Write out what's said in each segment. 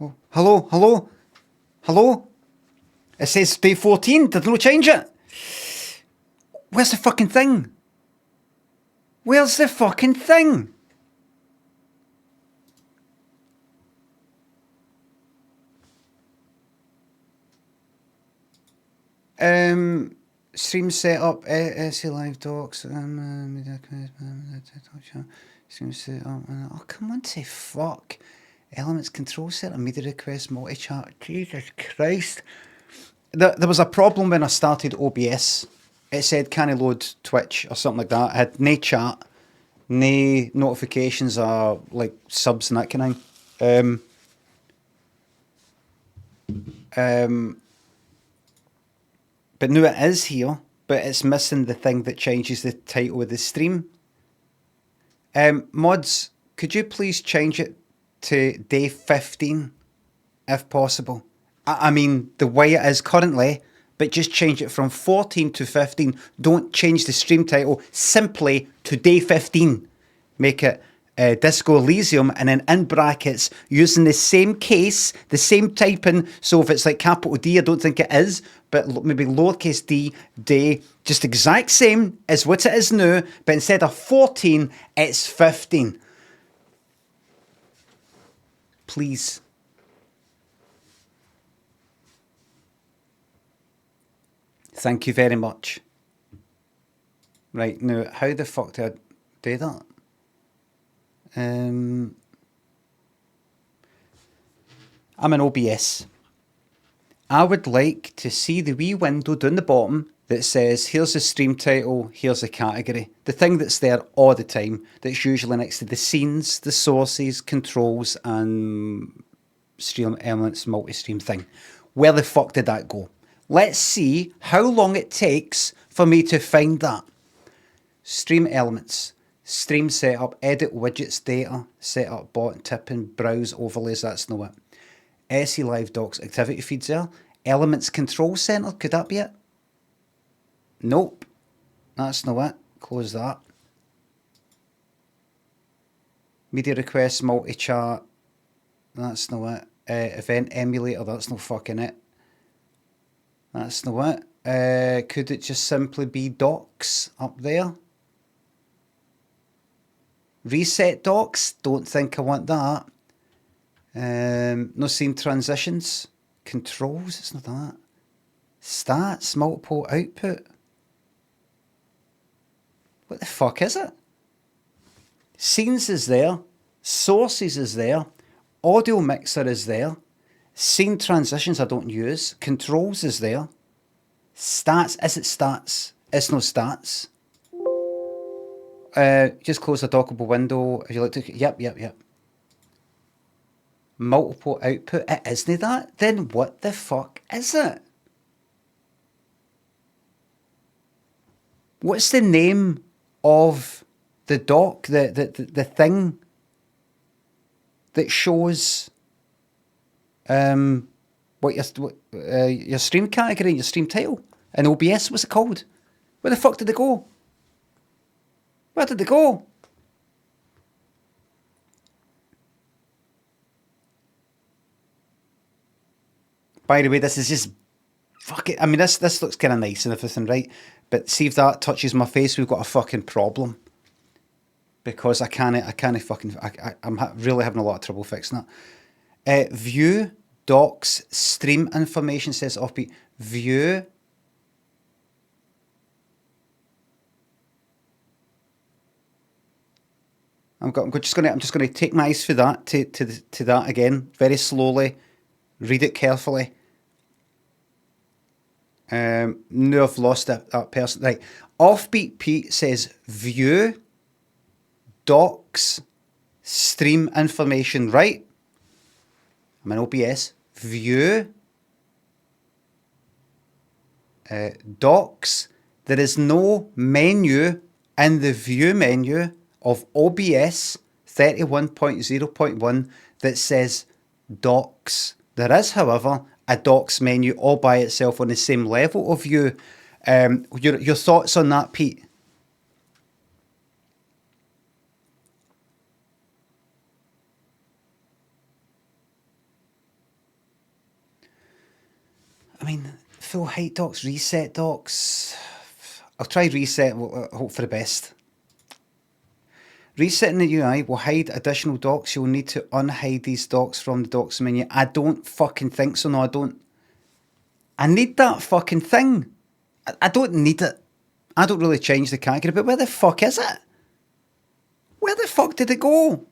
Oh, hello, hello, hello? It says day 14. Did they not change it? Where's the fucking thing? Where's the fucking thing? Stream setup, SE Live Docs, stream setup. Oh, come on, say fuck. Elements control center, media request, multi-chat. Jesus Christ. There was a problem when I started OBS. It said, can I load Twitch or something like that? I had no chat, no notifications or like subs and that kind of thing. But now it is here, but it's missing the thing that changes the title of the stream. Mods, could you please change it to day 15, if possible? I mean, the way it is currently, but just change it from 14 to 15. Don't change the stream title, simply to day 15. Make it Disco Elysium, and then in brackets, using the same case, the same typing. So if it's like capital D, I don't think it is, but maybe lowercase d, day, just exact same as what it is now, but instead of 14, it's 15. Please. Thank you very much. Right, now, how the fuck do I do that? I'm in OBS. I would like to see the wee window down the bottom that says, here's the stream title, here's the category. The thing that's there all the time, that's usually next to the scenes, the sources, controls, and stream elements, multi-stream thing. Where the fuck did that go? Let's see how long it takes for me to find that. Stream elements. Stream setup, edit widgets data, setup bot, tipping, browse overlays, that's no it. SE Live Docs, activity feeds there. Elements control center, could that be it? Nope, that's no it. Close that. Media requests, multi-chat, that's no it. Event emulator, that's no fucking it. That's no it. Could it just simply be docs up there? Reset docs, don't think I want that. No scene transitions. Controls, it's not that. Stats, multiple output. What the fuck is it? Scenes is there. Sources is there. Audio mixer is there. Scene transitions I don't use. Controls is there. Stats, is it stats? It's no stats. Just close the dockable window. If you like to, yep. Multiple output. It isn't that. Then what the fuck is it? What's the name of the dock? The thing that shows what your stream category, your stream title, and OBS. What's it called? Where the fuck did it go? Where did they go? By the way, this is just fucking. I mean, this looks kind of nice and everything, right? But see if that touches my face, we've got a fucking problem. Because I can't fucking. I'm really having a lot of trouble fixing that. View docs stream information says offbeat. View. I'm just gonna take my eyes for that to that again, very slowly. Read it carefully. No, I've lost that person. Right. Offbeat Pete says view docs stream information. Right. I'm in OBS. View docs. There is no menu in the view menu of OBS 31.0.1 that says docs. There is, however, a docs menu all by itself on the same level of view. Your thoughts on that, Pete? mean, full height docks, reset docks. I'll try reset, we'll hope for the best. Resetting the UI will hide additional docks. You'll need to unhide these docks from the docks menu. I don't fucking think so, no, I don't. I need that fucking thing. I don't need it. I don't really change the category, but where the fuck is it? Where the fuck did it go?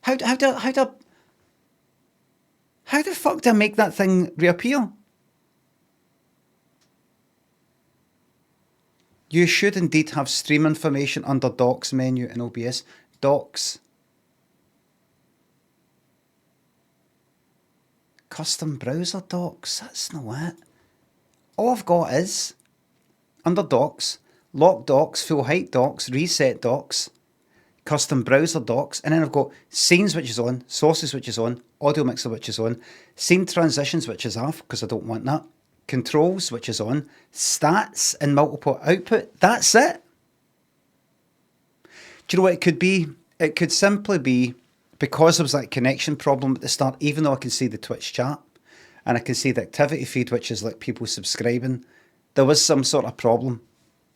How the fuck do I make that thing reappear? You should indeed have stream information under Docs menu in OBS. Docs. Custom browser docs. That's not it. All I've got is, under Docs, lock docs, full height docs, reset docs, custom browser docs, and then I've got scenes which is on, sources which is on, audio mixer which is on, scene transitions which is off because I don't want that, controls which is on, stats and multiple output. That's it. Do you know what it could be? It could simply be because there was that connection problem at the start, even though I can see the Twitch chat and I can see the activity feed, which is like people subscribing, there was some sort of problem.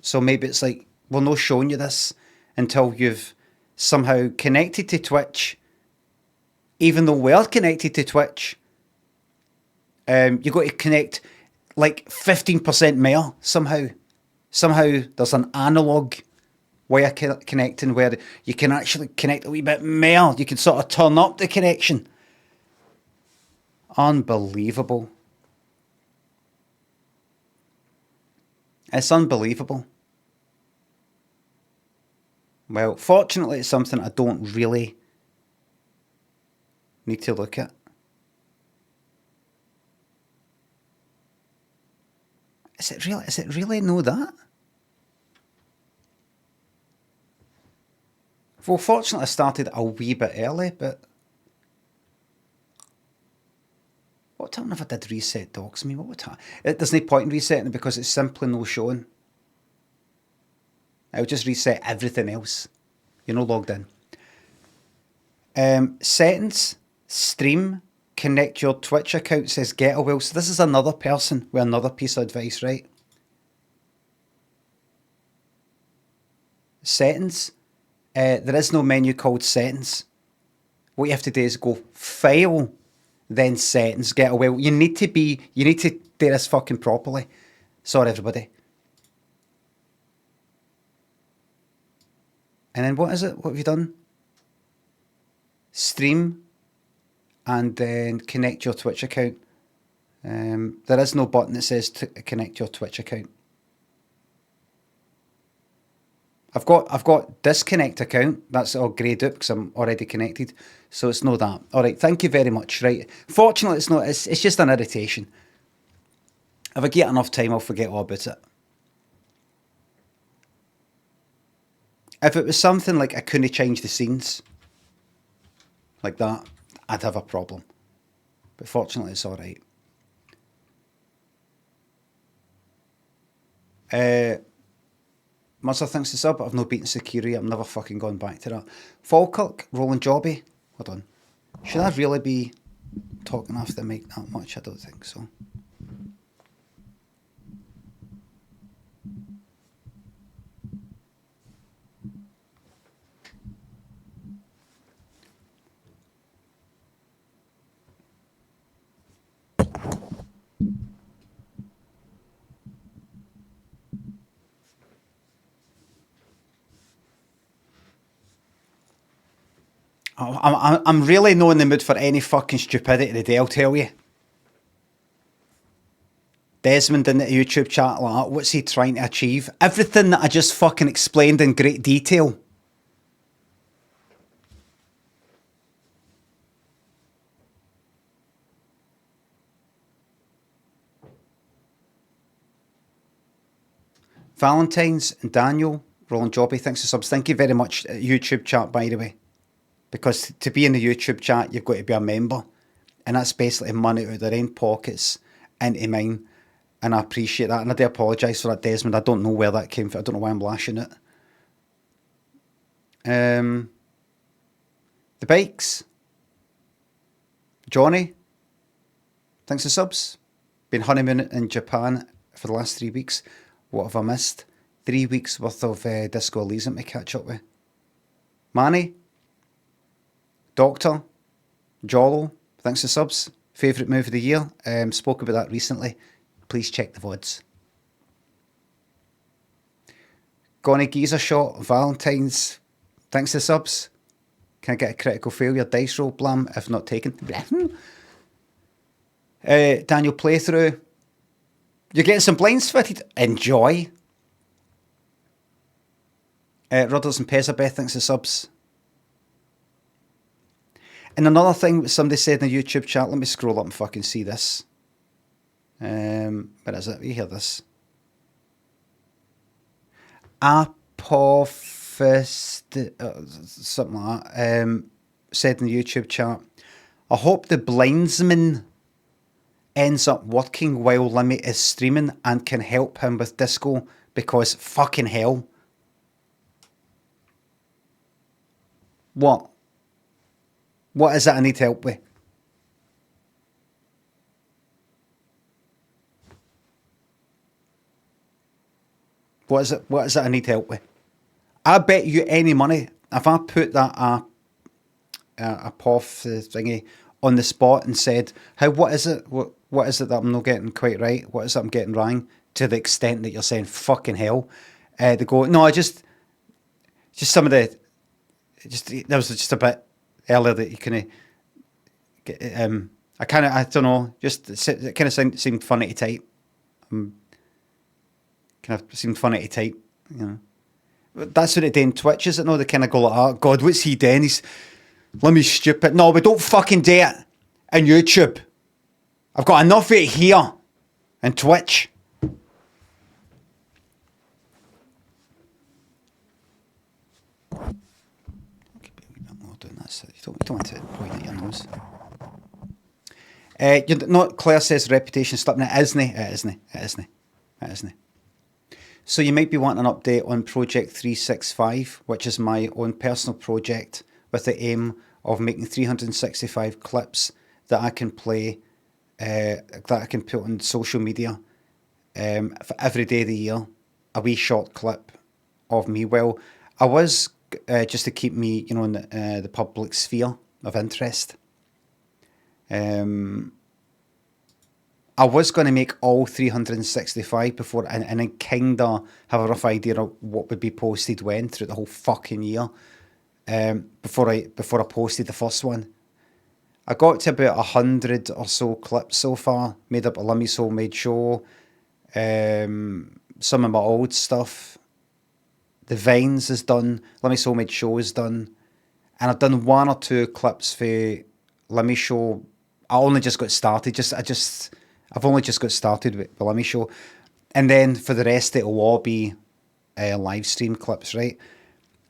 So maybe it's like, we're not showing you this until you've somehow connected to Twitch. Even though we're connected to Twitch, you've got to connect like 15% more somehow. Somehow there's an analog way of connecting where you can actually connect a wee bit more. You can sort of turn up the connection. Unbelievable. It's unbelievable. Well, fortunately, it's something I don't really need to look at. Is it really no that? Well, fortunately, I started a wee bit early, but what time if I did reset docs? I mean, what would happen? There's no point in resetting it because it's simply no showing. I'll just reset everything else. You're not logged in. Settings, stream, connect your Twitch account, says get a will. So this is another person with another piece of advice, right? Settings. There is no menu called settings. What you have to do is go file, then settings, get a will. You need to do this fucking properly. Sorry, everybody. And then what is it? What have you done? Stream, and then connect your Twitch account. There is no button that says to connect your Twitch account. I've got disconnect account. That's all greyed up because I'm already connected. So it's no that. All right, thank you very much. Right. Fortunately, it's not. It's just an irritation. If I get enough time, I'll forget all about it. If it was something like I couldn't change the scenes, like that, I'd have a problem. But fortunately, it's all right. Muzzler thinks the sub, I've no beaten Security, I'm never fucking going back to that. Falkirk, Roland Jobby, hold on. Should I really be talking after the mic that much? I don't think so. I'm really not in the mood for any fucking stupidity today, I'll tell you. Desmond in the YouTube chat, like, what's he trying to achieve? Everything that I just fucking explained in great detail. Valentine's and Daniel, Roland Jobby, thanks for subs. Thank you very much, YouTube chat, by the way. Because to be in the YouTube chat, you've got to be a member. And that's basically money out of their own pockets into mine. And I appreciate that. And I do apologise for that, Desmond. I don't know where that came from. I don't know why I'm lashing it. The bikes. Johnny. thanks for subs. Been honeymooning in Japan for the last 3 weeks. What have I missed? 3 weeks worth of Disco Elysium to catch up with. Manny, Doctor, Jollo, thanks for subs. Favourite move of the year. Spoke about that recently. Please check the VODs. Gonny Geezer Shot, Valentine's, thanks for subs. Can I get a critical failure dice roll? Blam, if not taken. Daniel Playthrough. You're getting some blinds fitted. Enjoy. Rudders and Pesabeth, thanks for subs. And another thing somebody said in the YouTube chat, let me scroll up and fucking see this. Where is it? You hear this? Something like that. Said in the YouTube chat, I hope the blindsman ends up working while Limmy is streaming and can help him with disco, because fucking hell. What? What is it I need help with? What is it I need help with? I bet you any money, if I put that a POF thingy on the spot and said, what is it that I'm not getting quite right? What is it I'm getting wrong? To the extent that you're saying fucking hell. They go, no, just some of the, there was just a bit earlier that you kind of, I don't know, just it kind of seemed funny to type. Kind of seemed funny to type, you know. But that's what they do in Twitch, is it? No, they kind of go like, oh, God, what's he doing? Let me stupid. No, we don't fucking do it on YouTube. I've got enough of it here on Twitch. Okay, I'm not doing this. You don't want to point at your nose. Claire says reputation slipping. It isn't. So you might be wanting an update on Project 365, which is my own personal project with the aim of making 365 clips that I can play, that I can put on social media for every day of the year. A wee short clip of me. Well, I was just to keep me, in the public sphere of interest. I was going to make all 365 before, and then kind of have a rough idea of what would be posted when through the whole fucking year. Before I posted the first one, I got to about 100 or so clips so far, made up a Limmy's Homemade Show, some of my old stuff. The Vines is done, Limmy's Homemade Show is done, and I've done 1 or 2 clips for Limmy Show. I only just got started. I've only just got started with the Limmy Show, and then for the rest it'll all be live stream clips, right?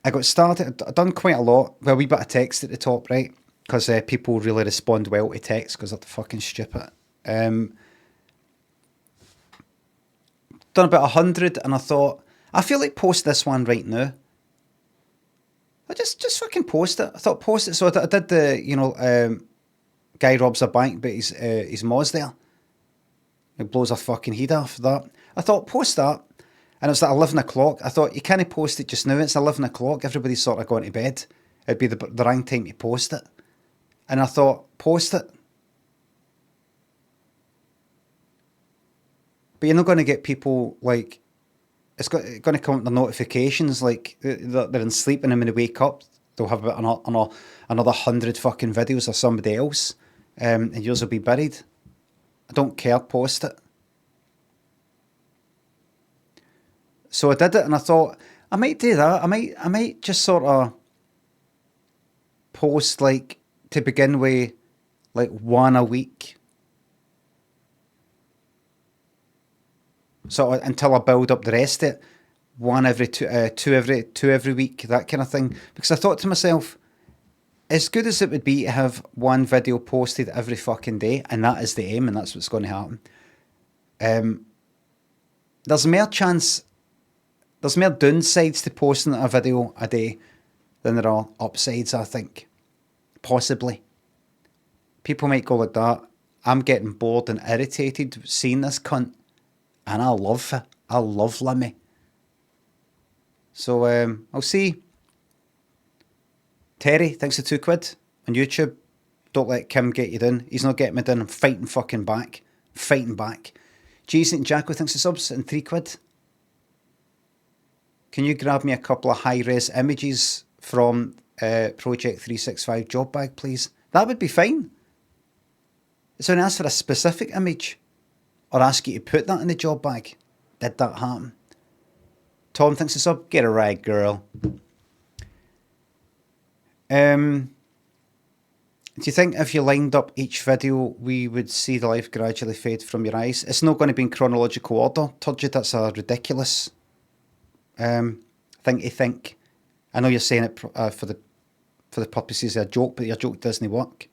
I got started. I've done quite a lot. Well, a wee bit of text at the top, right? Because people really respond well to text because they're fucking stupid. Done about 100, and I thought, I feel like post this one right now. I just fucking post it. I thought post it. So I did the, guy robs a bank, but his Moz there. It blows a fucking head off that. I thought, post that. And it was at 11 o'clock. I thought, you can't post it just now. It's 11 o'clock. Everybody's sort of going to bed. It'd be the wrong time to post it. And I thought, post it. But you're not going to get people, like, it's going to come up the notifications, like, they're in sleep, and then when they wake up, they'll have about another 100 fucking videos of somebody else. And yours will be buried. I don't care, post it. So I did it, and I thought, I might do that. I might just sort of post, like, to begin with, like, 1 a week. So until I build up the rest of it. 1 every two every week, that kind of thing. Because I thought to myself, as good as it would be to have 1 video posted every fucking day, and that is the aim, and that's what's going to happen. There's more downsides to posting a video a day than there are upsides, I think. Possibly. People might go like that. I'm getting bored and irritated seeing this cunt. And I love her. I love Limmy. So I'll see. Terry, thanks for £2 on YouTube. Don't let Kim get you down. He's not getting me down. I'm fighting fucking back. Fighting back. Jason and Jacko, thanks for subs and £3. Can you grab me a couple of high-res images from Project 365 job bag, please? That would be fine. So I ask for a specific image or ask you to put that in the job bag. Did that happen? Tom thinks it's up. Get it right, girl. Do you think if you lined up each video, we would see the life gradually fade from your eyes? It's not going to be in chronological order. Turgid, that's a ridiculous thing to think. I know you're saying it for the purposes of a joke, but your joke doesn't work.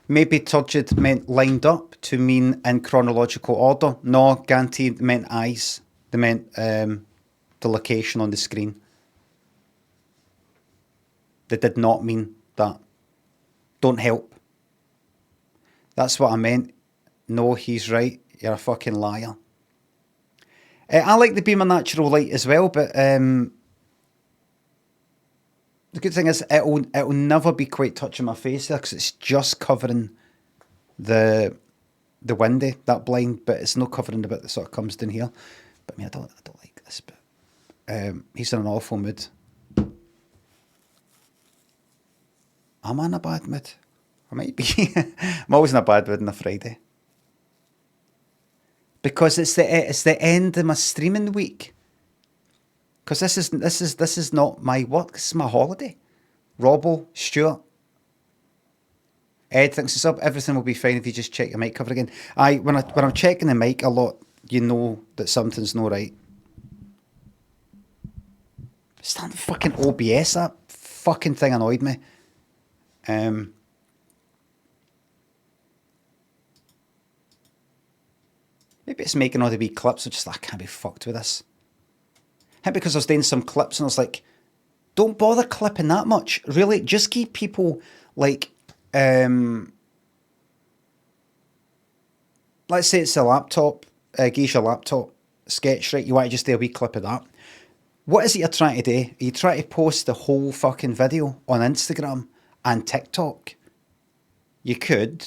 Maybe turgid meant lined up to mean in chronological order. No, Ganti meant eyes. They meant the location on the screen. They did not mean that. Don't help. That's what I meant. No, he's right. You're a fucking liar. I like the beam of natural light as well, but the good thing is it'll never be quite touching my face there because it's just covering the window, that blind, but it's not covering the bit that sort of comes down here. But I mean, I don't like this, but he's in an awful mood. Am I in a bad mood? I might be. I'm always in a bad mood on a Friday. Because it's the end of my streaming week. Because this is not my work. This is my holiday. Robbo, Stuart, Ed thinks it's up. Everything will be fine if you just check your mic cover again. When I'm checking the mic a lot, you know that something's not right. Stand the fucking OBS. That fucking thing annoyed me. Maybe it's making all the wee clips. I'm just like, I can't be fucked with this. Because I was doing some clips and I was like, don't bother clipping that much. Really, just keep people like, let's say it's a laptop, geisha laptop sketch, right? You want to just do a wee clip of that. What is it you're trying to do? Are you trying to post the whole fucking video on Instagram and TikTok? You could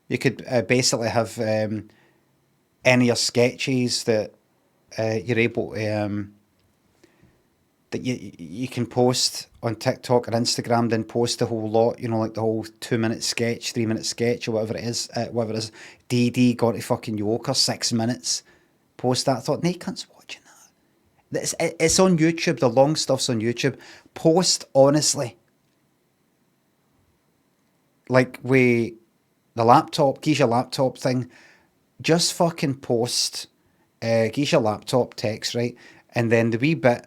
basically have any of your sketches that you're able to that you can post on TikTok or Instagram, then post the whole lot, you know, like the whole 2-minute sketch, 3-minute sketch, or whatever it is, DD got to fucking Yoker, 6 minutes, post that. I thought, no, you can't watching that. It's on YouTube, the long stuff's on YouTube. Post honestly. Like with the laptop, geisha laptop thing, just fucking post geisha laptop text, right? And then the wee bit,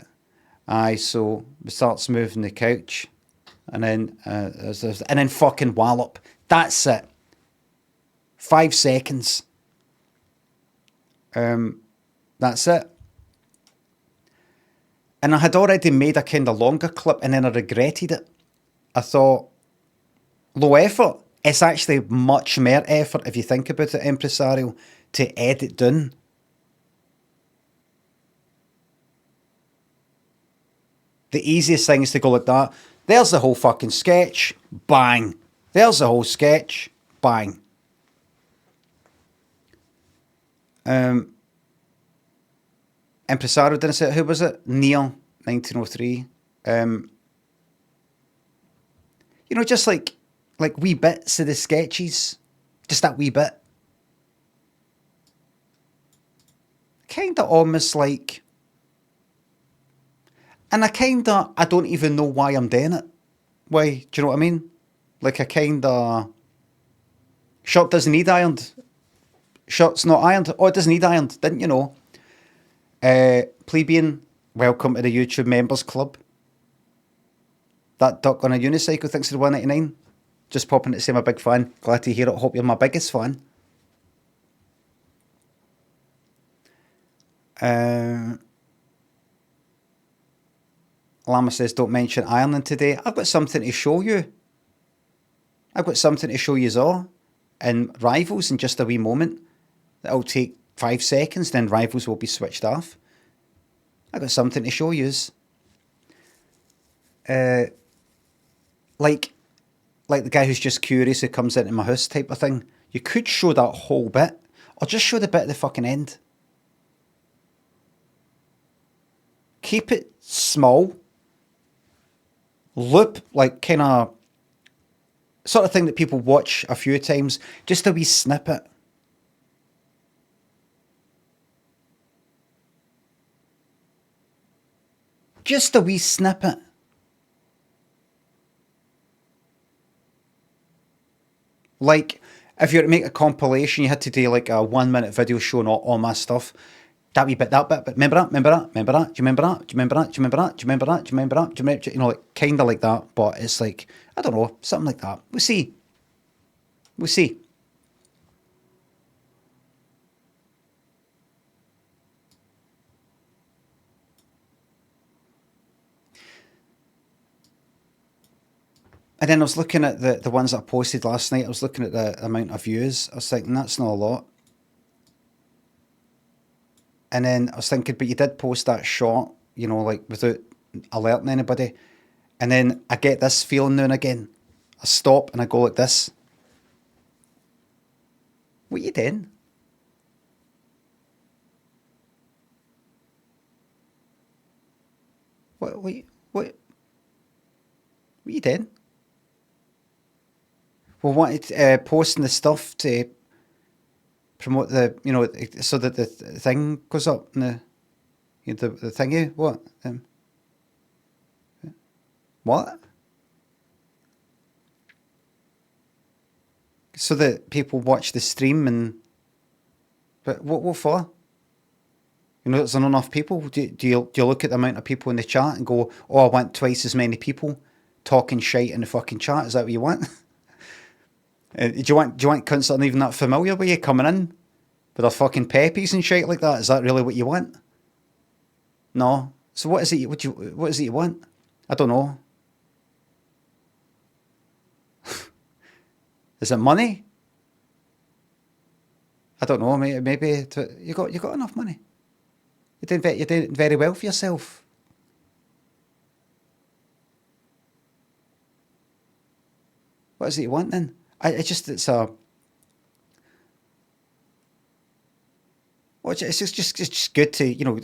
so we starts moving the couch, and then fucking wallop. That's it. 5 seconds. That's it. And I had already made a kind of longer clip, and then I regretted it. I thought, low effort. It's actually much more effort if you think about it, Impresario, to edit down. The easiest thing is to go like that. There's the whole fucking sketch. Bang. There's the whole sketch. Bang. Impresario didn't say it. Who was it? Neil, 1903. You know, just like wee bits of the sketches. Just that wee bit. Kind of almost like... And I don't even know why I'm doing it. Why? Do you know what I mean? Like shirt doesn't need ironed. Shirt's not ironed. Oh, it doesn't need ironed. Didn't you know? Plebeian, welcome to the YouTube members club. That duck on a unicycle, thanks for the 199. Just popping to say I'm a big fan. Glad to hear it. Hope you're my biggest fan. Lama says, don't mention Ireland today. I've got something to show you. I've got something to show you all. And Rivals in just a wee moment. That'll take 5 seconds, then Rivals will be switched off. I've got something to show you. Like the guy who's just curious who comes into my house type of thing. You could show that whole bit, or just show the bit at the fucking end. Keep it small. Loop, like kind of sort of thing that people watch a few times. Just a wee snippet. Just a wee snippet. Like, if you were to make a compilation, you had to do like a 1 minute video showing all my stuff. That wee bit, but remember that? Do you remember that? You know, like, kind of like that, but it's like, I don't know, something like that. We'll see. And then I was looking at the ones that I posted last night. I was looking at the amount of views. I was thinking, that's not a lot. And then I was thinking, but you did post that shot, you know, like without alerting anybody. And then I get this feeling now and again. I stop and I go like this. What are you doing? What are you doing? Well, wanted posting the stuff to promote the, you know, so that the thing goes up and the thingy. What? What? So that people watch the stream and. But what for? You know, there's not enough people. Do you look at the amount of people in the chat and go, oh, I want twice as many people talking shite in the fucking chat? Is that what you want? Do you want cunts that aren't even that familiar with you coming in with their fucking peppies and shit like that? Is that really what you want? No. So what is it? What is it you want? I don't know. Is it money? I don't know. Maybe you got enough money. You're doing very well for yourself. What is it you want then? It's a. Well, it's just good to, you know,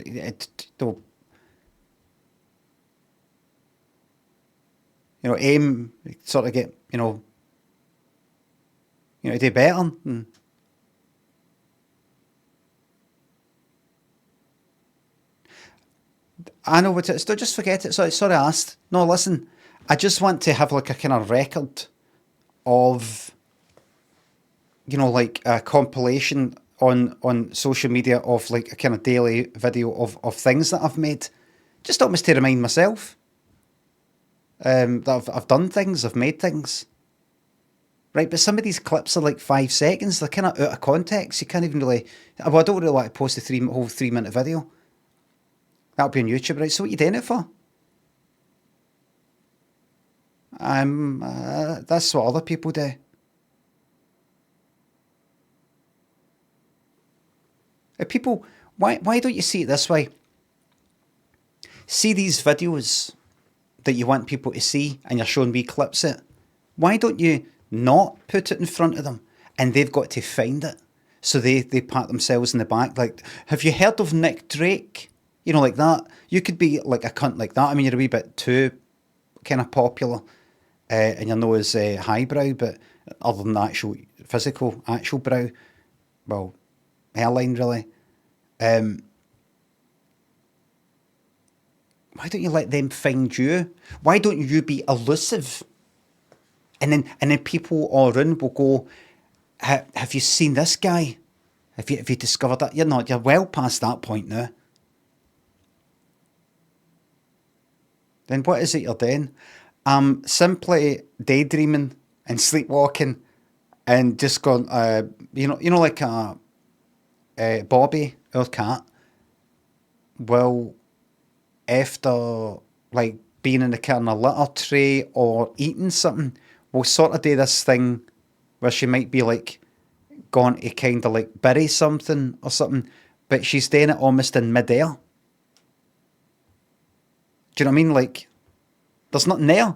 aim, sort of get, do better. And I know what it is. Don't just forget it. Sorry, I asked. No, listen. I just want to have like a kind of record of, like a compilation on social media of like a kind of daily video of things that I've made, just almost to remind myself that I've done things, I've made things. Right, but some of these clips are like 5 seconds. They're kind of out of context. You can't even really. Well, I don't really want to post a whole 3 minute video. That'll be on YouTube, right? So what are you doing it for? That's what other people do. People, why don't you see it this way? See these videos that you want people to see, and you're showing me clips of it. Why don't you not put it in front of them, and they've got to find it? So they pat themselves in the back. Like, have you heard of Nick Drake? You know, like that. You could be like a cunt like that. I mean, you're a wee bit too kind of popular, and you're known as highbrow, but other than the actual physical, actual brow, well, hairline really. Why don't you let them find you? Why don't you be elusive? And then people all around will go, have you seen this guy? Have you discovered that? You're not. You're well past that point now. Then what is it you're doing? Simply daydreaming and sleepwalking, and just going, like Bobby, our cat, will, after like being in the kind of litter tray or eating something, will sort of do this thing where she might be like going to kind of like bury something or something, but she's doing it almost in midair. Do you know what I mean? Like, there's nothing there.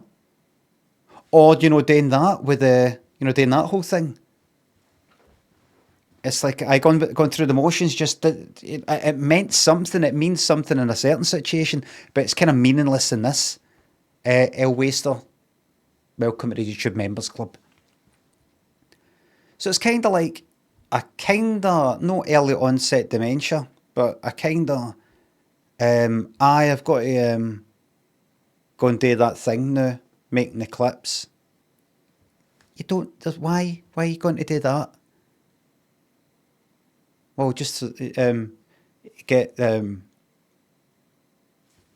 Or, doing that with doing that whole thing. It's like I gone through the motions. Just it meant something. It means something in a certain situation, but it's kind of meaningless in this. El Waster, welcome to the YouTube Members Club. So it's kind of like a kind of no early onset dementia, but a kind of I've got to go and do that thing now, making the clips. You don't. Why? Why are you going to do that? Well, just get the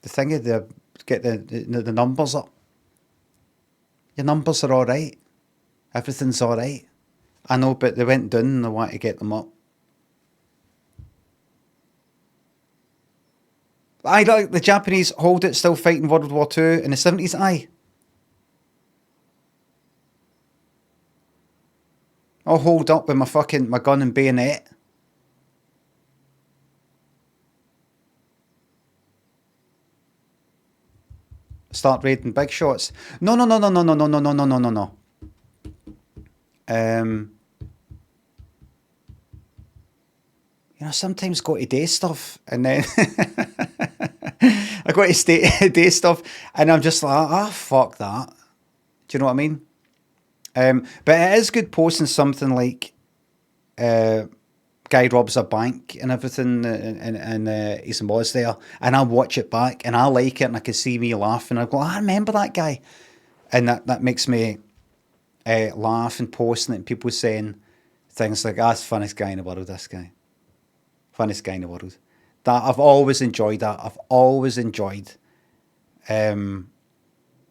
thingy, get the numbers up. Your numbers are all right. Everything's all right. I know, but they went down and I want to get them up. I like the Japanese hold it still fighting World War II in the 70s. Aye. I'll hold up with my gun and bayonet. Start raiding big shots. No. Sometimes got to do stuff and then I got to do stuff and I'm just like, fuck that. Do you know what I mean? But it is good posting something like guy robs a bank and everything and he's was there and I watch it back and I like it and I can see me laughing. I go, I remember that guy. And that makes me laugh and posting it and people saying things like, that's the funniest guy in the world, this guy. Funniest guy in the world. That I've always enjoyed that. I've always enjoyed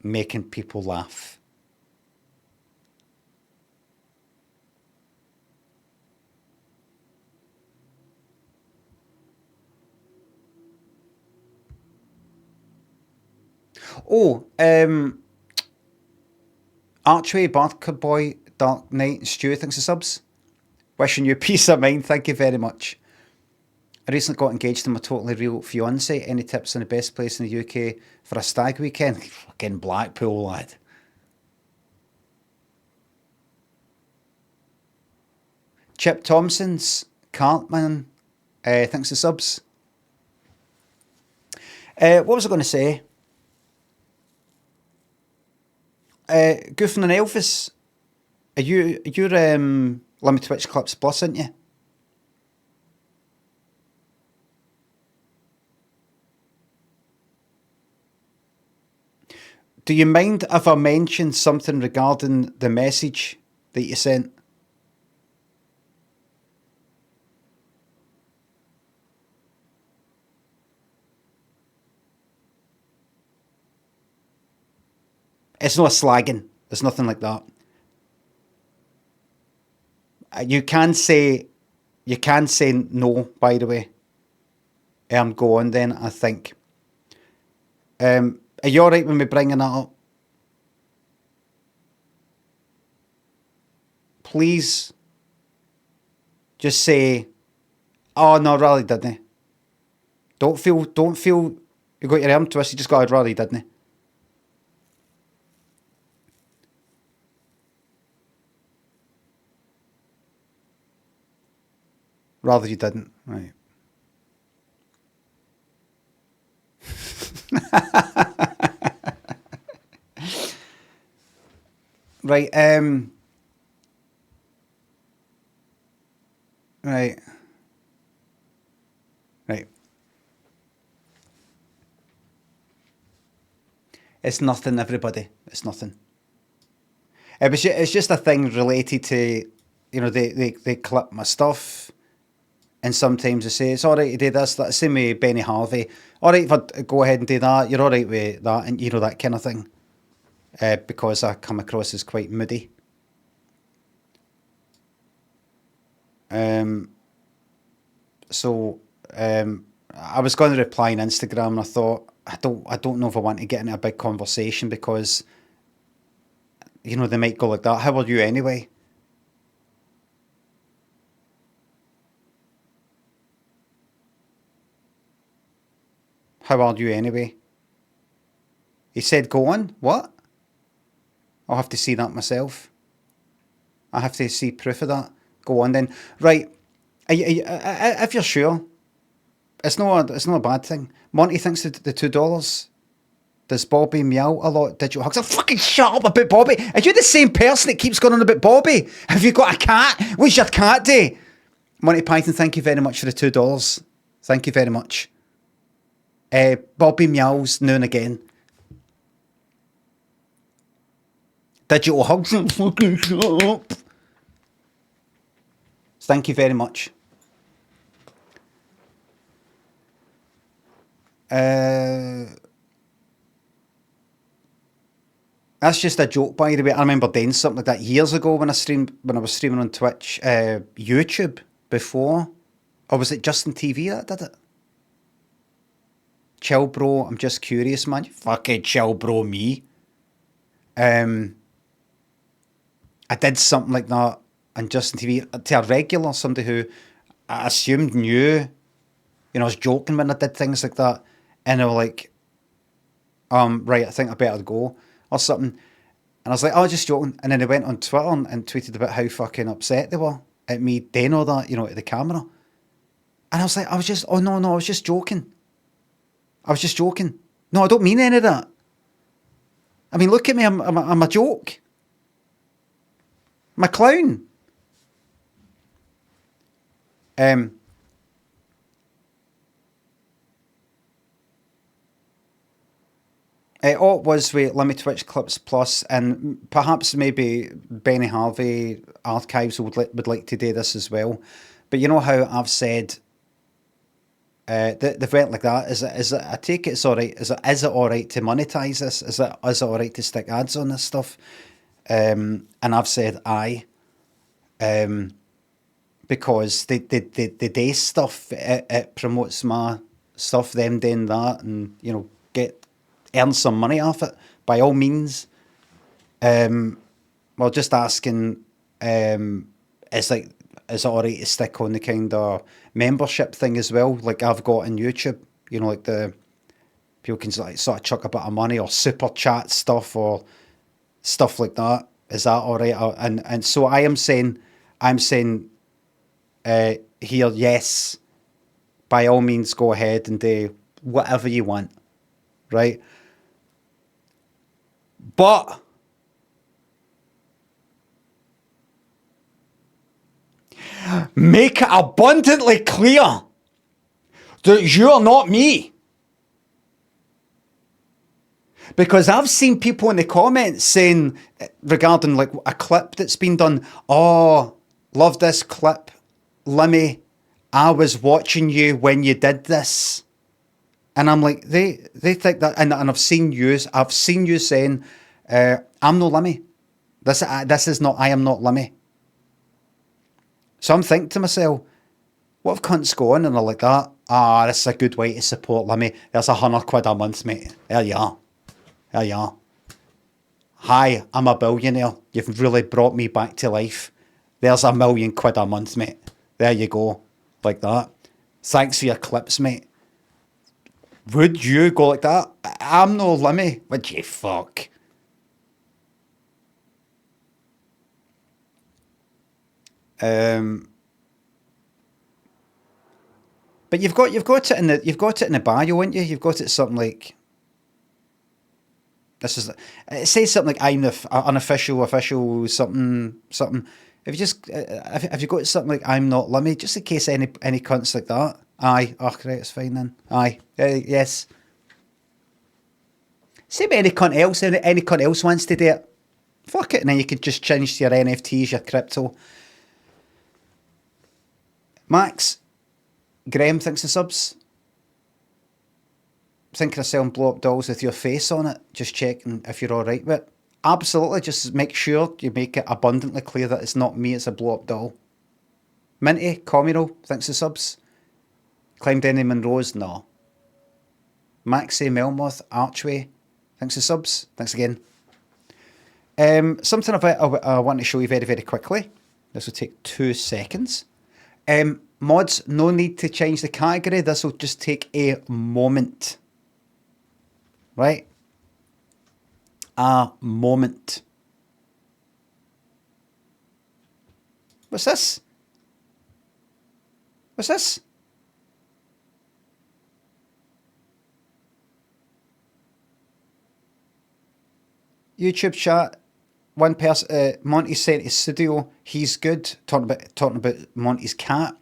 making people laugh. Oh, Archway, Barker Boy, Dark Knight, Stu, thanks for subs. Wishing you peace of mind, thank you very much. I recently got engaged to my totally real fiance. Any tips on the best place in the UK for a stag weekend? Fucking Blackpool, lad. Chip Thompson's, Cartman, thanks for subs. What was I going to say? Goofing and Elvis, you're Limmy Twitch Clips Plus, aren't you? Do you mind if I mention something regarding the message that you sent? It's not slagging. There's nothing like that. You can say no, by the way. Go on then, I think. Are you alright with me bringing that up? Please just say, oh no, really didn't. Don't feel you got your arm twisted, you just got, really didn't. Rather you didn't, right. Right, right. It's nothing, everybody. It's nothing. It's just a thing related to, they clip my stuff. And sometimes they say, it's all right to do this. That's the same with Benny Harvey. All right if I go ahead and do that. You're all right with that. And, that kind of thing. Because I come across as quite moody. So, I was going to reply on Instagram, and I thought I don't know if I want to get into a big conversation because they might go like that. How are you anyway? How are you anyway? He said, "Go on." What? I'll have to see that myself. I have to see proof of that. Go on then. Right. If you're sure, it's not a bad thing. Monty thinks that the $2. Does Bobby meow a lot? Digital hugs. Oh, fucking shut up about Bobby. Are you the same person that keeps going on about Bobby? Have you got a cat? What's your cat day? Monty Python, thank you very much for the $2. Thank you very much. Bobby meows now and again. Digital hugs. Fucking shut up. Thank you very much. That's just a joke, by the way. I remember doing something like that years ago when I was streaming on Twitch, YouTube before, or was it Justin TV that did it? Chill, bro. I'm just curious, man. You fucking chill, bro. Me. I did something like that on Justin TV to a regular, somebody who I assumed knew. I was joking when I did things like that, and they were like, right, I think I better go or something. And I was like, oh, just joking. And then they went on Twitter and tweeted about how fucking upset they were at me doing all that, at the camera. And I was like, oh no, I was just joking. I was just joking. No, I don't mean any of that. I mean, look at me, I'm a joke. I'm a clown. It was with Limmy Twitch Clips Plus, and perhaps maybe Benny Harvey Archives would like to do this as well. But you know how I've said they've went like that. Is it? I take it's all right. Is it all right to monetize this? Is it all right to stick ads on this stuff? And I've said aye, because they do stuff. It promotes my stuff. Them doing that, and earn some money off it, by all means. Well, just asking, is it alright to stick on the kind of membership thing as well, like I've got on YouTube? Like the people can sort of chuck a bit of money or super chat stuff or stuff like that. Is that alright? And so I'm saying, here, yes, by all means, go ahead and do whatever you want, right? But make it abundantly clear that you're not me. Because I've seen people in the comments saying, regarding like a clip that's been done, oh, love this clip, Limmy, I was watching you when you did this. And I'm like, they think that, and I've seen you saying, I'm no Limmy. This is not, I am not Limmy. So I'm thinking to myself, what if cunts go on and are like that? This is a good way to support Limmy. There's £100 a month, mate. There you are. There you are. Hi, I'm a billionaire. You've really brought me back to life. There's £1,000,000 a month, mate. There you go. Like that. Thanks for your clips, mate. Would you go like that? I'm no Limmy. Would you fuck? But you've got it in the bio, haven't you? You've got it something like it says something like I'm the unofficial official something. If you just have you got something like I'm not Limmy, just in case any cunts like that. Aye, right, it's fine then. Aye, yes. Say any cunt else wants to do it. Fuck it, and then you could just change to your NFTs, your crypto. Max Graham thinks the subs. Thinking of selling blow up dolls with your face on it. Just checking if you're alright with it. Absolutely, just make sure you make it abundantly clear that it's not me, it's a blow up doll. Minty, Communal, thanks the subs. Climbed any Monroes? No. Maxie, Melmoth, Archway. Thanks for subs. Thanks again. Something I want to show you very, very quickly. This will take 2 seconds. Mods, no need to change the category. This will just take a moment. Right? A moment. What's this? What's this? YouTube chat. One person, Monty sent his studio. He's good. Talking about Monty's cat.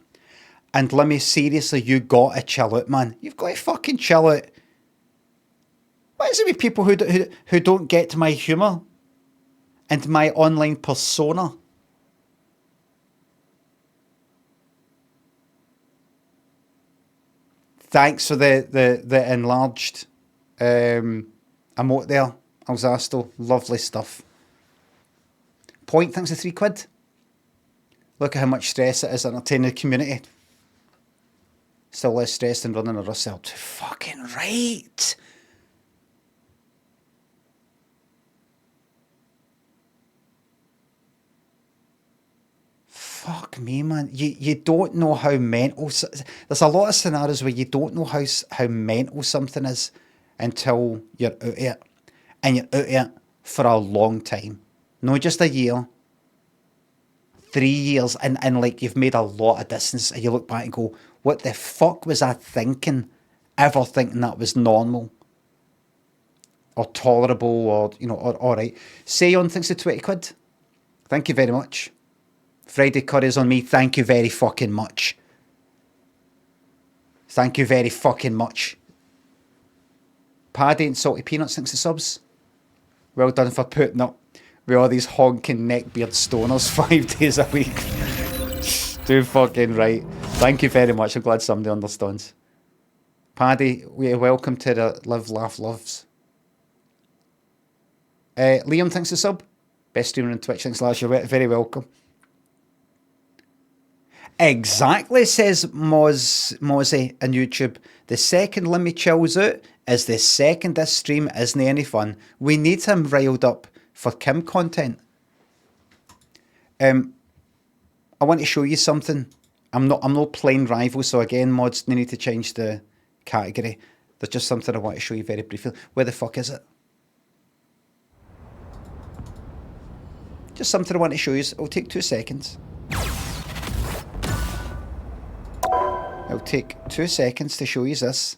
And Limmy, seriously, you gotta chill out, man. You've got to fucking chill out. What is it with people who don't get my humour and my online persona? Thanks for the enlarged emote there, Alzasto. Lovely stuff. Point, thanks for £3. Look at how much stress it is entertaining the community. Still less stress than running a Russell. Too fucking right. Fuck me, man. You don't know how mental... There's a lot of scenarios where you don't know how mental something is until you're out of it. And you're out of it for a long time. Not just a year. 3 years. And like you've made a lot of distance. And you look back and go, what the fuck was I thinking? Ever thinking that was normal? Or tolerable or, you know, or alright. Sayon thinks of £20. Thank you very much. Friday Curry's on me. Thank you very fucking much. Thank you very fucking much. Paddy and Salty Peanuts thinks of subs. Well done for putting up with all these honking neckbeard stoners 5 days a week. Too fucking right. Thank you very much. I'm glad somebody understands. Paddy, welcome to the Live, Laugh, Loves. Liam thinks of sub. Best streamer on Twitch. Thanks, Lars. You're very welcome. Exactly, says Mozzie on YouTube. The second Limmy chills out is the second this stream isn't any fun. We need him riled up for Kim content. I want to show you something. I'm not playing rival, so again, mods, they need to change the category. There's just something I want to show you very briefly. Where the fuck is it? Just something I want to show you. It'll take 2 seconds. It'll take 2 seconds to show you this.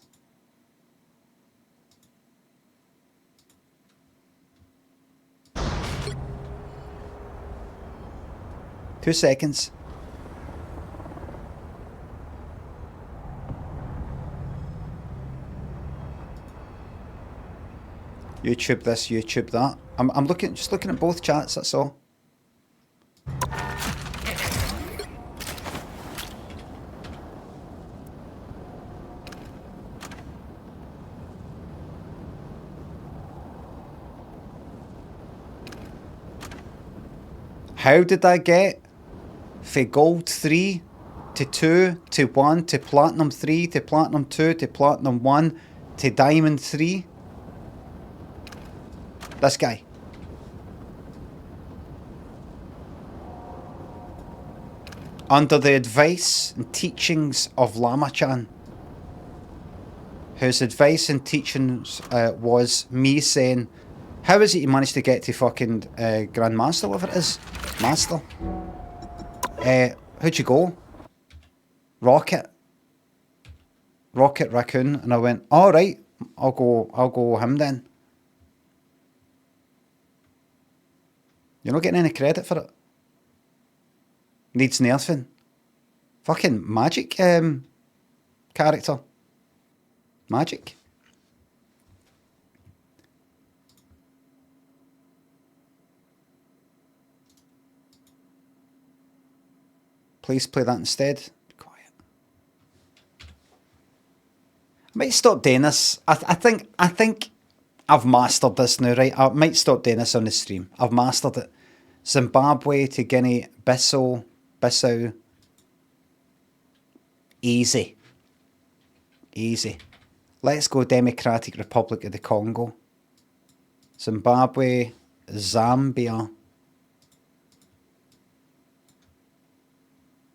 Two seconds. YouTube this, YouTube that. I'm just looking at both chats, that's all. How did I get from gold 3 to 2 to 1 to platinum 3 to platinum 2 to platinum 1 to diamond 3? This guy. Under the advice and teachings of Lama-chan, whose advice and teachings was me saying, how is it you managed to get to fucking Grandmaster, whatever it is? Master. How'd you go? Rocket Raccoon. And I went, alright, I'll go him then. You're not getting any credit for it. Needs nerfing. Fucking magic character. Magic. Please play that instead. Be quiet. I might stop doing this. I think I've mastered this now, right? I might stop doing this on the stream. I've mastered it. Zimbabwe to Guinea-Bissau. Easy. Easy. Let's go Democratic Republic of the Congo. Zimbabwe. Zambia.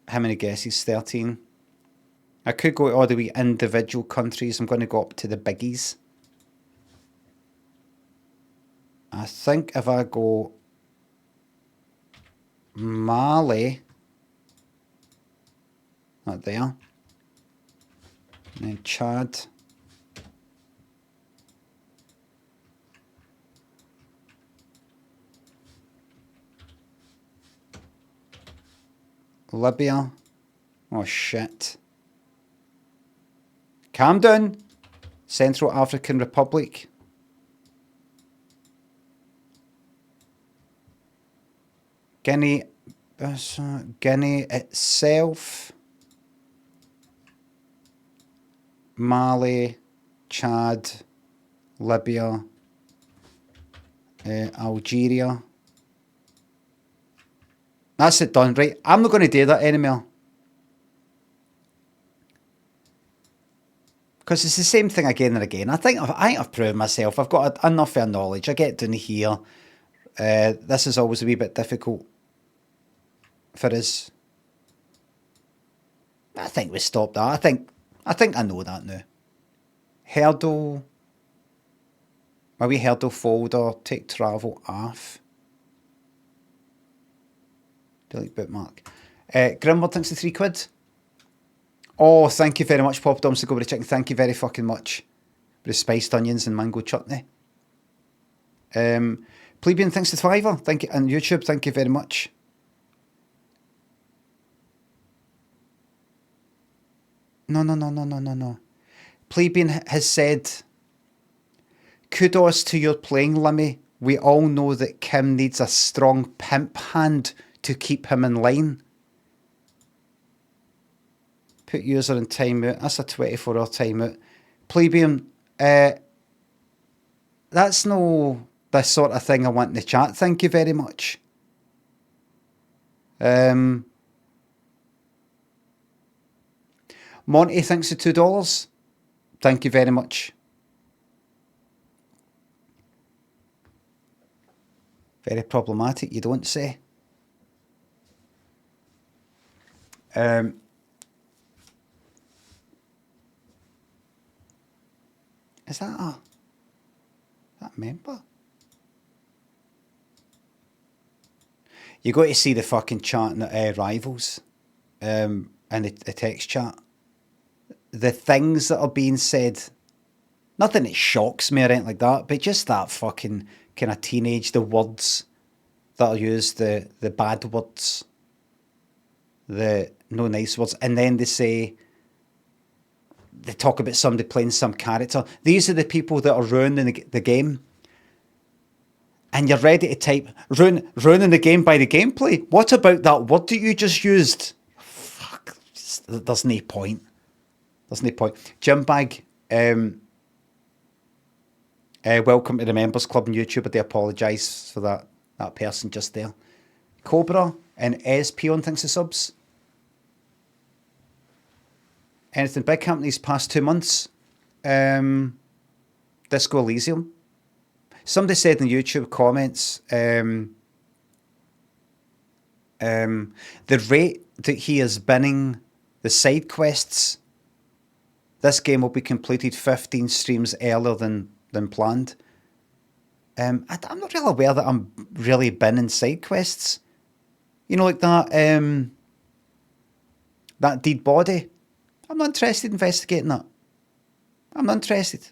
How many guesses? 13. I could go to all the wee individual countries. I'm going to go up to the biggies. I think if I go Mali, not there, and then Chad, Libya, oh shit, calm down, Central African Republic, Guinea itself, Mali, Chad, Libya, Algeria. That's it done, right? I'm not going to do that anymore. Because it's the same thing again and again. I think I've proven myself. I've got enough fair knowledge. I get down here. This is always a wee bit difficult for us. I think we stopped that. I think I know that now. Hurdle. My wee hurdle folder. Take travel off. Delete bookmark. Grimward thanks to £3. Oh, thank you very much, Pop Doms to go with the chicken. Thank you very fucking much. With the spiced onions and mango chutney. Plebeian thanks to £5. Thank you. And YouTube, thank you very much. No. Plebeian has said, kudos to your playing, Limmy. We all know that Kim needs a strong pimp hand to keep him in line. Put user in timeout. That's a 24-hour timeout. Plebeian, that's no the sort of thing I want in the chat. Thank you very much. Monty thanks to $2. Thank you very much. Very problematic, you don't say. Is that a member? You got to see the fucking chat in the rivals, and the text chat. The things that are being said, nothing that shocks me or anything like that, but just that fucking kind of teenage, the words that are used, the bad words, the no nice words, and then they talk about somebody playing some character. These are the people that are ruining the game. And you're ready to type, ruining the game by the gameplay. What about that word that you just used? Fuck, there's no point. There's no point. Jimbag, welcome to the Members Club on YouTube. I do apologise for that person just there. Cobra and SP on thanks to subs. Anything big happened these past 2 months? Disco Elysium. Somebody said in YouTube comments, the rate that he is binning the side quests, this game will be completed 15 streams earlier than planned. I'm not really aware that I'm really binning side quests. You know, like that dead body. I'm not interested in investigating that. I'm not interested.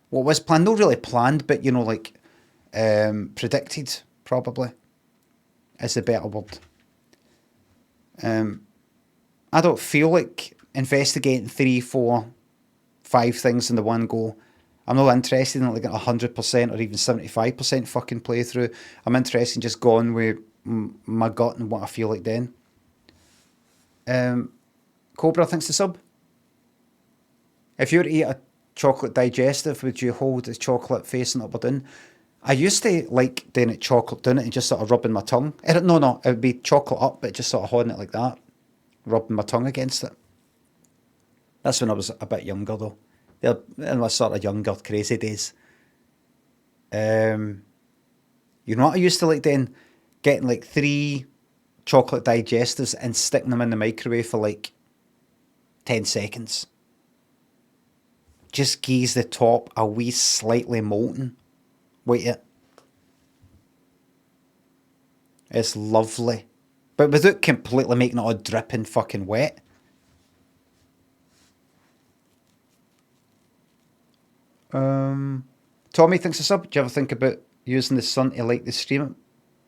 What was planned? Not really planned, but you know, like predicted, probably, is the better word. I don't feel like investigating 3, 4, 5 things in the one go. I'm not interested in like a 100% or even 75% fucking playthrough. I'm interested in just going with my gut and what I feel like then. Cobra thanks to sub. If you were to eat a chocolate digestive, would you hold the chocolate facing up or down? I used to like doing it chocolate down it and just sort of rubbing my tongue. No, it would be chocolate up, but just sort of holding it like that, rubbing my tongue against it. That's when I was a bit younger though. They're in my sort of younger crazy days. You know what I used to like then? Getting like 3 chocolate digestives and sticking them in the microwave for like 10 seconds. Just gives the top a wee slightly molten. Wait it. It's lovely. But without completely making it all dripping fucking wet. Tommy thinks it's up. Do you ever think about using the sun to light the stream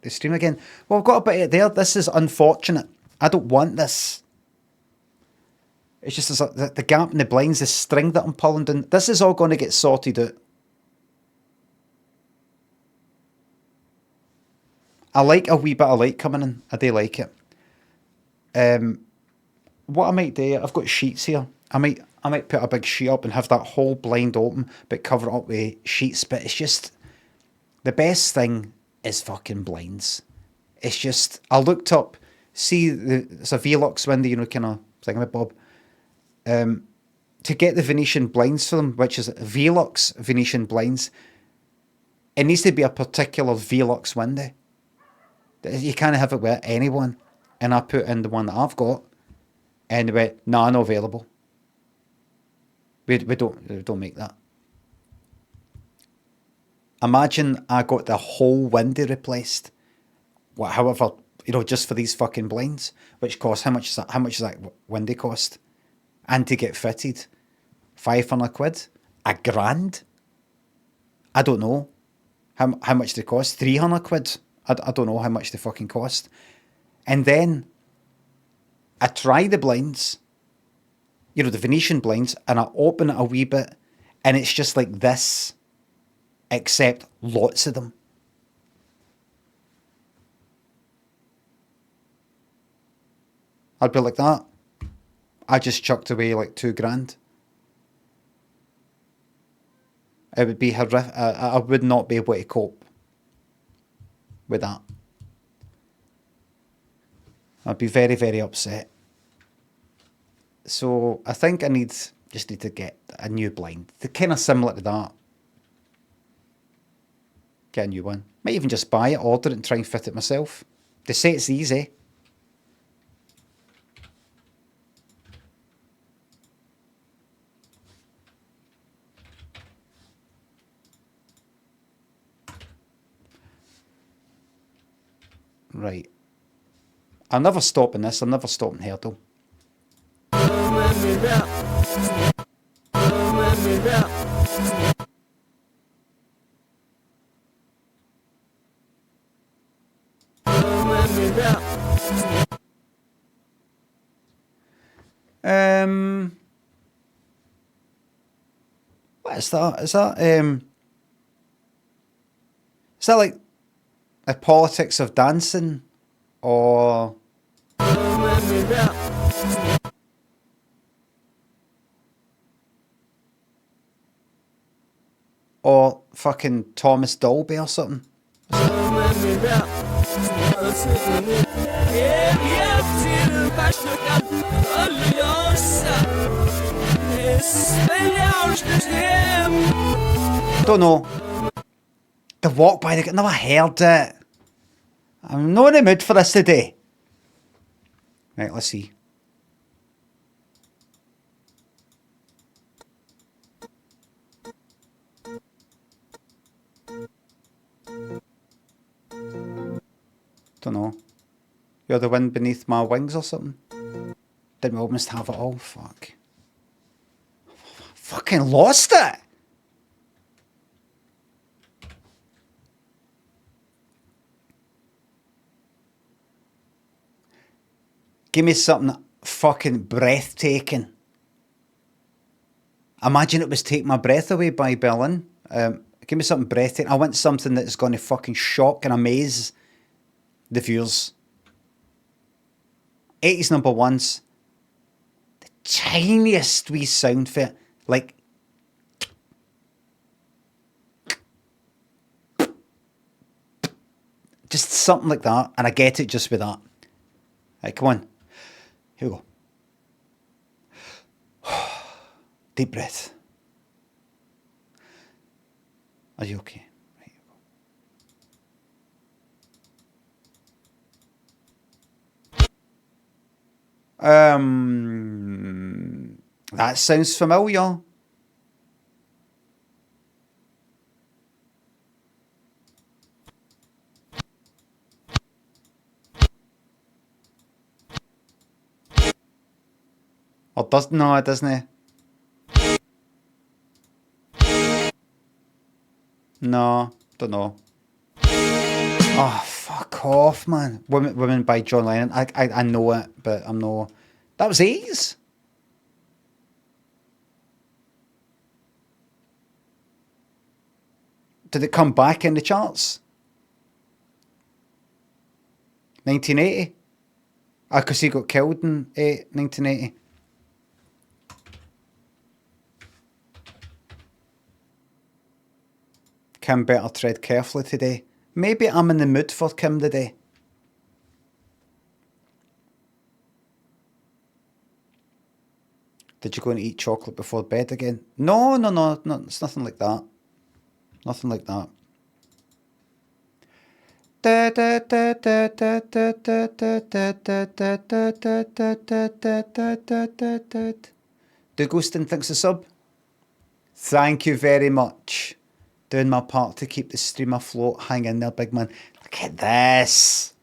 again? Well, I've got a bit of there. This is unfortunate. I don't want this. It's just the gap in the blinds, the string that I'm pulling down. This is all going to get sorted out. I like a wee bit of light coming in. I do like it. What I might do, I've got sheets here. I might put a big sheet up and have that whole blind open, but cover it up with sheets. But it's just, the best thing is fucking blinds. It's just, I looked up, see, it's a Velux window, you know, kind of thingamabob. To get the Venetian blinds for them, which is Velux Venetian blinds, it needs to be a particular Velux window. You can't have it with anyone. And I put in the one that I've got, and they went, nah, not available. We don't make that. Imagine I got the whole window replaced. However, you know, just for these fucking blinds, which cost, how much does that window cost? And to get fitted, 500 quid, £1,000. I don't know how much they cost. 300 quid. I don't know how much they fucking cost. And then I try the blinds, you know, the Venetian blinds, and I open it a wee bit, and it's just like this, except lots of them. I'd be like that. I just chucked away like £2,000. It would be horrific. I would not be able to cope with that. I'd be very, very upset. So I think I just need to get a new blind. They're kind of similar to that. Get a new one. Might even just buy it, order it, and try and fit it myself. They say it's easy. Right. I'm never stopping this. I'm never stopping Hurdle. What is that? Is that like the politics of dancing, or fucking Thomas Dolby or something? Don't know. The walk by, I never heard it. I'm not in the mood for this today. Right, let's see. Don't know. You're the wind beneath my wings or something? Didn't we almost have it all? Fuck. Fucking lost it! Give me something fucking breathtaking. Imagine it was Take My Breath Away by Belinda. Give me something breathtaking. I want something that's going to fucking shock and amaze the viewers. 80s number ones. The tiniest wee sound for it. Like, just something like that. And I get it just with that. Right, come on. Here we go. Deep breath. Are you okay? Right, you go. That sounds familiar. Or doesn't? No, it doesn't. No, don't know. Oh, fuck off, man. Women by John Lennon. I know it, but I'm no. That was 80s? Did it come back in the charts? 1980? Ah, because he got killed in 1980. Kim better tread carefully today. Maybe I'm in the mood for Kim today. Did you go and eat chocolate before bed again? No, it's nothing like that. Nothing like that. Douglaston thinks a sub. Thank you very much. Doing my part to keep the stream afloat. Hang in there, big man. Look at this.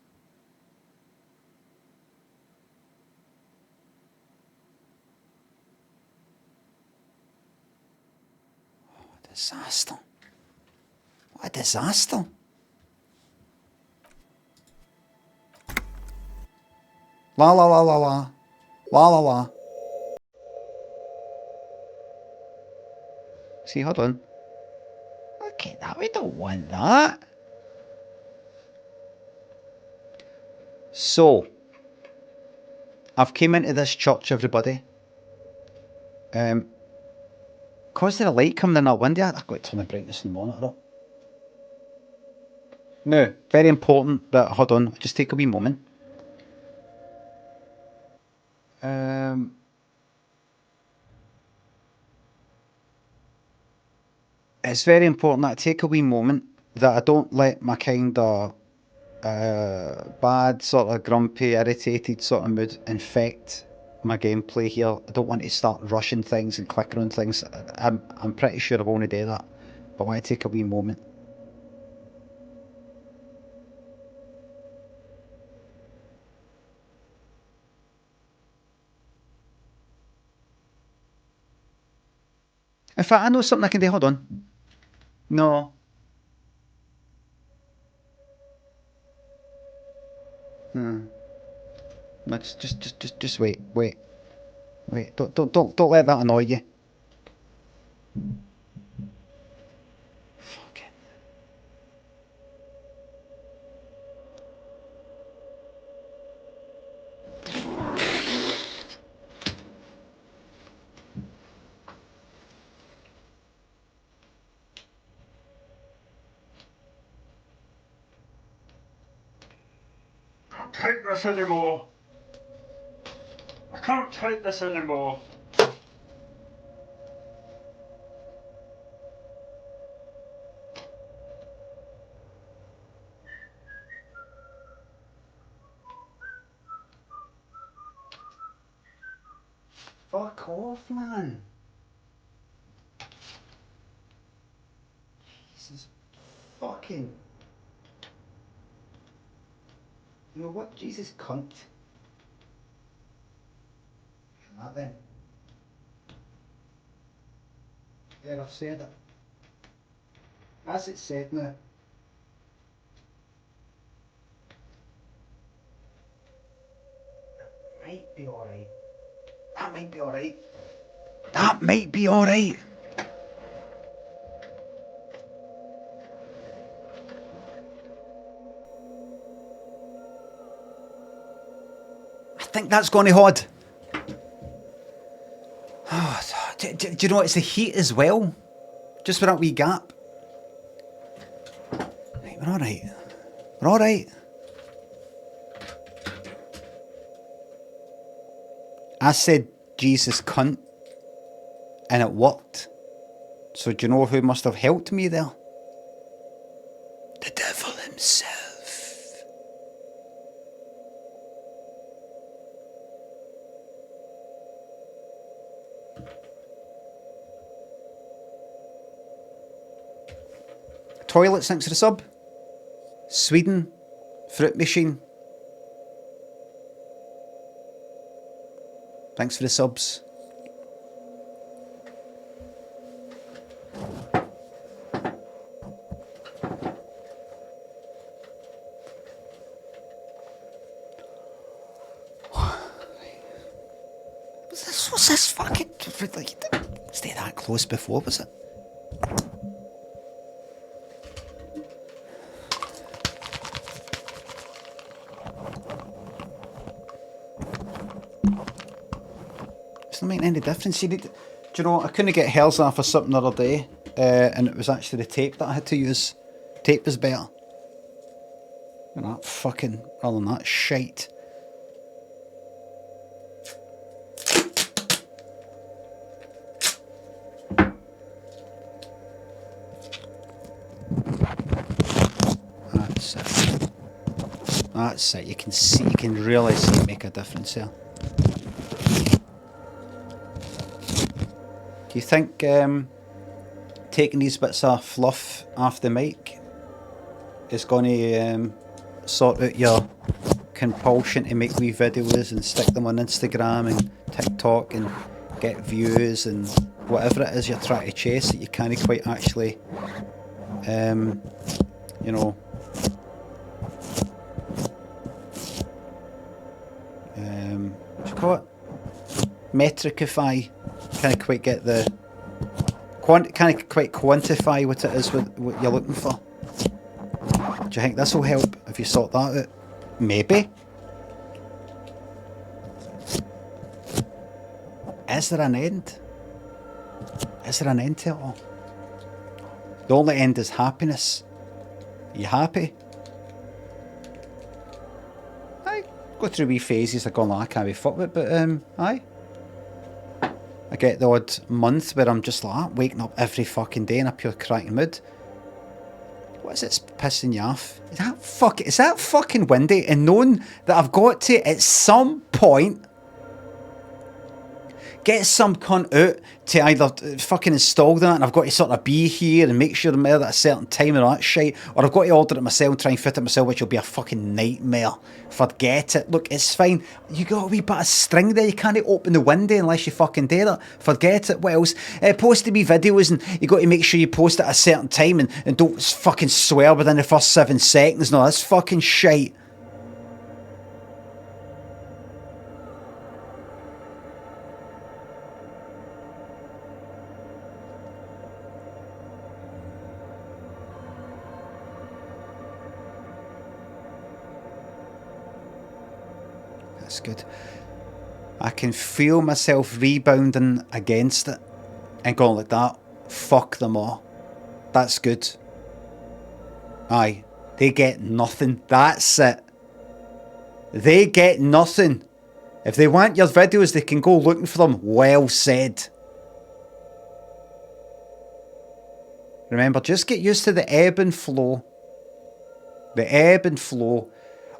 What a disaster. What a disaster. La la la la la. La la la. See, hold on. Okay, that we don't want that. So, I've came into this church, everybody. Cause there a light coming in that window, I've got to turn the brightness in the monitor up. No, very important, but hold on, just take a wee moment. It's very important that I take a wee moment, that I don't let my kind of bad, sort of grumpy, irritated sort of mood infect my gameplay here. I don't want to start rushing things and clicking on things. I'm pretty sure I won't do that, but I want to take a wee moment. In fact, I know something I can do. Hold on. No. No, just wait. Don't let that annoy you. Fucking. I can't take this anymore. I can't take this anymore. Fuck off, man. Jesus fucking. You know what? Jesus cunt. That then. Yeah, I've said it. As it said now. Might be alright. That might be alright. That might be alright. I think that's going to hod. Do you know what? It's the heat as well. Just for that wee gap. Right, we're alright. We're alright. I said Jesus cunt. And it worked. So do you know who must have helped me there? The devil himself. Toilet sinks for the sub. Sweden. Fruit machine. Thanks for the subs. What's this fucking... Stay that close before, was it? It's not making any difference. You need to, do you know, I couldn't get hairs off or something the other day, and it was actually the tape that I had to use. Tape was better. And that fucking... rather than that shite. That's it. You can see, you can really see it make a difference here. Do you think taking these bits of fluff off the mic is going to sort out your compulsion to make wee videos and stick them on Instagram and TikTok and get views and whatever it is you're trying to chase that you can't quite actually, you know, what do you call it? Metricify. Can't quite get the can't quite quantify what it is what you're looking for. Do you think this will help if you sort that out? Maybe. Is there an end? Is there an end to it all? The only end is happiness. Are you happy? I go through wee phases of going like I can't be fucked with, but aye. I get the odd month where I'm just like waking up every fucking day in a pure cracking mood. What is it pissing you off? Is that fucking windy? And knowing that I've got to at some point get some cunt out to either fucking install that, and I've got to sort of be here and make sure I'm there at a certain time and all that shit, or I've got to order it myself and try and fit it myself, which will be a fucking nightmare. Forget it. Look, it's fine. You got a wee bit of string there. You can't open the window unless you fucking do that. Forget it. What else? Post me videos, and you got to make sure you post it at a certain time and don't fucking swear within the first 7 seconds. No, that's fucking shite. That's good. I can feel myself rebounding against it and going like that. Fuck them all. That's good. Aye. They get nothing. That's it. They get nothing. If they want your videos, they can go looking for them. Well said. Remember, just get used to the ebb and flow. The ebb and flow.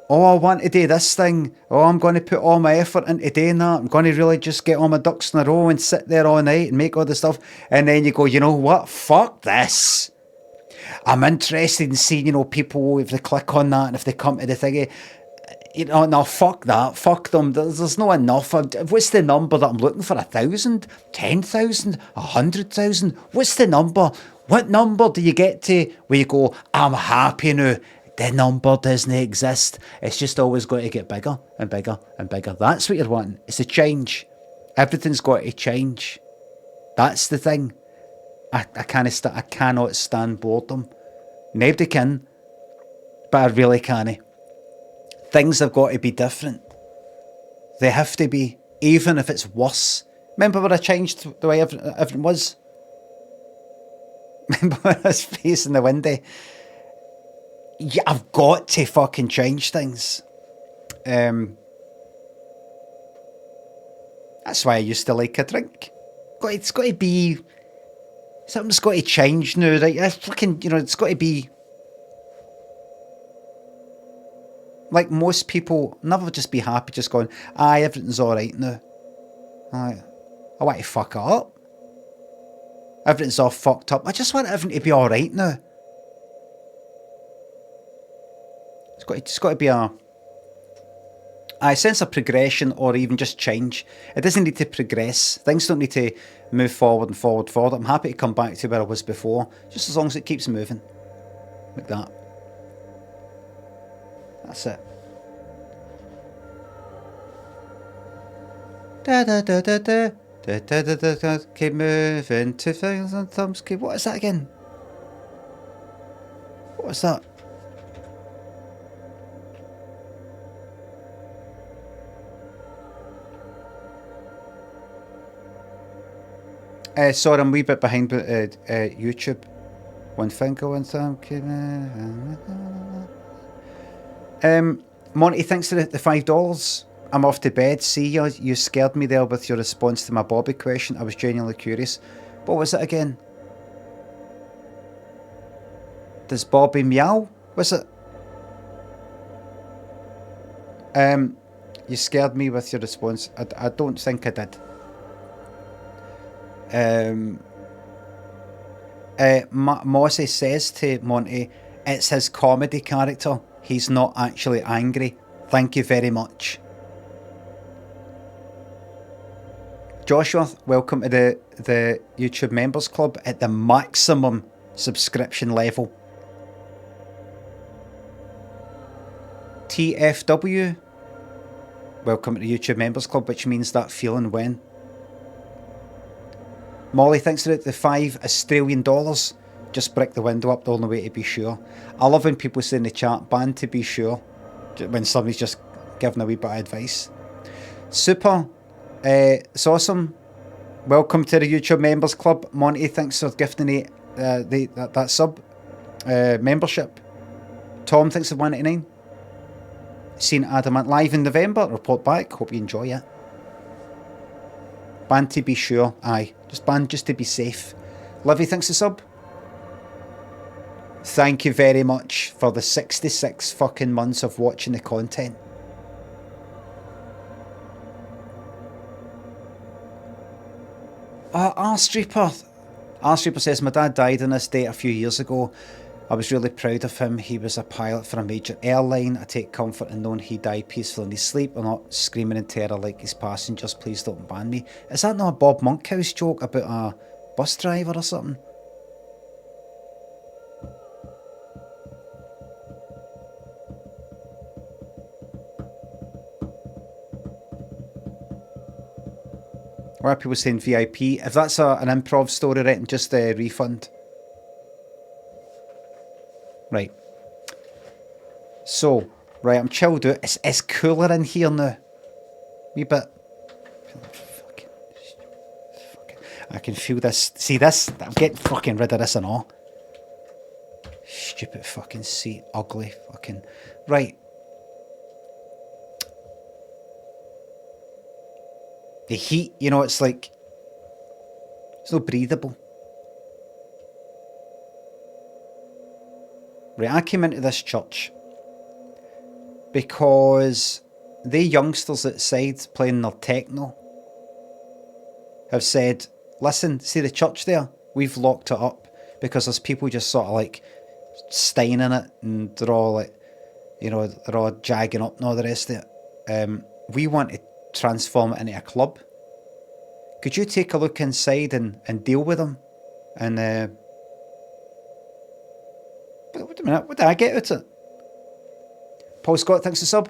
Oh, I want to do this thing. Oh, I'm going to put all my effort into doing that. I'm going to really just get all my ducks in a row and sit there all night and make all the stuff. And then you go, you know what? Fuck this. I'm interested in seeing, you know, people, if they click on that and if they come to the thingy. You know, no, fuck that. Fuck them. There's not enough. What's the number that I'm looking for? 1,000? 10,000? 100,000? What's the number? What number do you get to where you go, I'm happy now? The number doesn't exist. It's just always got to get bigger and bigger and bigger. That's what you're wanting. It's a change. Everything's got to change. That's the thing. I cannot stand boredom. Nobody can, but I really can't. Things have got to be different. They have to be, even if it's worse. Remember when I changed the way everything was? Remember when I was facing the window? Yeah, I've got to fucking change things. That's why I used to like a drink. It's got to be... Something's got to change now, right? It's fucking, you know, it's got to be... Like most people, never just be happy just going, aye, everything's alright now. I want to fuck it up. Everything's all fucked up. I just want everything to be alright now. It's got to be a sense of progression or even just change. It doesn't need to progress. Things don't need to move forward and forward, forward. I'm happy to come back to where I was before, just as long as it keeps moving. Like that. That's it. Da da da da da da da da da da. Keep moving. 2,000 thumbs. Keep. What is that again? What was that? Sorry, I'm a wee bit behind YouTube. One finger, one thumb. Monty, thanks for the $5. I'm off to bed. See ya. You scared me there with your response to my Bobby question. I was genuinely curious. What was it again? Does Bobby meow? Was it? You scared me with your response. I don't think I did. Mossy says to Monty, it's his comedy character. He's not actually angry. Thank you very much. Joshua, welcome to the YouTube Members Club at the maximum subscription level. TFW, welcome to the YouTube Members Club, which means that feeling when. Molly, thanks for the $5 Just brick the window up, the only way to be sure. I love when people say in the chat, banned to be sure, when somebody's just giving a wee bit of advice. Super, it's awesome. Welcome to the YouTube Members Club. Monty, thanks for gifting it, that sub membership. Tom, thanks for 189. Seen Adamant live in November. Report back. Hope you enjoy it. Banned to be sure. Aye. Just banned just to be safe. Livy, thanks for sub. Thank you very much for the 66 fucking months of watching the content. Arstreeper says, my dad died on this date a few years ago. I was really proud of him. He was a pilot for a major airline. I take comfort in knowing he died peacefully in his sleep. I'm not screaming in terror like his passengers. Please don't ban me. Is that not a Bob Monkhouse joke about a bus driver or something? Why are people saying VIP? If that's an improv story, right, just a refund. Right. So, right, I'm chilled out. It's cooler in here now. Wee bit. Fucking. I can feel this. See this? I'm getting fucking rid of this and all. Stupid fucking seat. Ugly fucking. Right. The heat, you know, it's like. It's not breathable. Right, I came into this church because the youngsters outside playing their techno have said, listen, see the church there? We've locked it up because there's people just sort of like staying in it and they're all like, you know, they're all jagging up and all the rest of it. We want to transform it into a club. Could you take a look inside and deal with them? And wait a minute, what did I get out of it? Paul Scott, thanks for sub.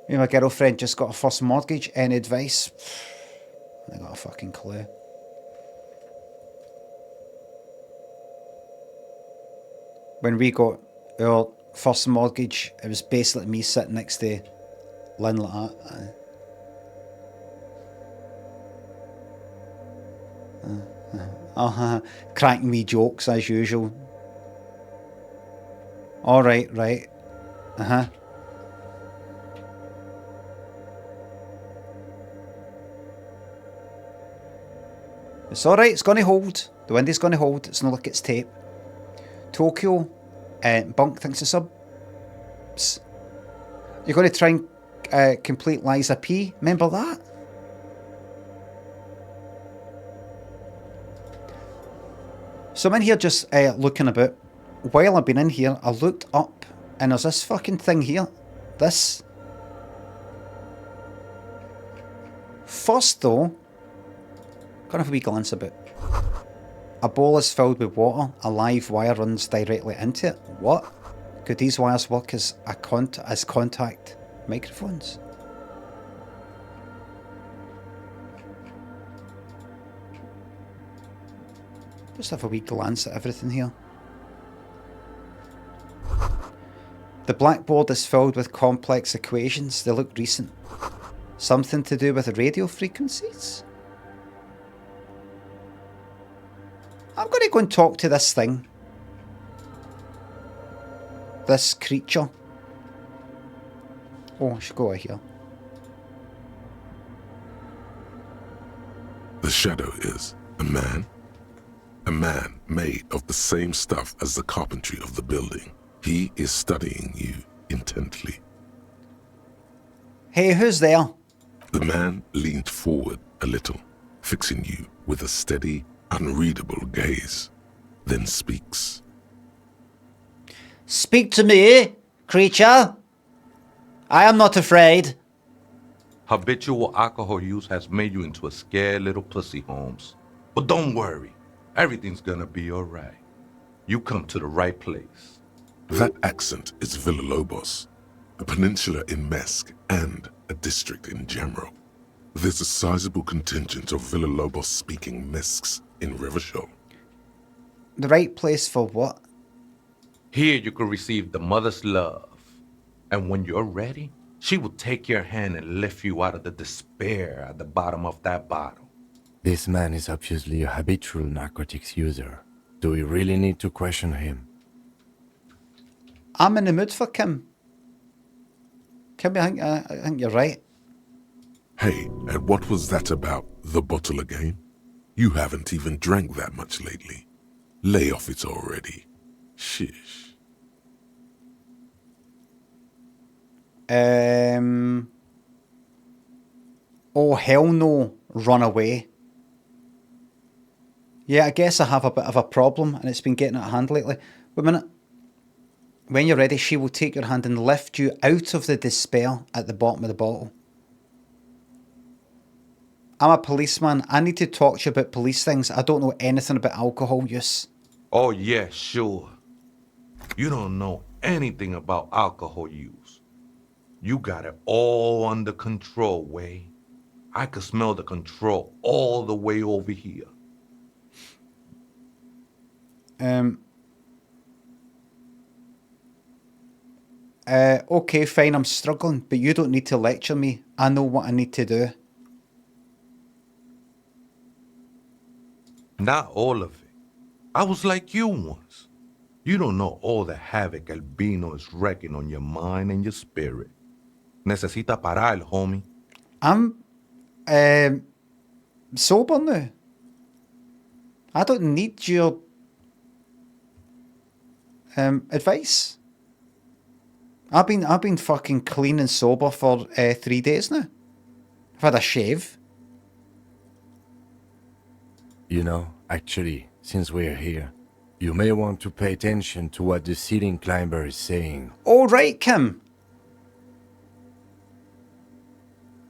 Me and my girlfriend just got a first mortgage. Any advice? I got a fucking clue. When we got our first mortgage, it was basically me sitting next to Lynn like that. Cracking me jokes as usual. All right, right. It's alright, it's going to hold. The window's going to hold. It's not like it's tape. Tokyo, Bunk thinks it's subs. You're going to try and complete Liza P. Remember that? So I'm in here just looking about. While I've been in here, I looked up and there's this fucking thing here. This. First though, gonna have a wee glance about. A bowl is filled with water. A live wire runs directly into it. What? Could these wires work as contact microphones? Just have a wee glance at everything here. The blackboard is filled with complex equations. They look recent. Something to do with radio frequencies? I'm going to go and talk to this thing. This creature. Oh, I should go out here. The shadow is a man. A man made of the same stuff as the carpentry of the building. He is studying you intently. Hey, who's there? The man leaned forward a little, fixing you with a steady, unreadable gaze, then speaks. Speak to me, creature. I am not afraid. Habitual alcohol use has made you into a scared little pussy, Holmes. But don't worry. Everything's gonna be alright. You come to the right place. That accent is Villalobos, a peninsula in Mesk and a district in general. There's a sizable contingent of Villalobos-speaking Mesks in Rivershoal. The right place for what? Here you can receive the mother's love. And when you're ready, she will take your hand and lift you out of the despair at the bottom of that bottle. This man is obviously a habitual narcotics user. Do we really need to question him? I'm in the mood for Kim. Kim, I think you're right. Hey, and what was that about, the bottle again? You haven't even drank that much lately. Lay off it already. Shish. Oh, hell no. Run away. Yeah, I guess I have a bit of a problem and it's been getting out of hand lately. Wait a minute. When you're ready, she will take your hand and lift you out of the despair at the bottom of the bottle. I'm a policeman. I need to talk to you about police things. I don't know anything about alcohol use. Oh yeah, sure. You don't know anything about alcohol use. You got it all under control, Way. I could smell the control all the way over here. Okay, fine, I'm struggling, but you don't need to lecture me. I know what I need to do. Not all of it. I was like you once. You don't know all the havoc Albino is wrecking on your mind and your spirit. Necesita parar, homie. I'm sober now. I don't need your advice. I've been fucking clean and sober for 3 days now. I've had a shave. You know, actually, since we're here, you may want to pay attention to what the ceiling climber is saying. Oh, right, Kim.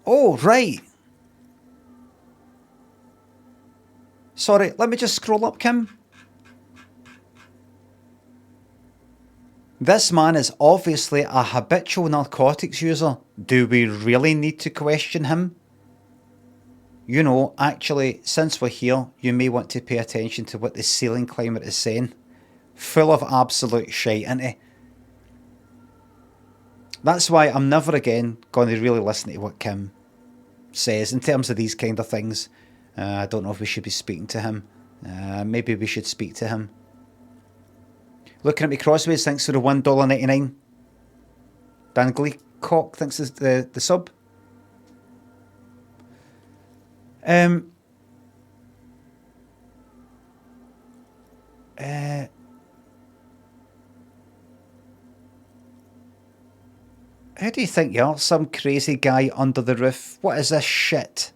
Oh, right. Sorry, let me just scroll up, Kim. This man is obviously a habitual narcotics user. Do we really need to question him? You know, actually, since we're here, you may want to pay attention to what the ceiling climber is saying. Full of absolute shite, isn't he? That's why I'm never again going to really listen to what Kim says in terms of these kind of things. I don't know if we should be speaking to him. Maybe we should speak to him. Looking at me crossways, thanks for the $1.99. Dan Gleecock thinks the sub. Who do you think you are? Some crazy guy under the roof? What is this shit?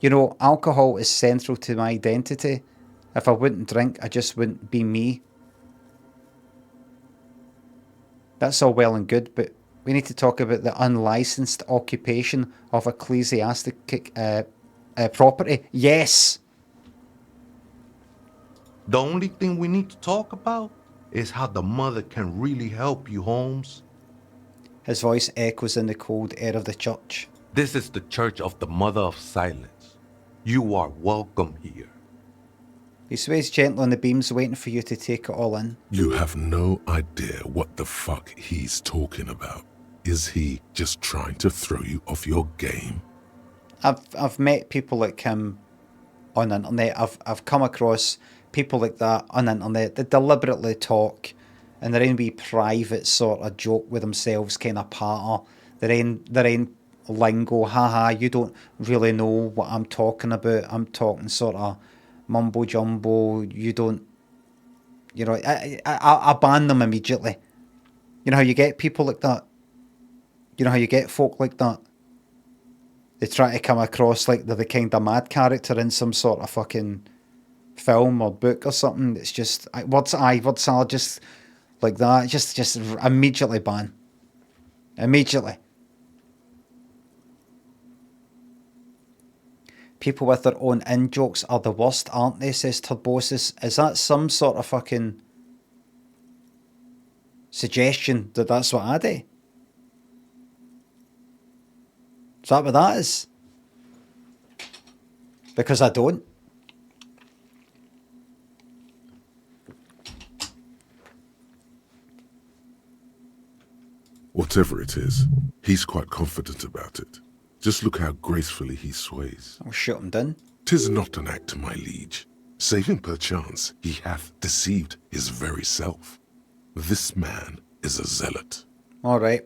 You know, alcohol is central to my identity. If I wouldn't drink, I just wouldn't be me. That's all well and good, but we need to talk about the unlicensed occupation of ecclesiastic property. Yes! The only thing we need to talk about is how the mother can really help you, Holmes. His voice echoes in the cold air of the church. This is the Church of the Mother of Silence. You are welcome here. He sways gently on the beams, waiting for you to take it all in. You have no idea what the fuck he's talking about. Is he just trying to throw you off your game? I've met people like him on the internet. I've come across people like that on the internet. They deliberately talk and they're in wee private sort of joke with themselves kind of patter. They're in lingo. Haha, you don't really know what I'm talking about. I'm talking sort of mumbo jumbo. You don't, you know, I ban them immediately. You know how you get people like that? You know how you get folk like that? They try to come across like they're the kind of mad character in some sort of fucking film or book or something. It's just words are just like that. Just immediately ban. Immediately. People with their own in-jokes are the worst, aren't they, says Turbosis. Is that some sort of fucking suggestion that that's what I do? Is that what that is? Because I don't. Whatever it is, he's quite confident about it. Just look how gracefully he sways. I'll shoot him down. 'Tis not an act, my liege. Save him perchance, he hath deceived his very self. This man is a zealot. All right.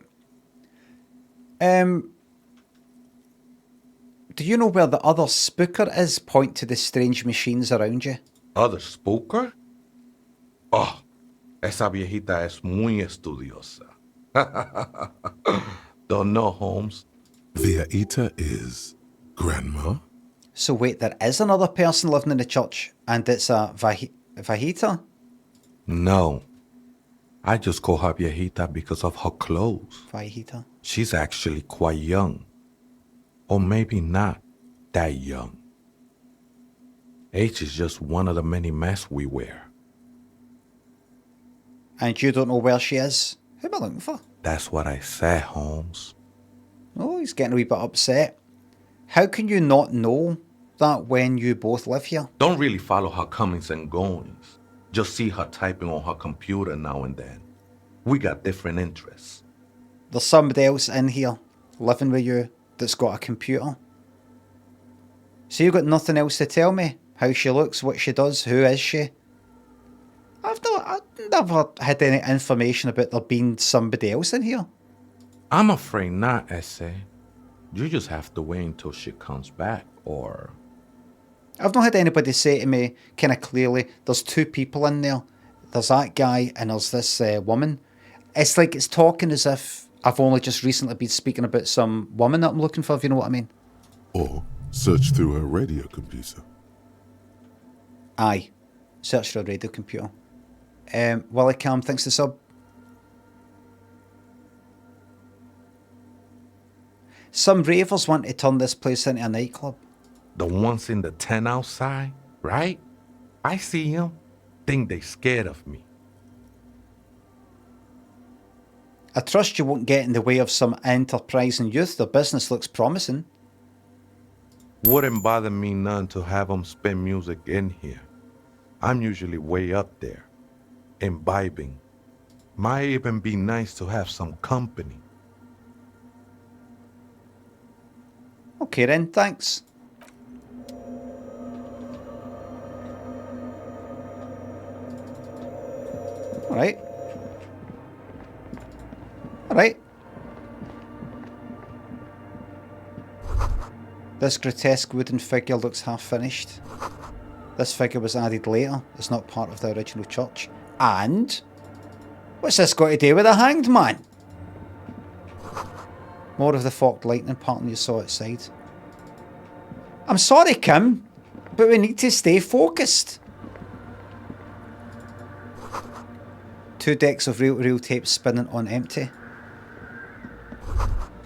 Do you know where the other spooker is? Point to the strange machines around you. Other spooker? Oh, esa viejita es muy estudiosa. Don't know, Holmes. Viejita is grandma? So wait, there is another person living in the church, and it's a Vajita? No. I just call her viejita because of her clothes. Vajita. She's actually quite young. Or maybe not that young. Age is just one of the many masks we wear. And you don't know where she is? Who am I looking for? That's what I said, Holmes. Oh, he's getting a wee bit upset. How can you not know that when you both live here? Don't really follow her comings and goings. Just see her typing on her computer now and then. We got different interests. There's somebody else in here living with you that's got a computer. So you've got nothing else to tell me? How she looks, what she does, who is she? I've never had any information about there being somebody else in here. I'm afraid not, Essay. You just have to wait until she comes back, or... I've not had anybody say to me kind of clearly, there's two people in there. There's that guy and there's this woman. It's like it's talking as if I've only just recently been speaking about some woman that I'm looking for, if you know what I mean. Or search through her radio computer. Aye. Search for a radio computer. Willie Cam thinks the sub. Some ravers want to turn this place into a nightclub. The ones in the tent outside, right? I see them. Think they scared of me. I trust you won't get in the way of some enterprising youth. Their business looks promising. Wouldn't bother me none to have them spin music in here. I'm usually way up there, imbibing. Might even be nice to have some company. Okay then, thanks. Alright. Alright. This grotesque wooden figure looks half finished. This figure was added later. It's not part of the original church. And what's this got to do with a hanged man? More of the forked lightning pattern you saw outside. I'm sorry, Kim, but we need to stay focused. 2 decks of reel-to-reel tape spinning on empty.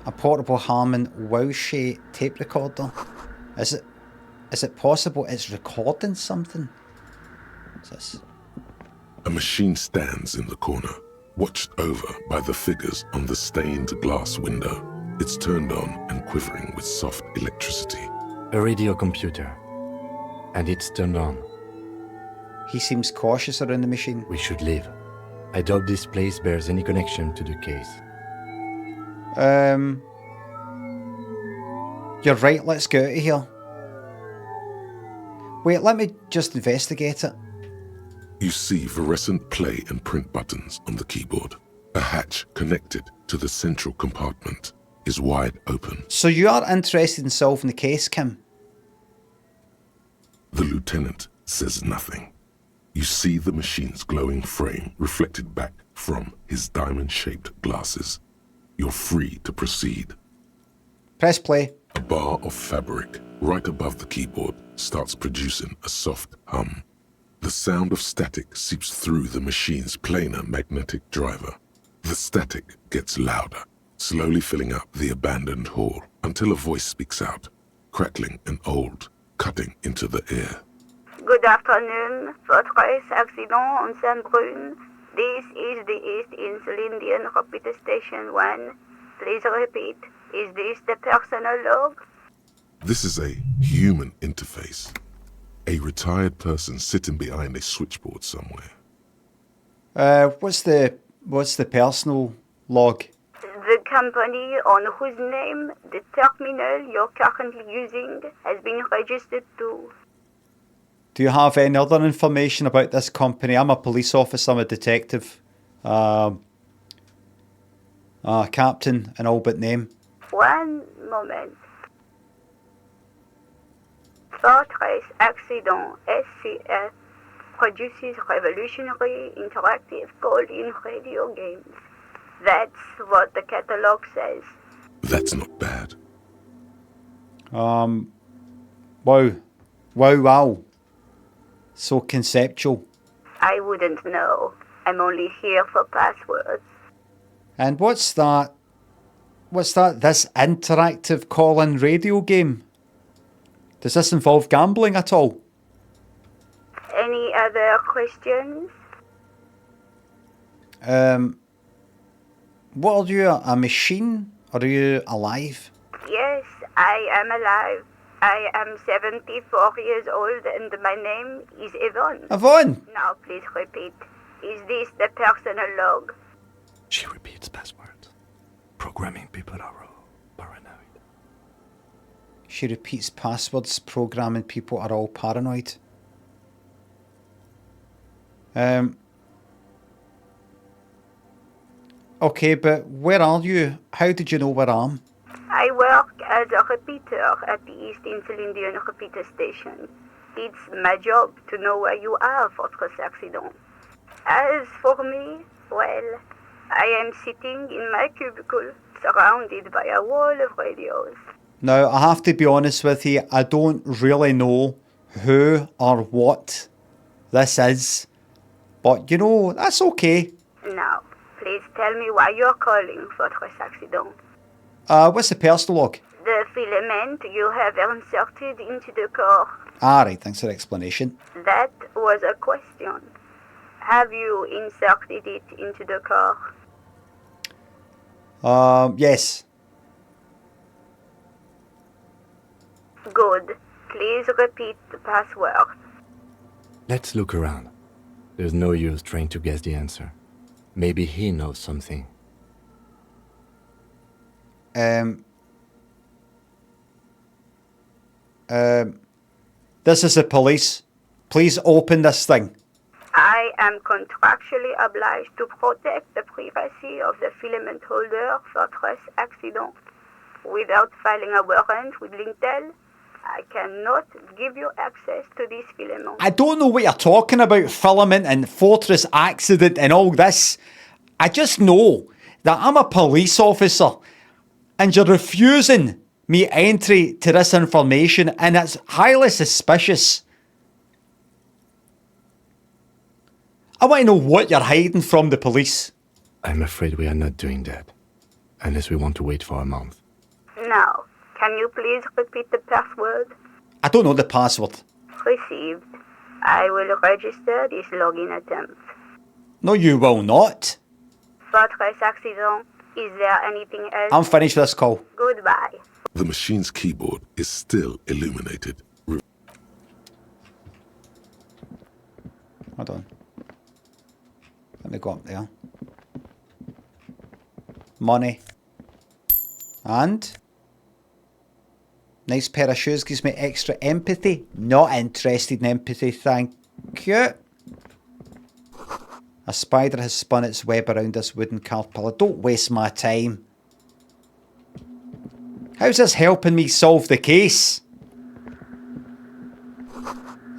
A portable Harman Wowshay tape recorder. Is it possible it's recording something? What's this? A machine stands in the corner, watched over by the figures on the stained glass window. It's turned on and quivering with soft electricity. A radio computer. And it's turned on. He seems cautious around the machine. We should leave. I doubt this place bears any connection to the case. You're right, let's get out of here. Wait, let me just investigate it. You see fluorescent play and print buttons on the keyboard. A hatch connected to the central compartment is wide open. So you are interested in solving the case, Kim? The lieutenant says nothing. You see the machine's glowing frame reflected back from his diamond-shaped glasses. You're free to proceed. Press play. A bar of fabric right above the keyboard starts producing a soft hum. The sound of static seeps through the machine's planar magnetic driver. The static gets louder, slowly filling up the abandoned hall until a voice speaks out, crackling and old, cutting into the air. Good afternoon, Fortress Accident on Saint-Brune. This is the East Elysium Repeater Station 1. Please repeat. Is this the personal log? This is a human interface. A retired person sitting behind a switchboard somewhere. What's the personal log? The company on whose name the terminal you're currently using has been registered to. Do you have any other information about this company? I'm a police officer, I'm a detective. Captain, an all but name. One moment. Fortress Accident SCF produces revolutionary interactive call-in radio games. That's what the catalog says. That's not bad. Wow. So conceptual. I wouldn't know. I'm only here for passwords. And what's that? This interactive call-in radio game? Does this involve gambling at all? Any other questions? What are you, a machine? Or are you alive? Yes, I am alive. I am 74 years old and my name is Yvonne. Yvonne! Now please repeat. Is this the personal log? She repeats passwords. Programming people are paranoid. She repeats passwords. Programming people are all paranoid. Okay, but where are you? How did you know where I am? I work as a repeater at the East Elysium Repeater Station. It's my job to know where you are, Fortress Accident. As for me, well, I am sitting in my cubicle, surrounded by a wall of radios. Now, I have to be honest with you, I don't really know who or what this is. But, you know, that's okay. Now, please tell me why you're calling, Fortress Accident. What's the personal log? The filament you have inserted into the core. Right, thanks for the explanation. That was a question. Have you inserted it into the core? Yes. Good. Please repeat the password. Let's look around. There's no use trying to guess the answer. Maybe he knows something. This is the police. Please open this thing. I am contractually obliged to protect the privacy of the filament holder, Fortress Accident. Without filing a warrant with Lintel, I cannot give you access to this filament. I don't know what you're talking about, filament and fortress accident and all this. I just know that I'm a police officer and you're refusing me entry to this information, and it's highly suspicious. I want to know what you're hiding from the police. I'm afraid we are not doing that. Unless we want to wait for a month. Now, can you please repeat the password? I don't know the password. Received. I will register this login attempt. No, you will not. Fortress accident. Is there anything else? I'm finished with this call. Goodbye. The machine's keyboard is still illuminated. Hold on. Let me go up there. Money. And? Nice pair of shoes gives me extra empathy. Not interested in empathy, thank you. A spider has spun its web around this wooden caterpillar. Don't waste my time. How's this helping me solve the case?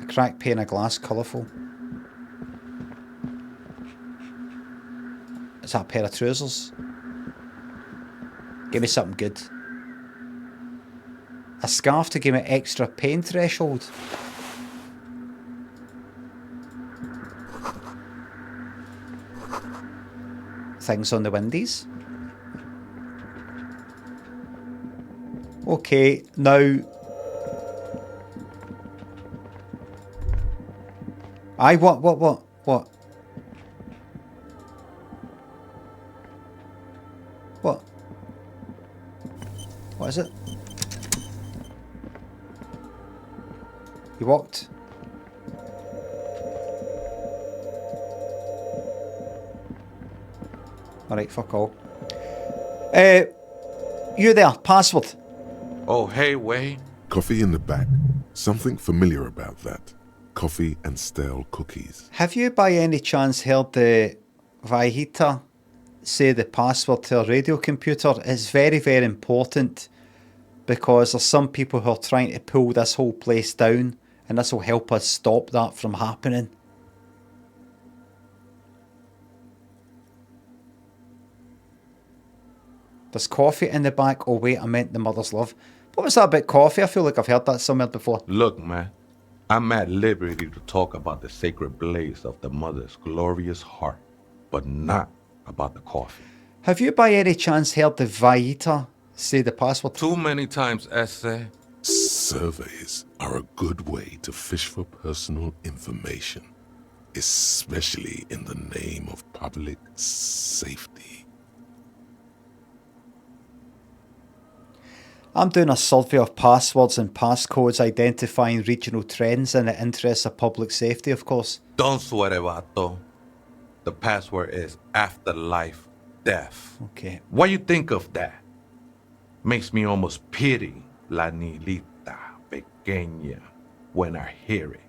A cracked pane of glass, colourful. Is that a pair of trousers? Give me something good. A scarf to give me extra pain threshold. Things on the windies. Okay, now... What? What? What is it? You walked. Alright, fuck all. You there, password. Oh, hey, Wade. Coffee in the back. Something familiar about that. Coffee and stale cookies. Have you by any chance heard the Vahita say the password to a radio computer is very, very important, because there's some people who are trying to pull this whole place down, and this will help us stop that from happening. There's coffee in the back. Oh wait, I meant the mother's love. What was that about coffee? I feel like I've heard that somewhere before. Look, man, I'm at liberty to talk about the sacred blaze of the mother's glorious heart, but not about the coffee. Have you by any chance heard the Vahita say the password? Too many times, essay. Surveys are a good way to fish for personal information, especially in the name of public safety. I'm doing a survey of passwords and passcodes identifying regional trends in the interests of public safety, of course. Don't sweat it, vato. The password is afterlife death. Okay. What you think of that? Makes me almost pity la niñita pequeña when I hear it.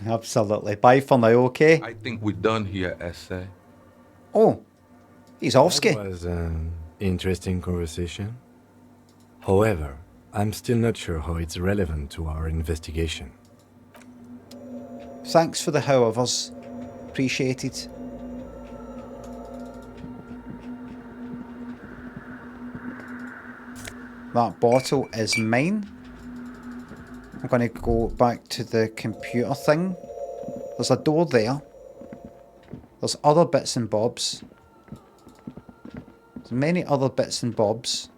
Absolutely. Bye for now, okay? I think we're done here, essay. Oh, he's offski. That was an interesting conversation. However, I'm still not sure how it's relevant to our investigation. Thanks for the howevers. Appreciated. That bottle is mine. I'm going to go back to the computer thing. There's a door there. There's other bits and bobs. There's many other bits and bobs.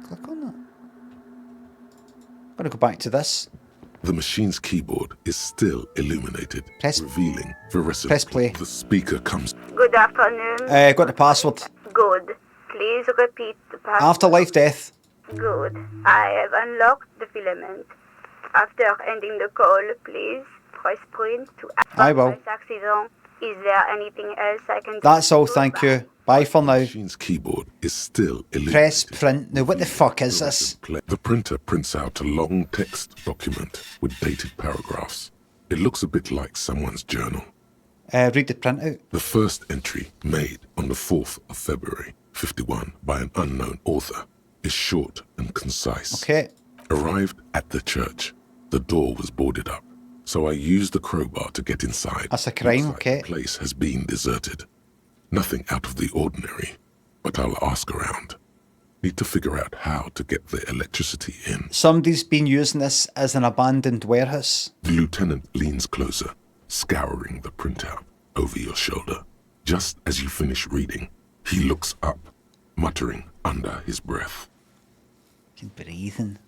Click on that. I'm going to go back to this. The machine's keyboard is still illuminated, Press- revealing veracity. press play. The speaker comes. Good afternoon. Got the password. Good. Please repeat the password. Afterlife death. Good. I have unlocked the filament. After ending the call, please press print to I will. Fortress accident. Is there anything else I can do? That's all, thank you. Bye for now. The machine's keyboard is still illuminated. Press print. Now what the fuck is this? The printer prints out a long text document with dated paragraphs. It looks a bit like someone's journal. Read the printout. The first entry, made on the 4th of February, 51, by an unknown author, is short and concise. Okay. Arrived at the church. The door was boarded up, so I used the crowbar to get inside. That's a crime, Looks like okay. The place has been deserted. Nothing out of the ordinary, but I'll ask around. Need to figure out how to get the electricity in. Somebody's been using this as an abandoned warehouse. The lieutenant leans closer, scouring the printout over your shoulder. Just as you finish reading, he looks up, muttering under his breath. Breathing.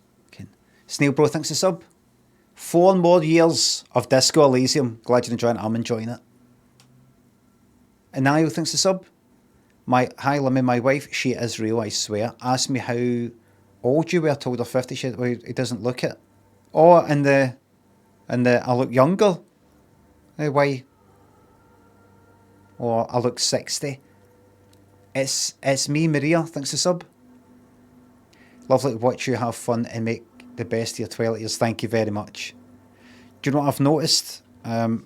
Snail Bro thinks a sub. 4 more years of Disco Elysium. Glad you're enjoying it. I'm enjoying it. Anayo thinks a sub. Hi Limmy, my wife, she is real, I swear. Asked me how old you were. Told her 50. He doesn't look it. Oh, and the I look younger. Why? Or I look 60. It's me, Maria, thinks a sub. Lovely to watch you have fun and make the best of your twilight years. Thank you very much. Do you know what I've noticed? I've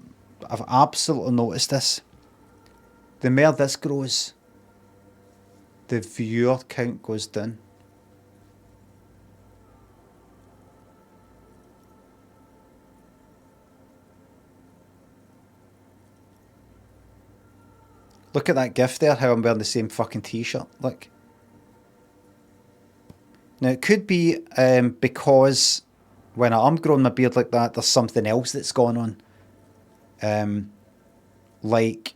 absolutely noticed this. The more this grows, the viewer count goes down. Look at that gif there, how I'm wearing the same fucking t-shirt. Look. Now, it could be because when I'm growing my beard like that, there's something else that's going on. Like,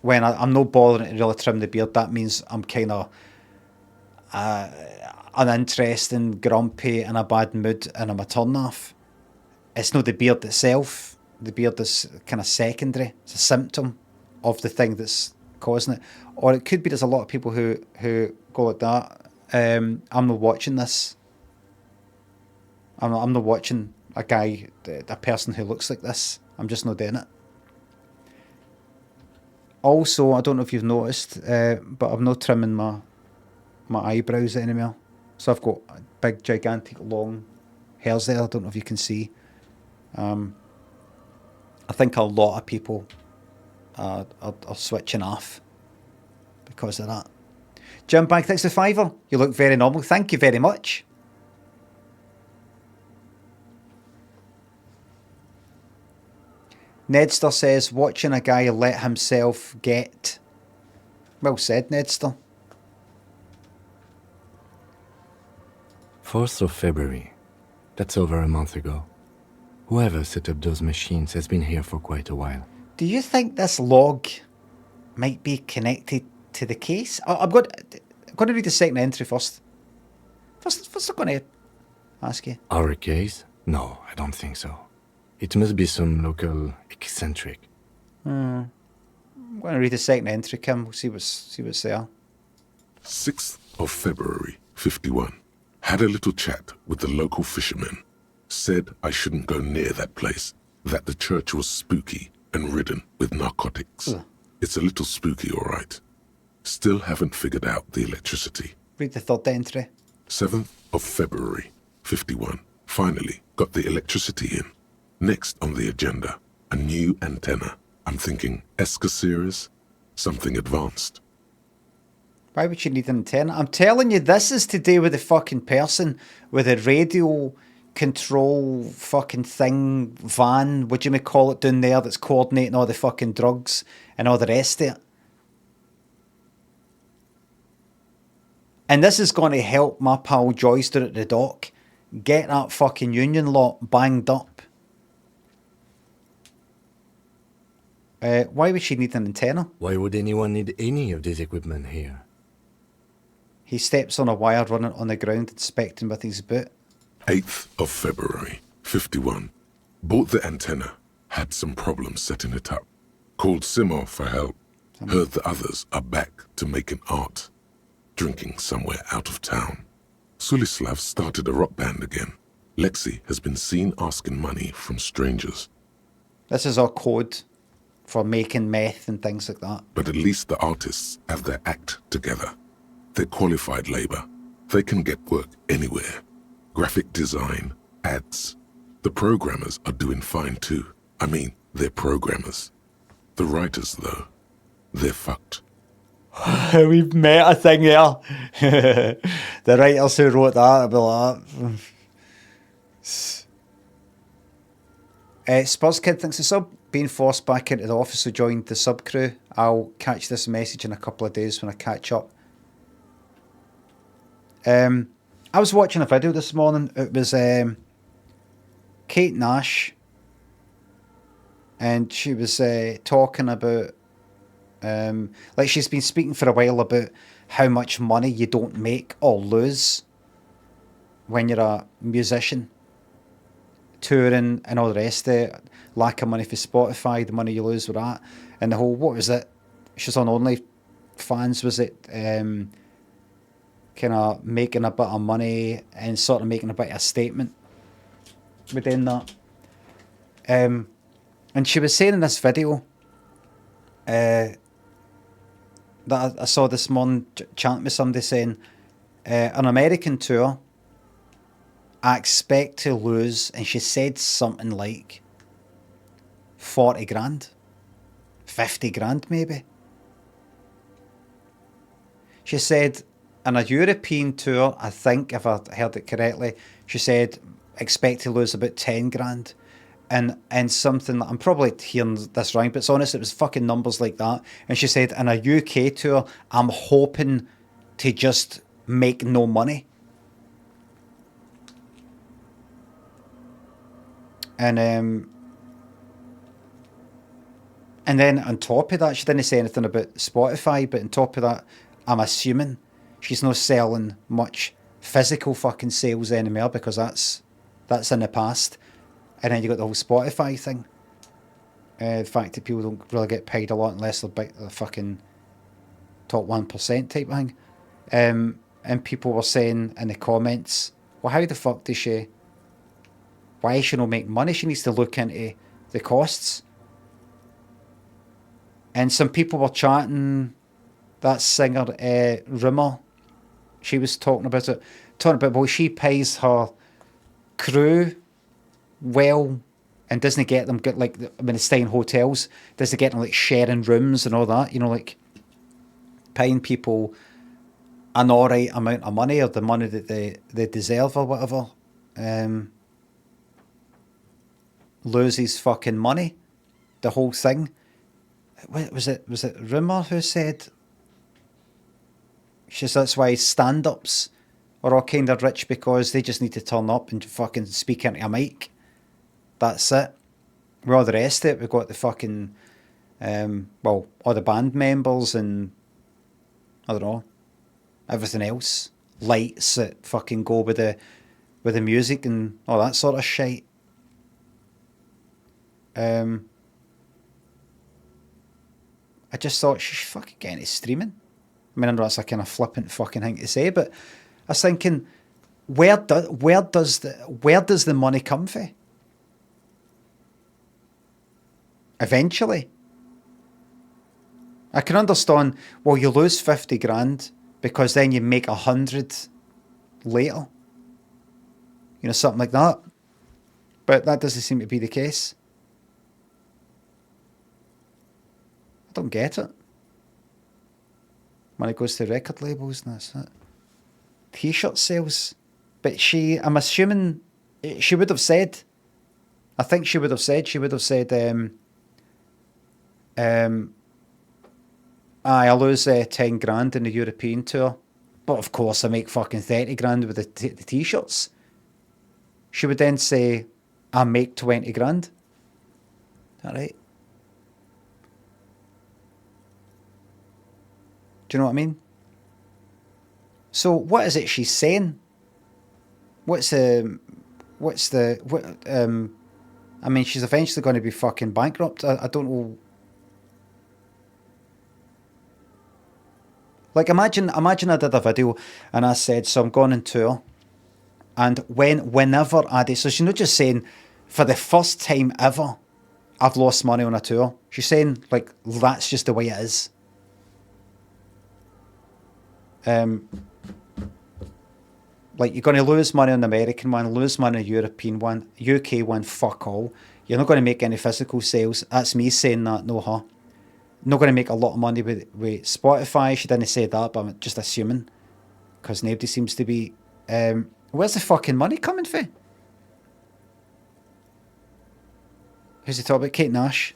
when I'm not bothering to really trim the beard, that means I'm kind of uninteresting, grumpy, in a bad mood, and I'm a turn-off. It's not the beard itself. The beard is kind of secondary. It's a symptom of the thing that's causing it. Or it could be there's a lot of people who go like that. I'm not watching this. I'm not watching a person who looks like this. I'm just not doing it. Also, I don't know if you've noticed, but I'm not trimming my eyebrows anymore. So I've got big, gigantic, long hairs there. I don't know if you can see. I think a lot of people are switching off because of that. Jim Bag, thanks to $5. You look very normal. Thank you very much. Nedster says, watching a guy let himself get... Well said, Nedster. 4th of February. That's over a month ago. Whoever set up those machines has been here for quite a while. Do you think this log might be connected to the case? I'm going to read the second entry first. First I'm going to ask you. Our case? No, I don't think so. It must be some local eccentric. I'm going to read the second entry, Kim. We'll see what's there. 6th of February, 51. Had a little chat with the local fishermen. Said I shouldn't go near that place. That the church was spooky and ridden with narcotics. Ugh. It's a little spooky, all right. Still haven't figured out the electricity. Read the third entry. 7th of February, 51. Finally got the electricity in. Next on the agenda, a new antenna. I'm thinking ESCA series, something advanced. Why would you need an antenna? I'm telling you, this is to do with the fucking person with a radio control fucking thing, van, what you may call it, down there that's coordinating all the fucking drugs and all the rest of it. And this is going to help my pal Joyce down at the dock get that fucking union lot banged up. Why would she need an antenna? Why would anyone need any of this equipment here? He steps on a wire running on the ground, inspecting with his boot. 8th of February, 51. Bought the antenna. Had some problems setting it up. Called Simo for help. Heard the others are back to making art. Drinking somewhere out of town. Sulislav started a rock band again. Lexi has been seen asking money from strangers. This is our code for making meth and things like that. But at least the artists have their act together. They're qualified labor. They can get work anywhere. Graphic design, ads. The programmers are doing fine too. I mean, they're programmers. The writers, though, they're fucked. We've met a thing there. The writers who wrote that, be like that. Spurs Kid thinks the sub being forced back into the office who joined the sub crew. I'll catch this message in a couple of days when I catch up. I was watching a video this morning. It was Kate Nash, and she was talking about like she's been speaking for a while about how much money you don't make or lose when you're a musician, touring and all the rest of it. Lack of money for Spotify, the money you lose with that, and the whole, what was it? She's on OnlyFans, was it? Kind of making a bit of money and sort of making a bit of a statement within that. And she was saying in this video that I saw this morning, chatting with somebody, saying an American tour, I expect to lose, and she said something like 40 grand, 50 grand maybe. She said in a European tour, I think if I heard it correctly, she said expect to lose about 10 grand. And something that I'm probably hearing this wrong, but it's honest, it was fucking numbers like that. And she said in a UK tour, I'm hoping to just make no money. And then on top of that, she didn't say anything about Spotify, but on top of that, I'm assuming she's not selling much physical fucking sales anymore, because that's in the past. And then you got the whole Spotify thing. The fact that people don't really get paid a lot unless they're the fucking top 1% type thing. And people were saying in the comments, well, how the fuck does she... Why is she not making money? She needs to look into the costs. And some people were chatting, that singer, Rumour, she was talking about it. Talking about, well, she pays her crew well and doesn't get them, like, when they stay in hotels, doesn't get them, like, sharing rooms and all that, you know, like, paying people an alright amount of money, or the money that they deserve or whatever. Loses fucking money, the whole thing. Was it Rumour who said, she says that's why stand-ups are all kind of rich, because they just need to turn up and fucking speak into a mic. That's it. With all the rest of it, we've got the fucking, all the band members and, I don't know, everything else. Lights that fucking go with the music and all that sort of shit. I just thought she should fucking get into streaming. I mean, I know that's a kind of flippant fucking thing to say, but I was thinking, where does the money come from? Eventually. I can understand, well, you lose 50 grand because then you make 100 later. You know, something like that. But that doesn't seem to be the case. I don't get it. Money goes to record labels and that's it. T-shirt sales. But I'm assuming she would have said, I think she would have said, I lose 10 grand in the European tour, but of course I make fucking 30 grand with the T-shirts. She would then say, I make 20 grand. Is that right? Do you know what I mean? So what is it she's saying? I mean, she's eventually going to be fucking bankrupt. I don't know. Like, imagine I did a video and I said, so I'm going on tour, and whenever I do, so she's not just saying, for the first time ever, I've lost money on a tour. She's saying, like, that's just the way it is. Like, you're going to lose money on the American one, lose money on the European one, UK one, fuck all. You're not going to make any physical sales. That's me saying that, no her. not going to make a lot of money with Spotify. She didn't say that, but I'm just assuming. Because nobody seems to be... where's the fucking money coming from? Who's he talking about? Kate Nash.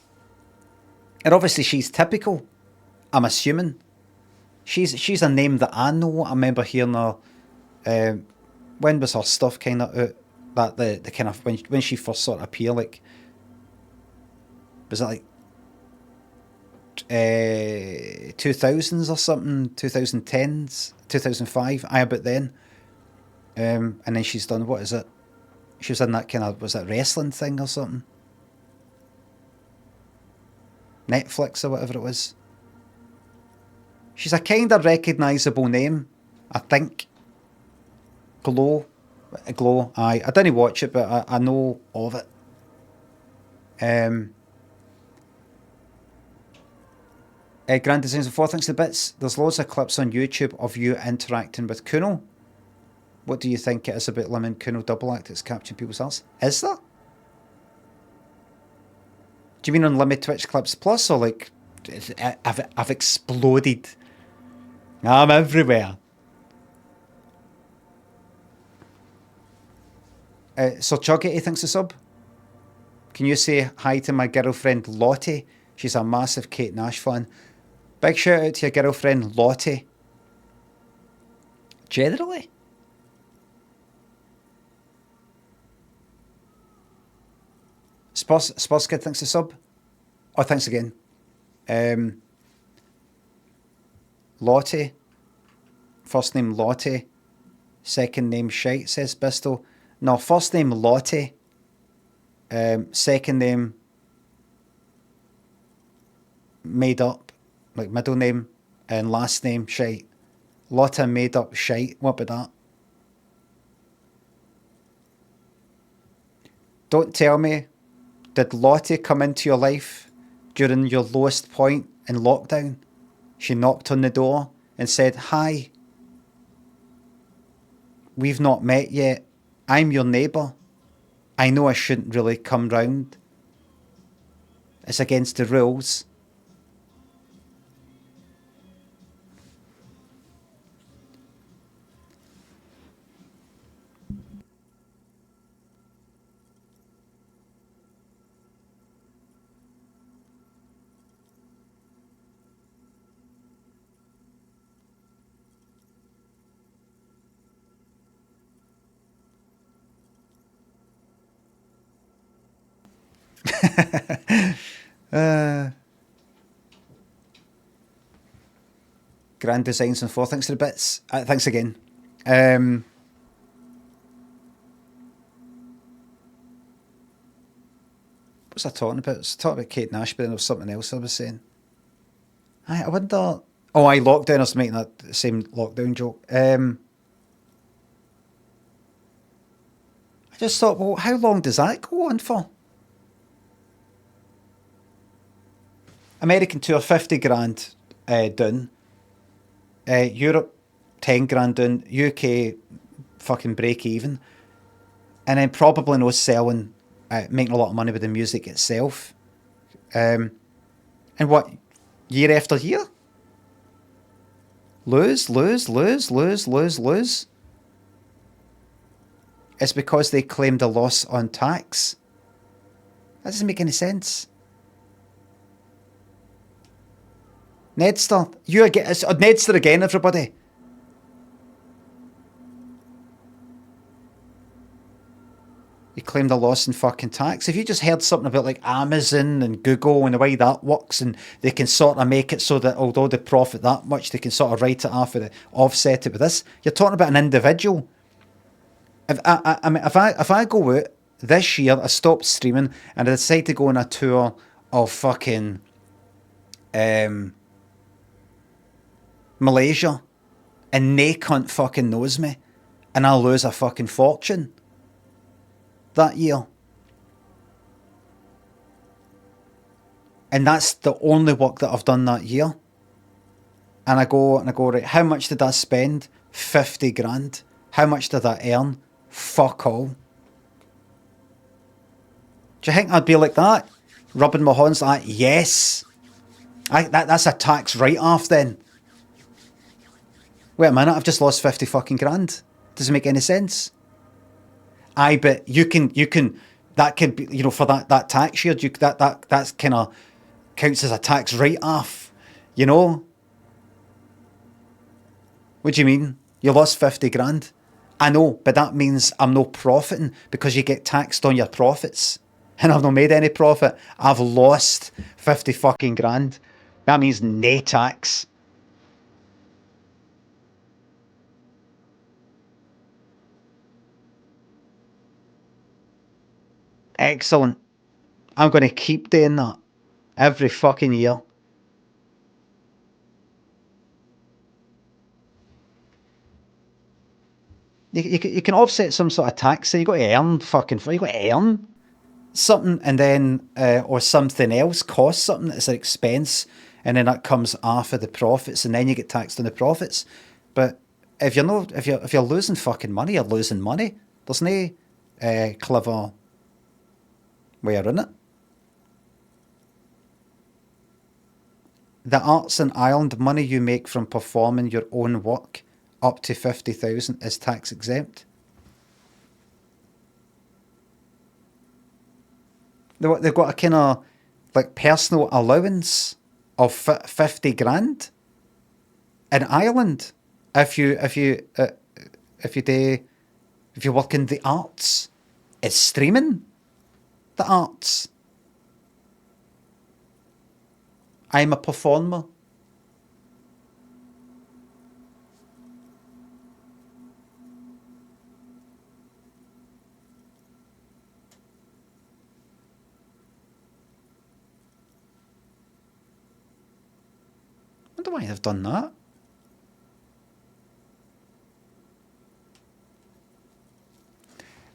And obviously she's typical. I'm assuming. She's a name that I know. I remember hearing her... when was her stuff kind of out? That the kind of... When she first sort of appeared, like... Was it like... 2000s or something? 2010s? 2005? About then. And then she's done... What is it? She was in that kind of... Was that wrestling thing or something? Netflix or whatever it was. She's a kind of recognisable name, I think. Glow, aye. I didn't watch it, but I know of it. Grand Designs and 4 Things to Bits. There's loads of clips on YouTube of you interacting with Kuno. What do you think it is about Limmy and Kuno double act that's capturing people's hearts? Is there? Do you mean on Limmy Twitch Clips Plus, or like I've exploded? I'm everywhere. So Chuggety thinks a sub. Can you say hi to my girlfriend Lottie? She's a massive Kate Nash fan. Big shout out to your girlfriend Lottie. Generally. Spurs Kid thinks a sub. Oh, thanks again. Lottie. First name Lottie. Second name Shite, says Bisto. No, first name Lottie. Second name made up, like middle name, and last name Shite. Lotta made up Shite. What about that? Don't tell me, did Lottie come into your life during your lowest point in lockdown? She knocked on the door and said, "Hi, we've not met yet. I'm your neighbour. I know I shouldn't really come round. It's against the rules." Grand Designs and 4 Things to the Bits. Thanks again. What was I talking about? I was talking about Kate Nash, but then there was something else I was saying. I wonder... Oh, lockdown. I was making that same lockdown joke. I just thought, well, how long does that go on for? American tour, 50 grand done. Europe, 10 grand done. UK, fucking break even. And then probably no selling, making a lot of money with the music itself. And what, year after year? Lose. It's because they claimed a loss on tax. That doesn't make any sense. Nedster, you again. It's Nedster again, everybody. He claimed a loss in fucking tax. If you just heard something about like Amazon and Google and the way that works, and they can sort of make it so that although they profit that much, they can sort of write it off and offset it with this. You're talking about an individual. If I go out this year, I stopped streaming and I decide to go on a tour of fucking Malaysia, and they cunt fucking knows me, and I'll lose a fucking fortune that year. And that's the only work that I've done that year. And I go, right, how much did I spend? 50 grand. How much did I earn? Fuck all. Do you think I'd be like that? Rubbing my hands like, yes. That's a tax write-off then. Wait a minute, I've just lost 50 fucking grand. Doesn't make any sense. Aye, but you can, that can be, for that tax year, that's kind of counts as a tax write-off, What do you mean? You lost 50 grand. I know, but that means I'm no profiting because you get taxed on your profits. And I've not made any profit. I've lost 50 fucking grand. That means no tax. Excellent. I'm going to keep doing that every fucking year. You can offset some sort of tax, so you got to earn something, and then or something else costs something that's an expense, and then that comes off of the profits, and then you get taxed on the profits. But if you're losing fucking money, you're losing money. There's no clever way around it. The arts in Ireland, money you make from performing your own work up to 50,000 is tax exempt. They've got a kind of like personal allowance of 50 grand in Ireland if you work in the arts. It's streaming the arts. I'm a performer. I wonder why they've done that.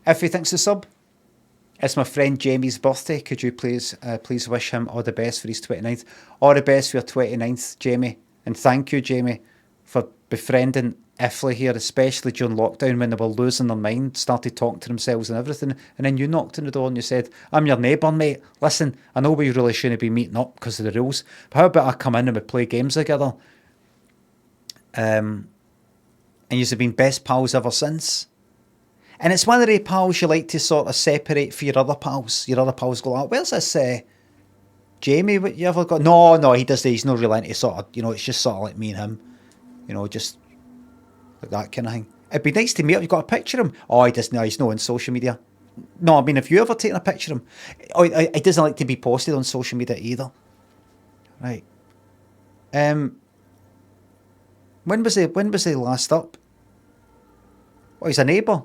If he thinks the sub, it's my friend Jamie's birthday. Could you please wish him all the best for his 29th? All the best for your 29th, Jamie. And thank you, Jamie, for befriending Ifley here, especially during lockdown when they were losing their mind, started talking to themselves and everything. And then you knocked on the door and you said, I'm your neighbour, mate. Listen, I know we really shouldn't be meeting up because of the rules, but how about I come in and we play games together? And you've been best pals ever since. And it's one of the pals you like to sort of separate for your other pals. Your other pals go, where's this Jamie? What you ever got? No, he does. He's not really into sort of, it's just sort of like me and him. Just like that kind of thing. It'd be nice to meet him. You've got a picture of him. Oh, he doesn't. No, he's not on social media. No, I mean, have you ever taken a picture of him? Oh, he doesn't like to be posted on social media either. Right. When was he last up? Oh, he's a neighbour.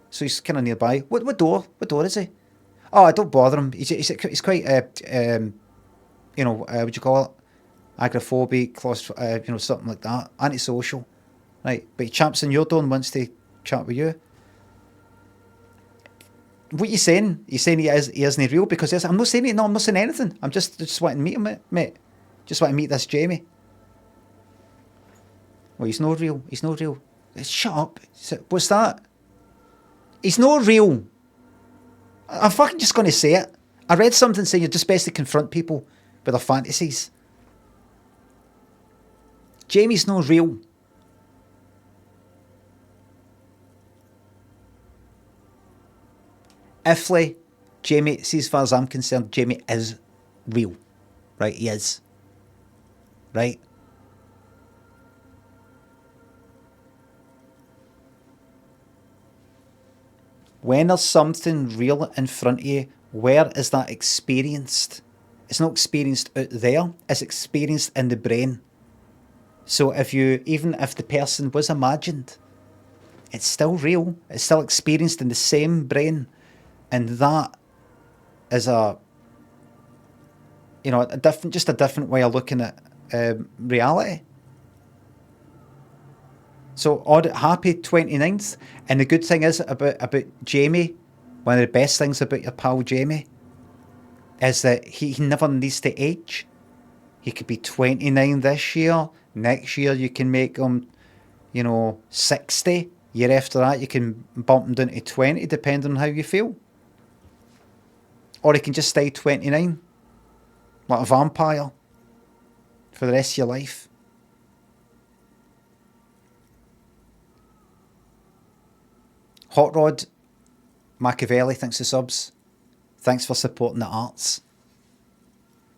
So he's kind of nearby. What door is he? Oh, I don't bother him. He's quite, what do you call it? Agoraphobic, something like that. Antisocial. Right, but he chaps on your door and wants to chat with you. What are you saying? You're saying he isn't real? Because I'm not saying it. No, I'm not saying anything. I'm just wanting to meet him, mate. Just want to meet this Jamie. Well, he's not real. He's not real. Shut up. What's that? He's not real. I'm fucking just going to say it. I read something saying you're just best to confront people with their fantasies. Jamie's not real. Ifley, Jamie, see, as far as I'm concerned, Jamie is real. Right, he is. Right? When there's something real in front of you, where is that experienced? It's not experienced out there, it's experienced in the brain. So even if the person was imagined, it's still real. It's still experienced in the same brain. And that is a different way of looking at reality. So happy 29th. And the good thing is about Jamie, one of the best things about your pal Jamie, is that he never needs to age. He could be 29 this year. Next year you can make him, 60. Year after that you can bump him down to 20, depending on how you feel. Or he can just stay 29, like a vampire. for the rest of your life. Hot Rod Machiavelli, thanks for subs. Thanks for supporting the arts.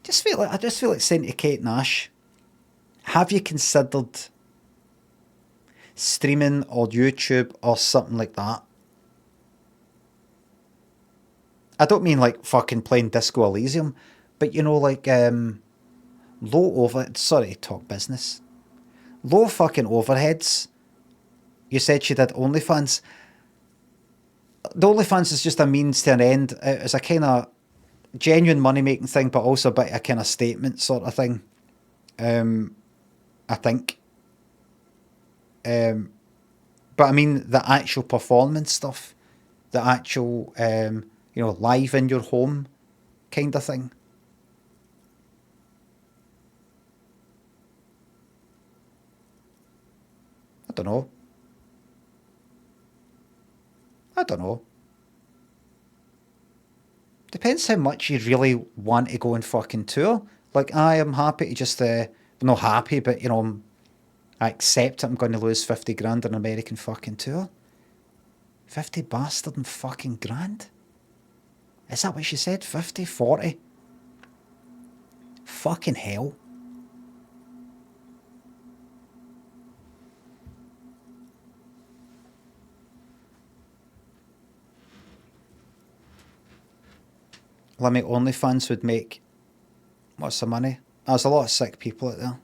I just feel like saying to Kate Nash, have you considered streaming or YouTube or something like that? I don't mean like fucking playing Disco Elysium, but like sorry to talk business. Low fucking overheads. You said she did OnlyFans. The OnlyFans is just a means to an end. It's a kind of genuine money-making thing, but also a bit of a kind of statement sort of thing. I think. But I mean, the actual performance stuff, the actual, live in your home kind of thing. I don't know. Depends how much you really want to go and fucking tour. Like, I am happy to just, not happy, but, I accept I'm going to lose 50 grand on an American fucking tour. 50 bastard and fucking grand? Is that what she said? 50? 40? Fucking hell. Limmy OnlyFans would make what's the money? There's a lot of sick people out there.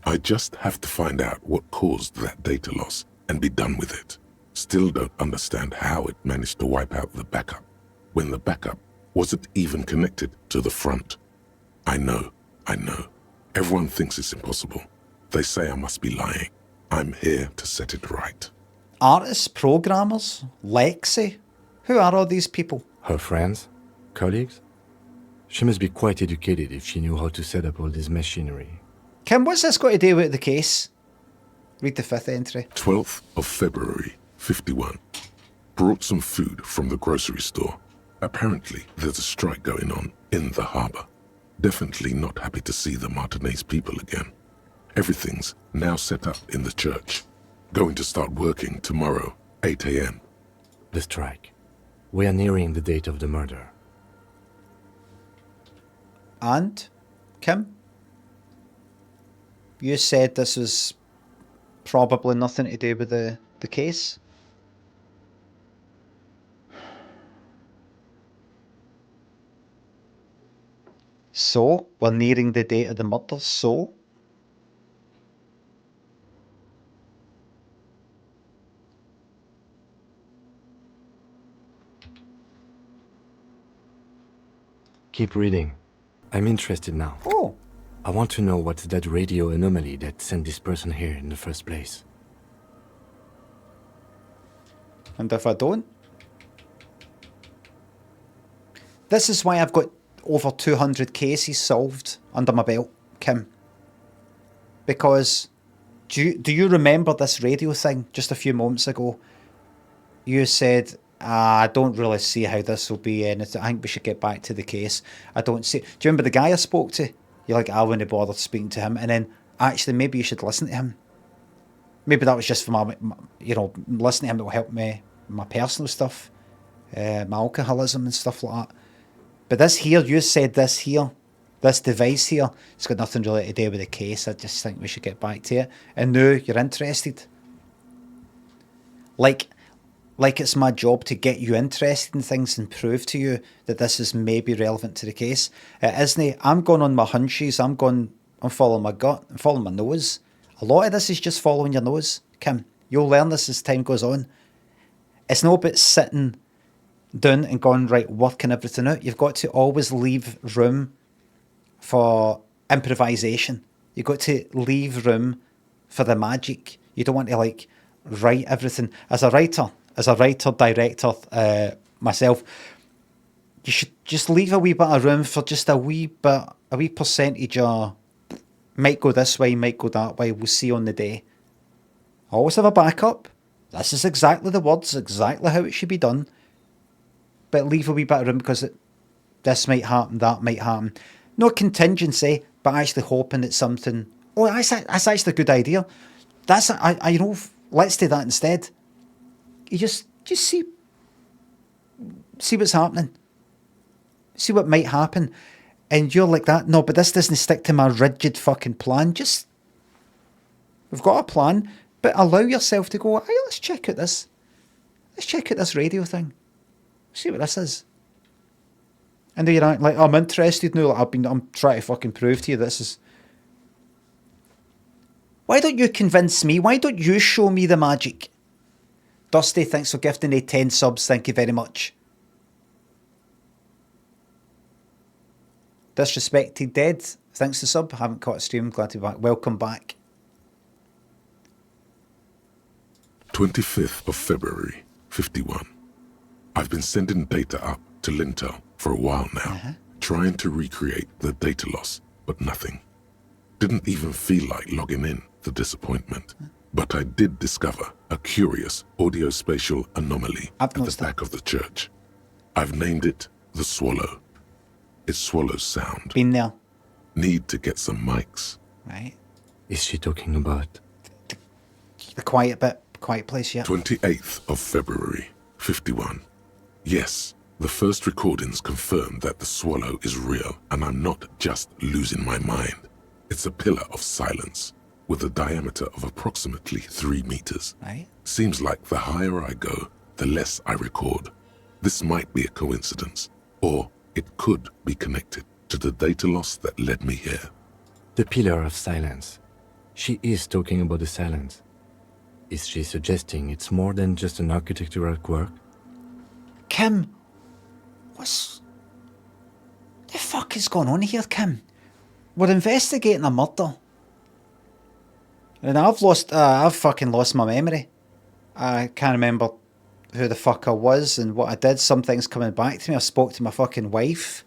I just have to find out what caused that data loss and be done with it. Still don't understand how it managed to wipe out the backup, when the backup wasn't even connected to the front. I know. Everyone thinks it's impossible. They say I must be lying. I'm here to set it right. Artists, programmers, Lexi. Who are all these people? Her friends? Colleagues? She must be quite educated if she knew how to set up all this machinery. Kim, what's this got to do with the case? Read the 5th entry. 12th of February, 51. Brought some food from the grocery store. Apparently, there's a strike going on in the harbour. Definitely not happy to see the Martinez people again. Everything's now set up in the church. Going to start working tomorrow, 8 a.m. The strike. We are nearing the date of the murder. And, Kim? You said this was probably nothing to do with the case? So, we're nearing the date of the murder, so? Keep reading. I'm interested now. Oh. I want to know what's that radio anomaly that sent this person here in the first place. And if I don't? This is why I've got over 200 cases solved under my belt, Kim. Because, do you remember this radio thing just a few moments ago? You said, I don't really see how this will be anything. I think we should get back to the case. I don't see... Do you remember the guy I spoke to? You're like, I wouldn't bother speaking to him. And then, actually, maybe you should listen to him. Maybe that was just for my listening to him that will help me, my personal stuff, my alcoholism and stuff like that. But this here, you said this here, this device here, it's got nothing really to do with the case. I just think we should get back to it. And now you're interested. Like it's my job to get you interested in things and prove to you that this is maybe relevant to the case. It isn't. I'm going on my hunches. I'm following my gut. I'm following my nose. A lot of this is just following your nose, Kim. You'll learn this as time goes on. It's not about sitting down and going, right, working everything out. You've got to always leave room for improvisation. You've got to leave room for the magic. You don't want to write everything. As a writer, director, myself, you should just leave a wee bit of room for just a wee percentage of might go this way, might go that way, we'll see on the day. Always have a backup. this is exactly the words, exactly how it should be done. But leave a wee bit of room because this might happen, that might happen. No contingency, but actually hoping that something. Oh, that's actually a good idea. Let's do that instead. You just see what's happening. See what might happen. And you're like that. No, but this doesn't stick to my rigid fucking plan. We've got a plan, but allow yourself to go, hey, let's check out this. Let's check out this radio thing. See what this is. And then you're like, I'm interested now. Like, I'm trying to fucking prove to you this is. Why don't you convince me? Why don't you show me the magic? Dusty, thanks for gifting me 10 subs. Thank you very much. Disrespected Dead, thanks to sub. Haven't caught a stream. Glad to be back. Welcome back. 25th of February, 51. I've been sending data up to Lintel for a while now, trying to recreate the data loss, but nothing. Didn't even feel like logging in, the disappointment. But I did discover a curious audio-spatial anomaly at the back of the church. I've named it the Swallow. It swallows sound. Been there. Need to get some mics. Right. Is she talking about? The quiet bit, quiet place, yeah. 28th of February, 51. Yes, the first recordings confirm that the Swallow is real and I'm not just losing my mind. It's a pillar of silence with a diameter of approximately 3 meters. Right. Seems like the higher I go, the less I record. This might be a coincidence, or it could be connected to the data loss that led me here. The pillar of silence. She is talking about the silence. Is she suggesting it's more than just an architectural quirk? Kim, what's the fuck is going on here, Kim? We're investigating a murder. And I've fucking lost my memory. I can't remember who the fuck I was and what I did. Something's coming back to me. I spoke to my fucking wife,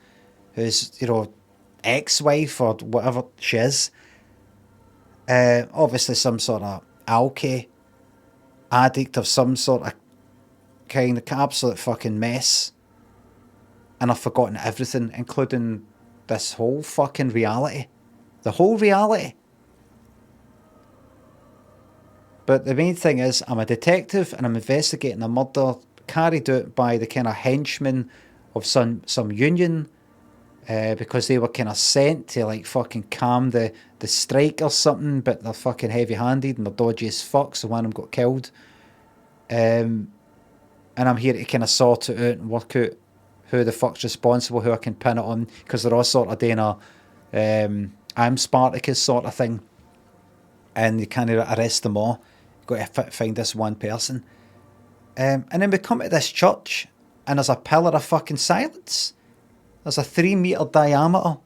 who's, ex-wife or whatever she is. Obviously some sort of alky addict of some sort of kind of absolute fucking mess. And I've forgotten everything, including this whole fucking reality. The whole reality. But the main thing is, I'm a detective and I'm investigating a murder carried out by the kind of henchmen of some union, because they were kind of sent to like fucking calm the strike or something, but they're fucking heavy-handed and they're dodgy as fuck, so one of them got killed. And I'm here to kind of sort it out and work out who the fuck's responsible, who I can pin it on, because they're all sort of doing a I'm Spartacus sort of thing, and you kind of arrest them all. Got to find this one person. And then we come to this church and there's a pillar of fucking silence. There's a 3-meter diameter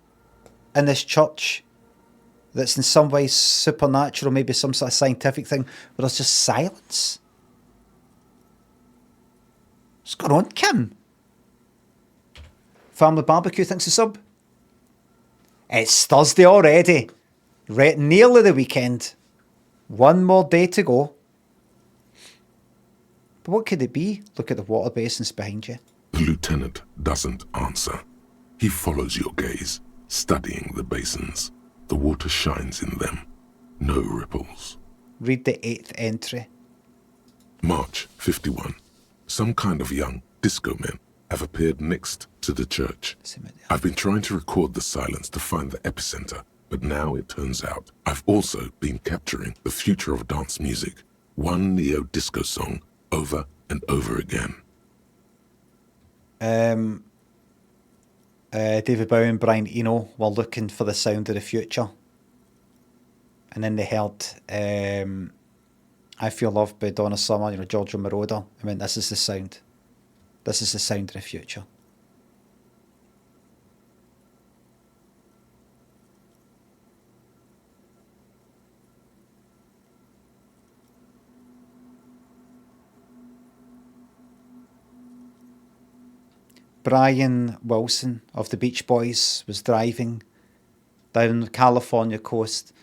in this church that's in some way supernatural, maybe some sort of scientific thing, but there's just silence. What's going on, Kim? Family Barbecue thinks a sub. It's Thursday already. Nearly the weekend. One more day to go. But what could it be? Look at the water basins behind you. The lieutenant doesn't answer. He follows your gaze, studying the basins. The water shines in them. No ripples. Read the 8th entry. March 51. Some kind of young disco men have appeared next to the church. I've been trying to record the silence to find the epicenter, but now it turns out I've also been capturing the future of dance music, one neo-disco song over and over again. David Bowie and Brian Eno were looking for the sound of the future. And then they heard I Feel Loved by Donna Summer, Giorgio Moroder. I mean, this is the sound. This is the sound of the future. Brian Wilson of the Beach Boys was driving down the California coast,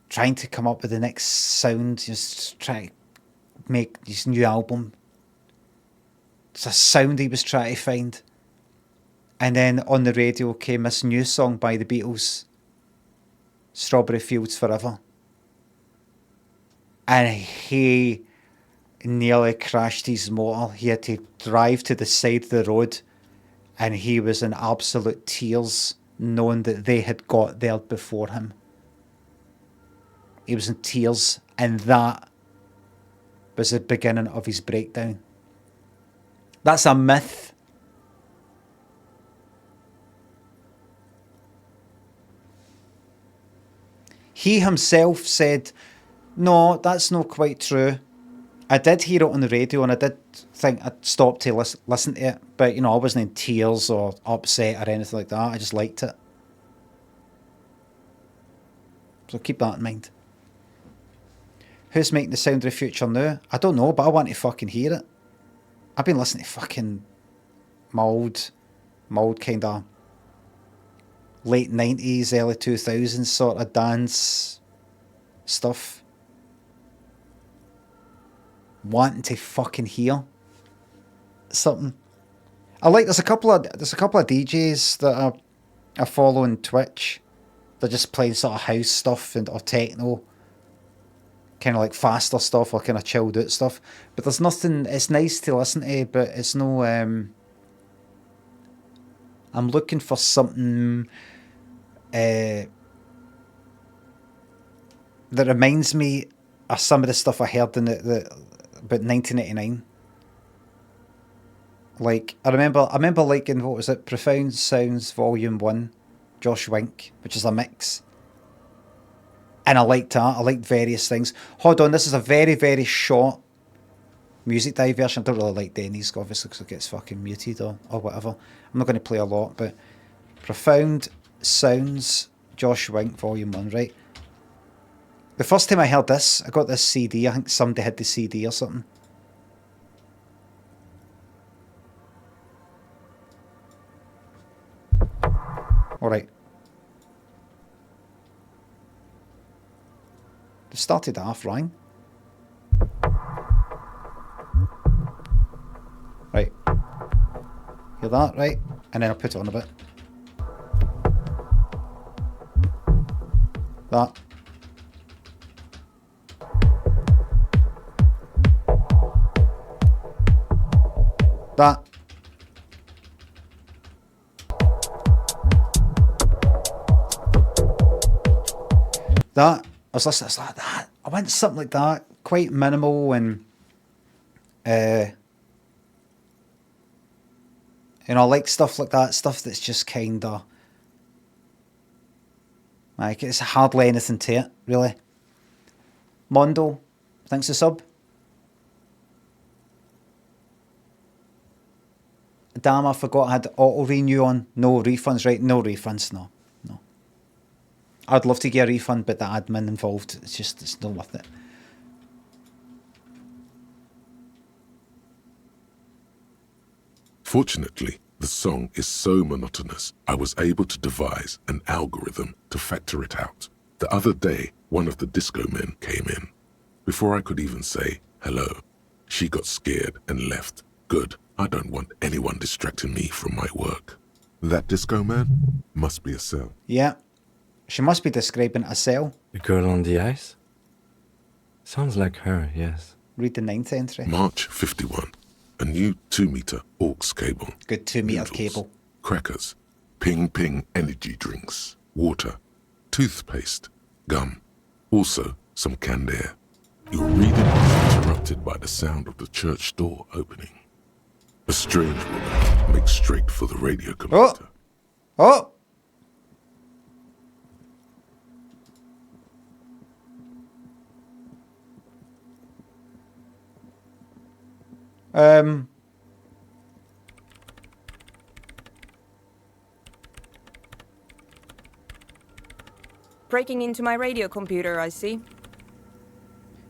trying to come up with the next sound, just trying to make his new album. It's a sound he was trying to find. And then on the radio came this new song by the Beatles, Strawberry Fields Forever. And he nearly crashed his motor. He had to drive to the side of the road, and he was in absolute tears, knowing that they had got there before him. He was in tears, and that was the beginning of his breakdown. That's a myth. He himself said, no, that's not quite true. I did hear it on the radio, and I did think I'd stop to listen to it, but, you know, I wasn't in tears or upset or anything like that. I just liked it. So keep that in mind. Who's making the sound of the future now? I don't know, but I want to fucking hear it. I've been listening to fucking mould kind of late 90s, early 2000s sort of dance stuff. Wanting to fucking hear something. I like there's a couple of DJs that I follow on Twitch. They're just playing sort of house stuff or techno, kind of like faster stuff or kind of chilled out stuff. But there's nothing. It's nice to listen to, but it's no. I'm looking for something that reminds me of some of the stuff I heard in about 1989. Like I remember liking, what was it, Profound Sounds Volume 1, Josh Wink, which is a mix. And I liked that. I liked various things. Hold on, this is a very, very short music diversion. I don't really like Denny's, obviously, because it gets fucking muted or whatever. I'm not going to play a lot, but Profound Sounds, Josh Wink, Volume 1, right? The first time I heard this, I got this CD. I think somebody had the CD or something. Alright. They started off wrong. Right. Hear that, right? And then I'll put it on a bit. That. That. That. I was listening, I was like that. I went something like that, quite minimal and you know, I like stuff like that, stuff that's just kinda like it's hardly anything to it, really. Mondo, thanks for sub. Damn, I forgot I had auto renew on. No refunds, right? No refunds, no. I'd love to get a refund, but the admin involved, it's not worth it. Fortunately, the song is so monotonous, I was able to devise an algorithm to factor it out. The other day, one of the disco men came in. Before I could even say hello, she got scared and left. Good, I don't want anyone distracting me from my work. That disco man must be a cell. Yeah. She must be describing a cell. The girl on the ice? Sounds like her, yes. Read the 9th entry. March 51. A new 2-meter aux cable. Good 2-meter Noodles, cable. Crackers. Ping Ping energy drinks. Water. Toothpaste. Gum. Also, some canned air. Your reading is interrupted by the sound of the church door opening. A strange woman makes straight for the radio computer. Oh! Breaking into my radio computer, I see.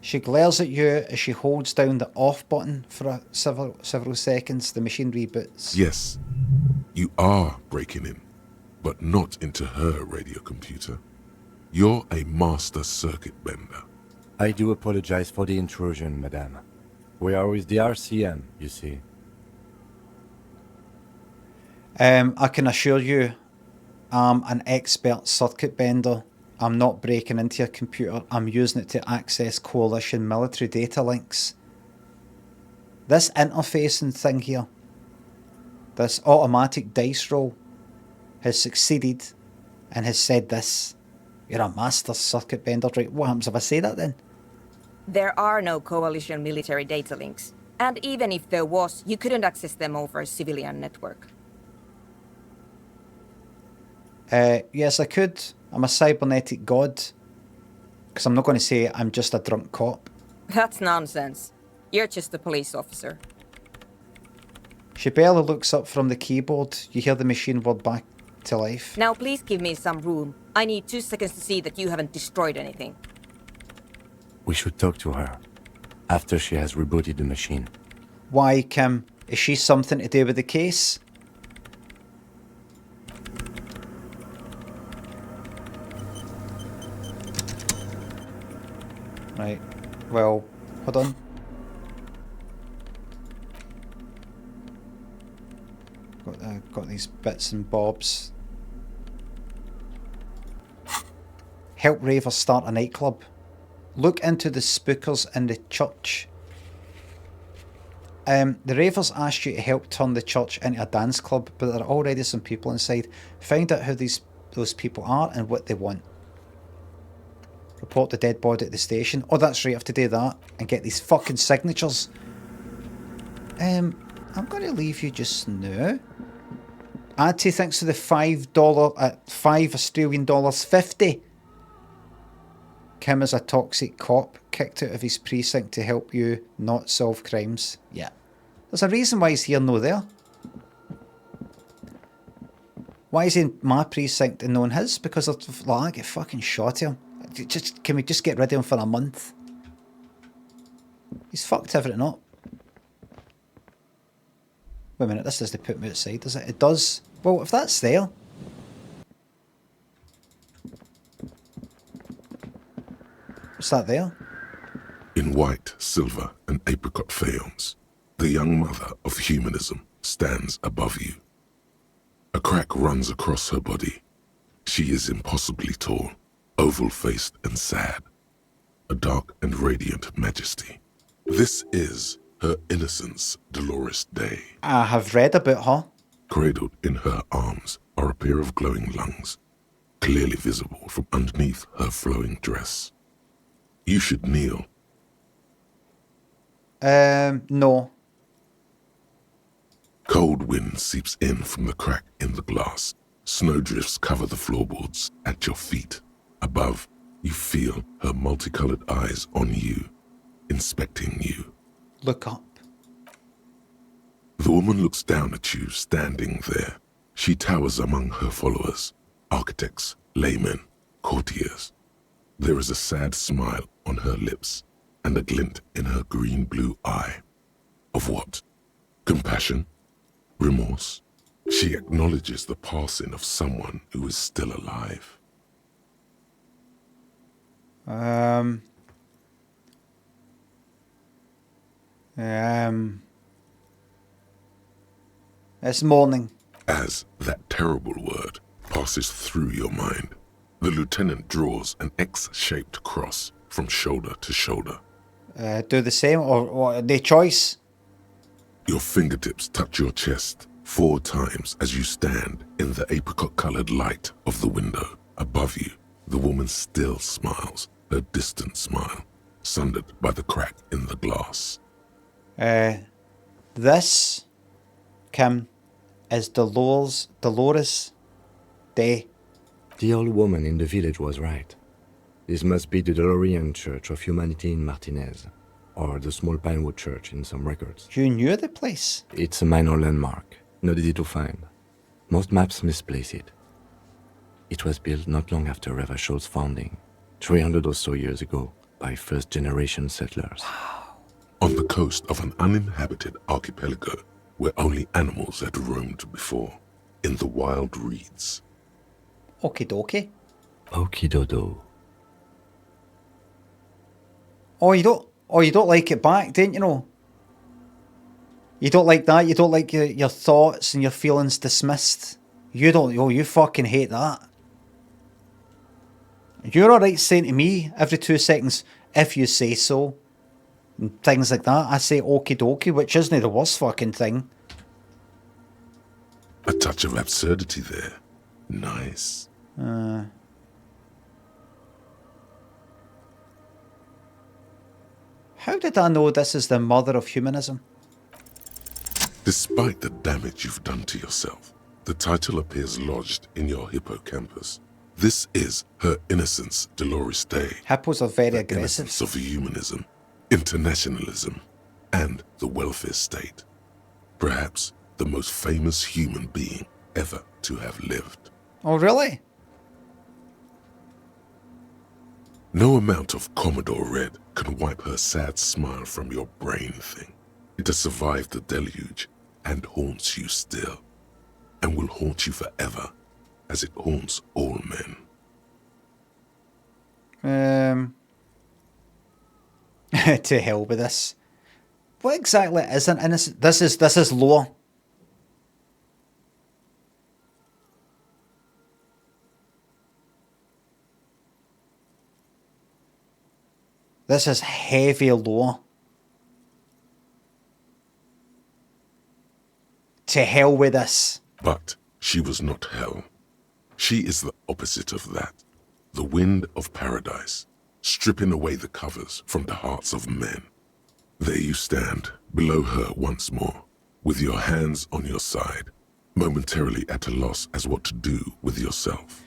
She glares at you as she holds down the off button for several seconds. The machine reboots. Yes, you are breaking in, but not into her radio computer. You're a master circuit bender. I do apologize for the intrusion, madame. We are with the RCM, you see. I can assure you, I'm an expert circuit bender. I'm not breaking into your computer. I'm using it to access coalition military data links. This interfacing thing here, this automatic dice roll, has succeeded and has said this. You're a master circuit bender, right? What happens if I say that then? There are no coalition military data links. And even if there was, you couldn't access them over a civilian network. Yes, I could. I'm a cybernetic god. Because I'm not going to say I'm just a drunk cop. That's nonsense. You're just a police officer. She barely looks up from the keyboard. You hear the machine word back to life. Now please give me some room. I need 2 seconds to see that you haven't destroyed anything. We should talk to her after she has rebooted the machine. Why, Kim? Is she something to do with the case? Right. Well, hold on. Got these bits and bobs. Help ravers start a nightclub. Look into the spookers in the church. The ravers asked you to help turn the church into a dance club, but there are already some people inside. Find out who those people are and what they want. Report the dead body at the station. Oh, that's right, I have to do that and get these fucking signatures. I'm going to leave you just now. Add 2 thanks to the $5 Australian dollars 50. Kim is a toxic cop kicked out of his precinct to help you not solve crimes. Yeah. There's a reason why he's here, no there. Why is he in my precinct and no in his? Because I get fucking shot here. Can we just get rid of him for a month? He's fucked everything up. Wait a minute, this doesn't put me outside, does it? It does. Well, if that's there. What's that there? In white, silver, and apricot faience, the young mother of humanism stands above you. A crack runs across her body. She is impossibly tall, oval-faced and sad. A dark and radiant majesty. This is her innocence, Dolores Day. I have read about her. Cradled in her arms are a pair of glowing lungs, clearly visible from underneath her flowing dress. You should kneel. No. Cold wind seeps in from the crack in the glass. Snowdrifts cover the floorboards at your feet. Above, you feel her multicolored eyes on you, inspecting you. Look up. The woman looks down at you standing there. She towers among her followers, architects, laymen, courtiers. There is a sad smile on her lips and a glint in her green-blue eye. Of what? Compassion? Remorse? She acknowledges the passing of someone who is still alive. It's morning. As that terrible word passes through your mind, the lieutenant draws an X-shaped cross from shoulder to shoulder. Do the same or the choice? Your fingertips touch your chest 4 times as you stand in the apricot-colored light of the window. Above you, the woman still smiles, her distant smile, sundered by the crack in the glass. This, Kim, is Dolores Day. The old woman in the village was right. This must be the DeLorean Church of Humanity in Martinez, or the Small Pinewood Church in some records. You knew the place? It's a minor landmark, not easy to find. Most maps misplace it. It was built not long after Revachol's founding, 300 or so years ago, by first-generation settlers. On the coast of an uninhabited archipelago where only animals had roamed before, in the wild reeds. Okie dokie. Okie dodo. Oh, you don't like it back, didn't you know? You don't like that? You don't like your thoughts and your feelings dismissed? You don't. Oh, you fucking hate that. You're alright saying to me every 2 seconds, if you say so, and things like that. I say okie dokie, which isn't the worst fucking thing. A touch of absurdity there. Nice. How did I know this is the mother of humanism? Despite the damage you've done to yourself, the title appears lodged in your hippocampus. This is her innocence, Dolores Day. Hippos are very The aggressive. innocence of humanism, internationalism, and the welfare state. Perhaps the most famous human being ever to have lived. Oh, really? No amount of Commodore Red can wipe her sad smile from your brain thing. It has survived the deluge and haunts you still, and will haunt you forever, as it haunts all men. To hell with this. What exactly is an innocent? This is lore. This is heavy lore. To hell with this. But she was not hell. She is the opposite of that. The wind of paradise, stripping away the covers from the hearts of men. There you stand, below her once more, with your hands on your side, momentarily at a loss as what to do with yourself.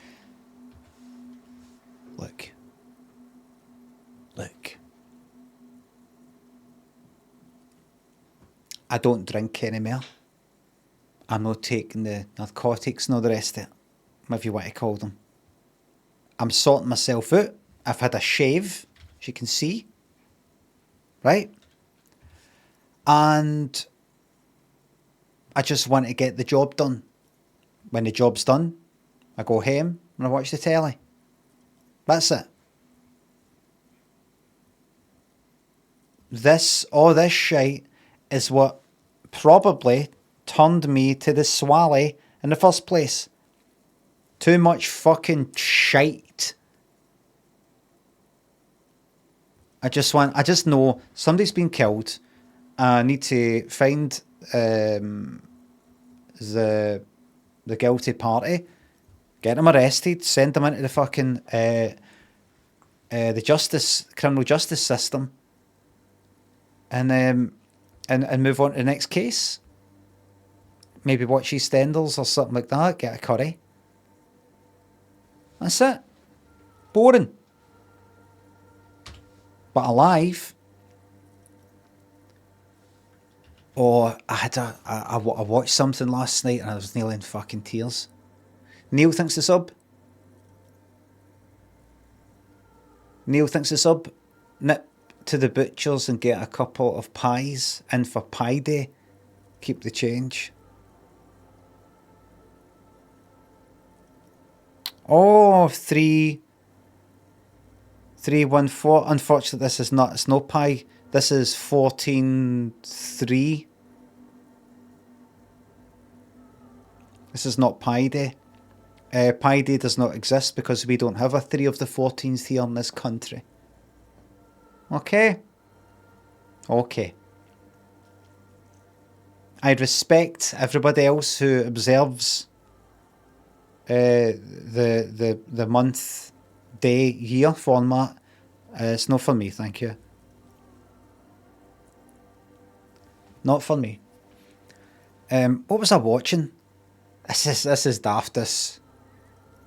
Look. I don't drink anymore. I'm not taking the narcotics nor the rest of it, whatever you want to call them. I'm sorting myself out. I've had a shave, as you can see. Right? And I just want to get the job done. When the job's done, I go home and I watch the telly. That's it. All this shite is what probably turned me to the swally in the first place. Too much fucking shite. I just know somebody's been killed. I need to find the guilty party, get them arrested, send them into the fucking the criminal justice system, and move on to the next case. Maybe watch EastEnders or something like that. Get a curry. That's it. Boring. But alive. Or I watched something last night and I was nearly in fucking tears. Neil thinks the sub. Nip to the butchers and get a couple of pies in for Pie Day. Keep the change. Oh, 314. Unfortunately, this is not. It's no pie. This is 14-3. This is not Pie Day. Pie Day does not exist because we don't have a 3 of the 14th here in this country. Okay. I respect everybody else who observes the month, day, year format. It's not for me, thank you. Not for me. What was I watching? This is daftest.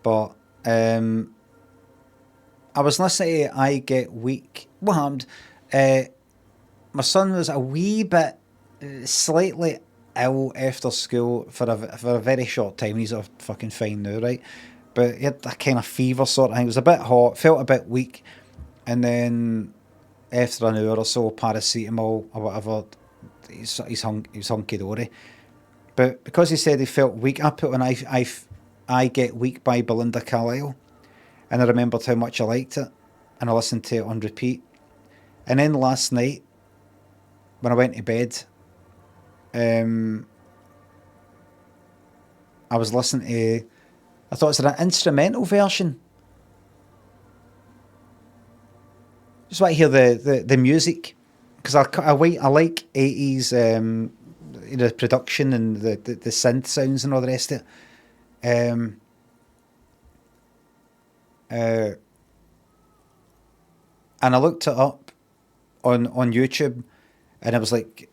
But I was listening to I Get Weak. What happened? My son was a wee bit, slightly ill after school for a very short time. He's fucking fine now, right? But he had a kind of fever sort of thing. It was a bit hot, felt a bit weak, and then after an hour or so, paracetamol or whatever, he's hunky dory. But because he said he felt weak, I put on I Get Weak by Belinda Carlisle, and I remembered how much I liked it, and I listened to it on repeat. And then last night, when I went to bed, I was listening to, I thought, is there an instrumental version? Just want to hear the music, because I like 80s, production and the synth sounds and all the rest of it. And I looked it up on YouTube, and it was like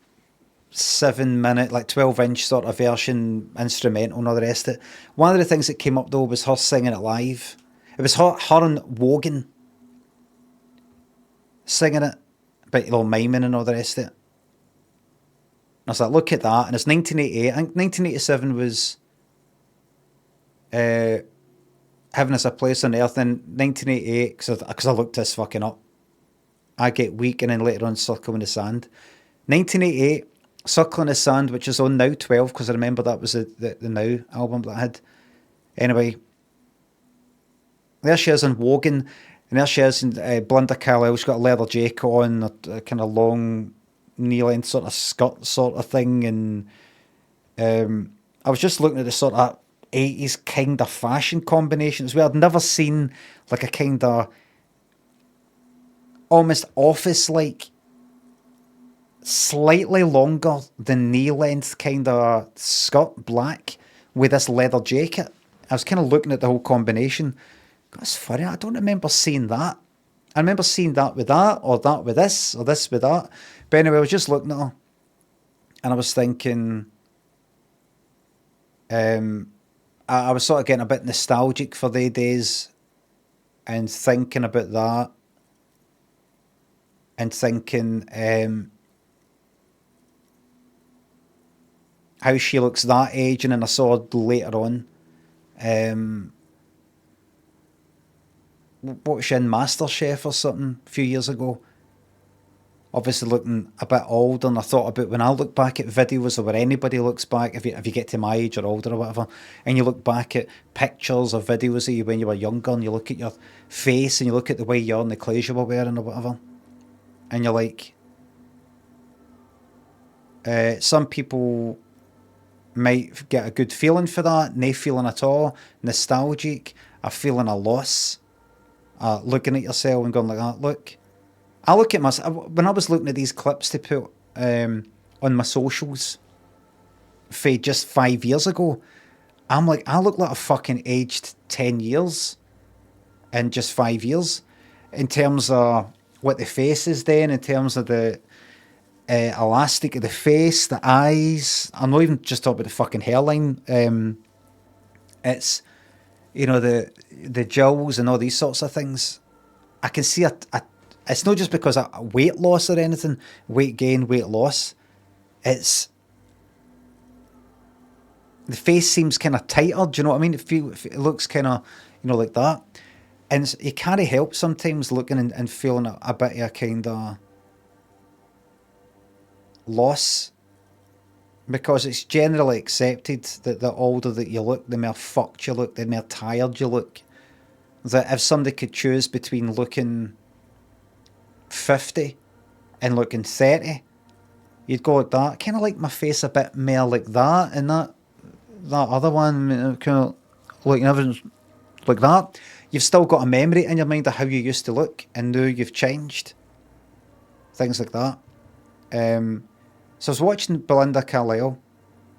7-minute, like 12-inch sort of version, instrumental and all the rest of it. One of the things that came up though was her singing it live. It was her and Wogan singing it, but miming and all the rest of it. I was like, look at that. And it's 1988. I think 1987 was Heaven is a Place on Earth. And 1988, because I looked this fucking up, I Get Weak, and then later on Circle in the Sand. 1988, Circle in the Sand, which is on Now 12, because I remember that was the Now album that I had. Anyway, there she is in Wogan, and there she is in Belinda Carlisle. She's got a leather jacket on, a kind of long knee-length sort of skirt sort of thing, and I was just looking at the sort of 80s kind of fashion combinations where I'd never seen like a kind of almost office-like, slightly longer than knee-length kind of skirt, black, with this leather jacket. I was kind of looking at the whole combination. That's funny, I don't remember seeing that. I remember seeing that with that, or that with this, or this with that. But anyway, I was just looking at her, and I was thinking, I was sort of getting a bit nostalgic for the days, and thinking about that, and thinking how she looks that age, and then I saw later on, what was she in, MasterChef or something a few years ago? Obviously looking a bit older, and I thought about when I look back at videos, or where anybody looks back, if you get to my age or older or whatever, and you look back at pictures or videos of you when you were younger, and you look at your face, and you look at the way you are and the clothes you were wearing or whatever, and you're like, some people might get a good feeling for that, no feeling at all, nostalgic, a feeling of loss, looking at yourself and going like that. Look, I look at myself, when I was looking at these clips to put on my socials for just 5 years ago, I'm like, I look like I've fucking aged 10 years in just 5 years, in terms of what the face is then, in terms of the elastic of the face, the eyes. I'm not even just talking about the fucking hairline. It's, the jowls and all these sorts of things. I can see it's not just because of weight loss or anything, weight gain, weight loss. It's, the face seems kind of tighter, do you know what I mean? It looks kind of, like that. And you can't help sometimes looking and feeling a bit of a kind of loss, because it's generally accepted that the older that you look, the more fucked you look, the more tired you look. That if somebody could choose between looking 50 and looking 30, you'd go like that. Kind of like my face a bit more like that, and that other one kind of looking everything's like that. You've still got a memory in your mind of how you used to look, and now you've changed. Things like that. So I was watching Belinda Carlisle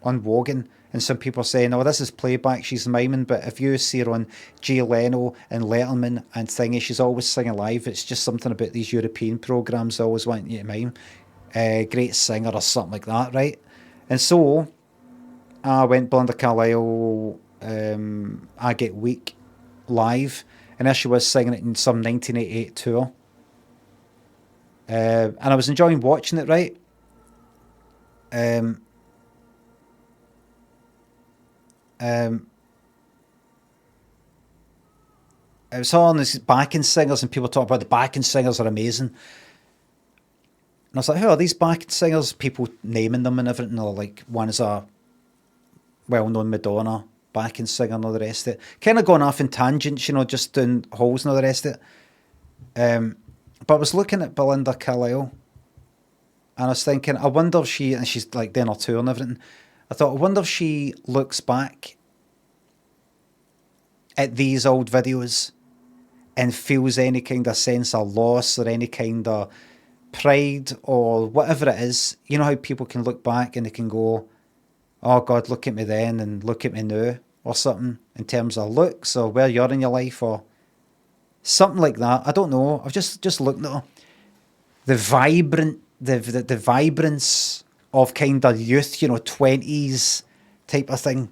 on Wogan, and some people are saying, oh, this is playback, she's miming, but if you see her on Jay Leno and Letterman and thingy, she's always singing live. It's just something about these European programmes always wanting you to mime. Great singer or something like that, right? And so I went Belinda Carlisle, I Get Weak live, and there she was singing it in some 1988 tour. And I was enjoying watching it, right? It was on these backing singers, and people talk about the backing singers are amazing. And I was like, who are these backing singers? People naming them and everything. Or like, one is a well-known Madonna backing singer and all the rest of it. Kind of going off in tangents, just doing holes and all the rest of it. But I was looking at Belinda Carlisle, And I was thinking, I wonder if she, and she's like doing her tour and everything, I thought, I wonder if she looks back at these old videos and feels any kind of sense of loss or any kind of pride or whatever it is. You know how people can look back and they can go, oh God, look at me then and look at me now, or something, in terms of looks or where you're in your life or something like that. I don't know. I've just looked at her. The vibrance of kind of youth, 20s type of thing.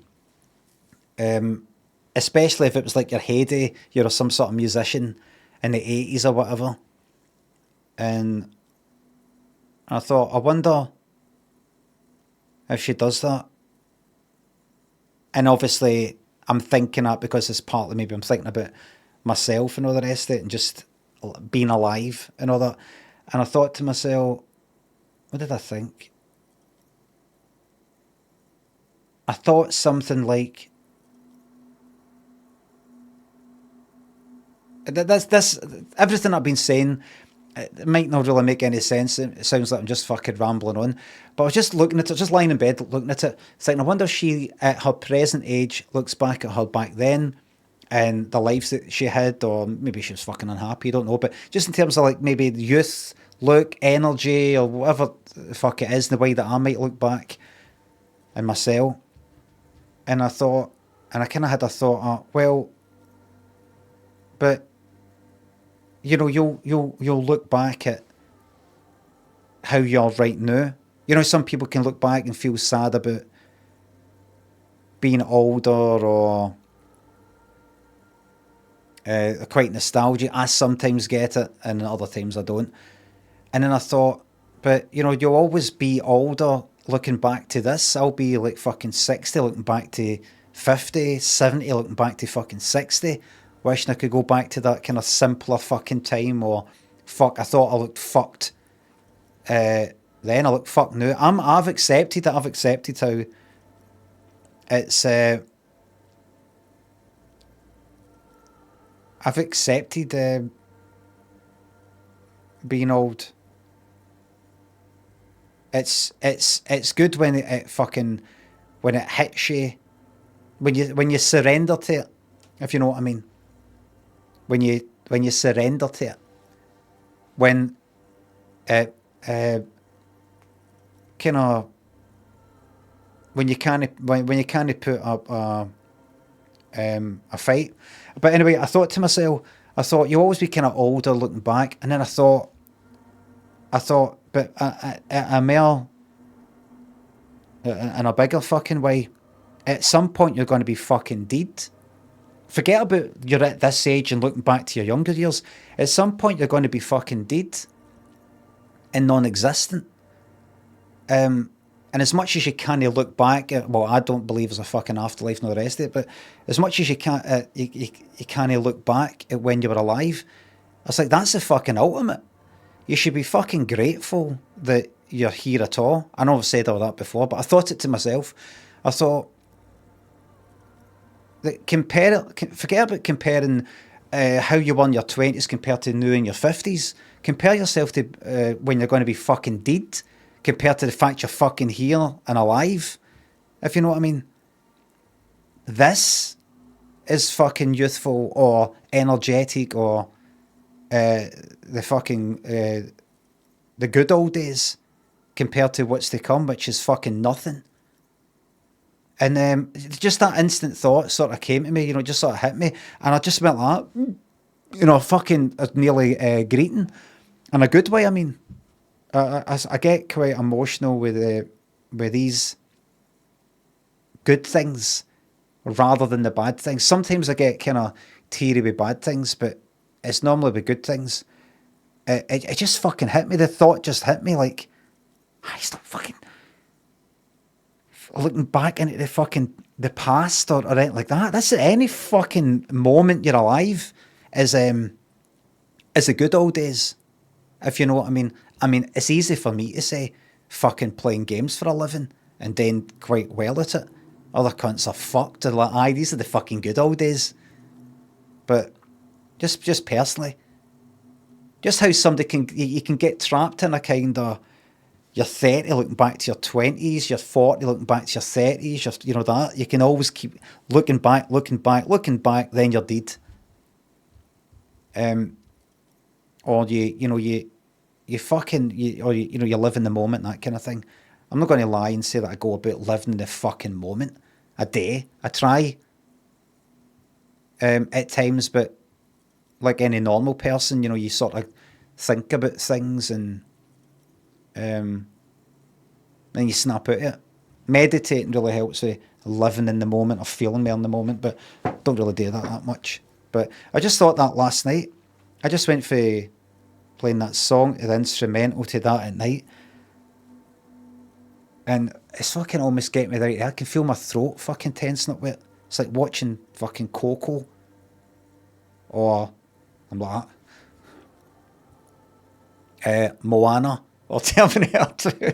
Especially if it was like your heyday, you're some sort of musician in the 80s or whatever. And I thought, I wonder if she does that. And obviously, I'm thinking that because it's partly maybe I'm thinking about myself and all the rest of it and just being alive and all that. And I thought to myself, what did I think? I thought something like, this everything I've been saying, it might not really make any sense. It sounds like I'm just fucking rambling on. But I was just looking at it, just lying in bed, looking at it, thinking, I wonder if she, at her present age, looks back at her back then and the lives that she had, or maybe she was fucking unhappy, I don't know. But just in terms of like maybe youth, look, energy, or whatever the fuck it is, the way that I might look back in myself. And I thought, and I kind of had a thought, well, but you'll look back at how you're right now. Some people can look back and feel sad about being older or quite nostalgic. I sometimes get it, and other times I don't. And then I thought, but you'll always be older looking back to this. I'll be like fucking 60 looking back to 50, 70 looking back to fucking 60. Wishing I could go back to that kind of simpler fucking time, or fuck, I thought I looked fucked. Then I look fucked now. I've accepted it. I've accepted how it's. I've accepted being old. It's good when it hits you, when you surrender to it, if you know what I mean. When you surrender to it, when it kind of when you can't put up a fight. But anyway, I thought to myself, you always be kind of older looking back, and then I thought, but a more in a bigger fucking way, at some point you're going to be fucking dead. Forget about you're at this age and looking back to your younger years. At some point, you're going to be fucking dead and non-existent. And as much as you can't look back at, well, I don't believe there's a fucking afterlife and all the rest of it, but as much as you can't, you can't look back at when you were alive, I was like, that's the fucking ultimate. You should be fucking grateful that you're here at all. I know I've said all that before, but I thought it to myself. I thought, forget about comparing how you were in your 20s compared to now in your 50s. Compare yourself to when you're going to be fucking dead, compared to the fact you're fucking here and alive, if you know what I mean. This is fucking youthful or energetic or the fucking the good old days compared to what's to come, which is fucking nothing. And just that instant thought sort of came to me, just sort of hit me. And I just went like that, fucking nearly greeting. In a good way, I mean. I get quite emotional with these good things rather than the bad things. Sometimes I get kind of teary with bad things, but it's normally with good things. It just fucking hit me. The thought just hit me like, I stop fucking looking back into the past or anything like that. That's any fucking moment you're alive is the good old days, if you know what I mean. I mean, it's easy for me to say fucking playing games for a living and doing quite well at it. Other cunts are fucked and like, aye, these are the fucking good old days. But just personally, just how somebody you can get trapped in a kind of, you're 30 looking back to your 20s, you're 40 looking back to your 30s, you know that. You can always keep looking back, then you're dead. Or you live in the moment, that kind of thing. I'm not going to lie and say that I go about living in the fucking moment a day. I try at times, but like any normal person, you sort of think about things and then you snap out of it. Meditating really helps with living in the moment or feeling more in the moment, but I don't really do that much. But I just thought that last night. I just went for playing that song, the instrumental to that at night. And it's fucking almost getting me right there. I can feel my throat fucking tensing up with it. It's like watching fucking Coco. Or, I'm like that. Moana. Or Terminator 2.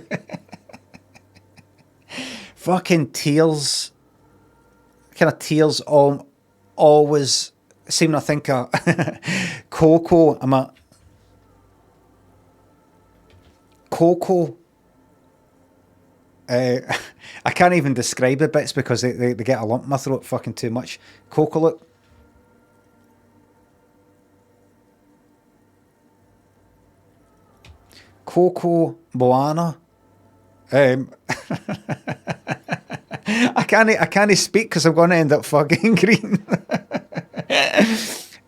Fucking tears. Kind of tears always seem to think of Coco. Coco. I can't even describe the bits because they get a lump in my throat fucking too much. Coco, look. Coco, Moana. I can't speak because I'm going to end up fucking green.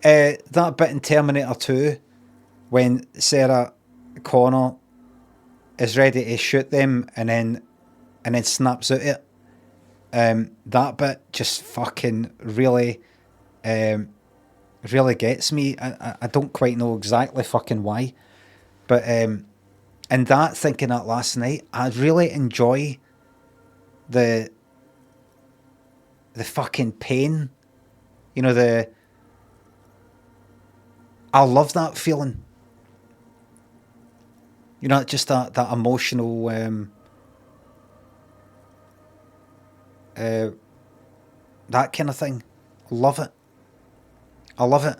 That bit in Terminator 2 when Sarah Connor is ready to shoot them and then snaps out it. That bit just fucking really gets me. I don't quite know exactly fucking why, but and that, thinking that last night, I really enjoy the fucking pain. I love that feeling. Just that emotional that kind of thing. Love it. I love it.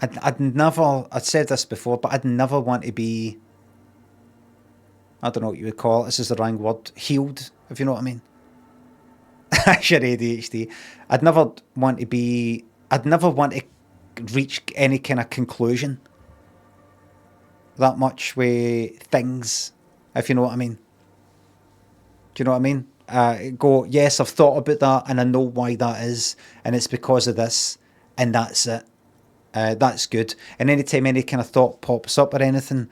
I'd said this before, but I'd never want to be, I don't know what you would call it, this is the wrong word, healed, if you know what I mean. That's your ADHD. I'd never want to reach any kind of conclusion that much with things, if you know what I mean. Do you know what I mean? Go, yes, I've thought about that and I know why that is, and it's because of this, and that's it. That's good. And anytime any kind of thought pops up or anything,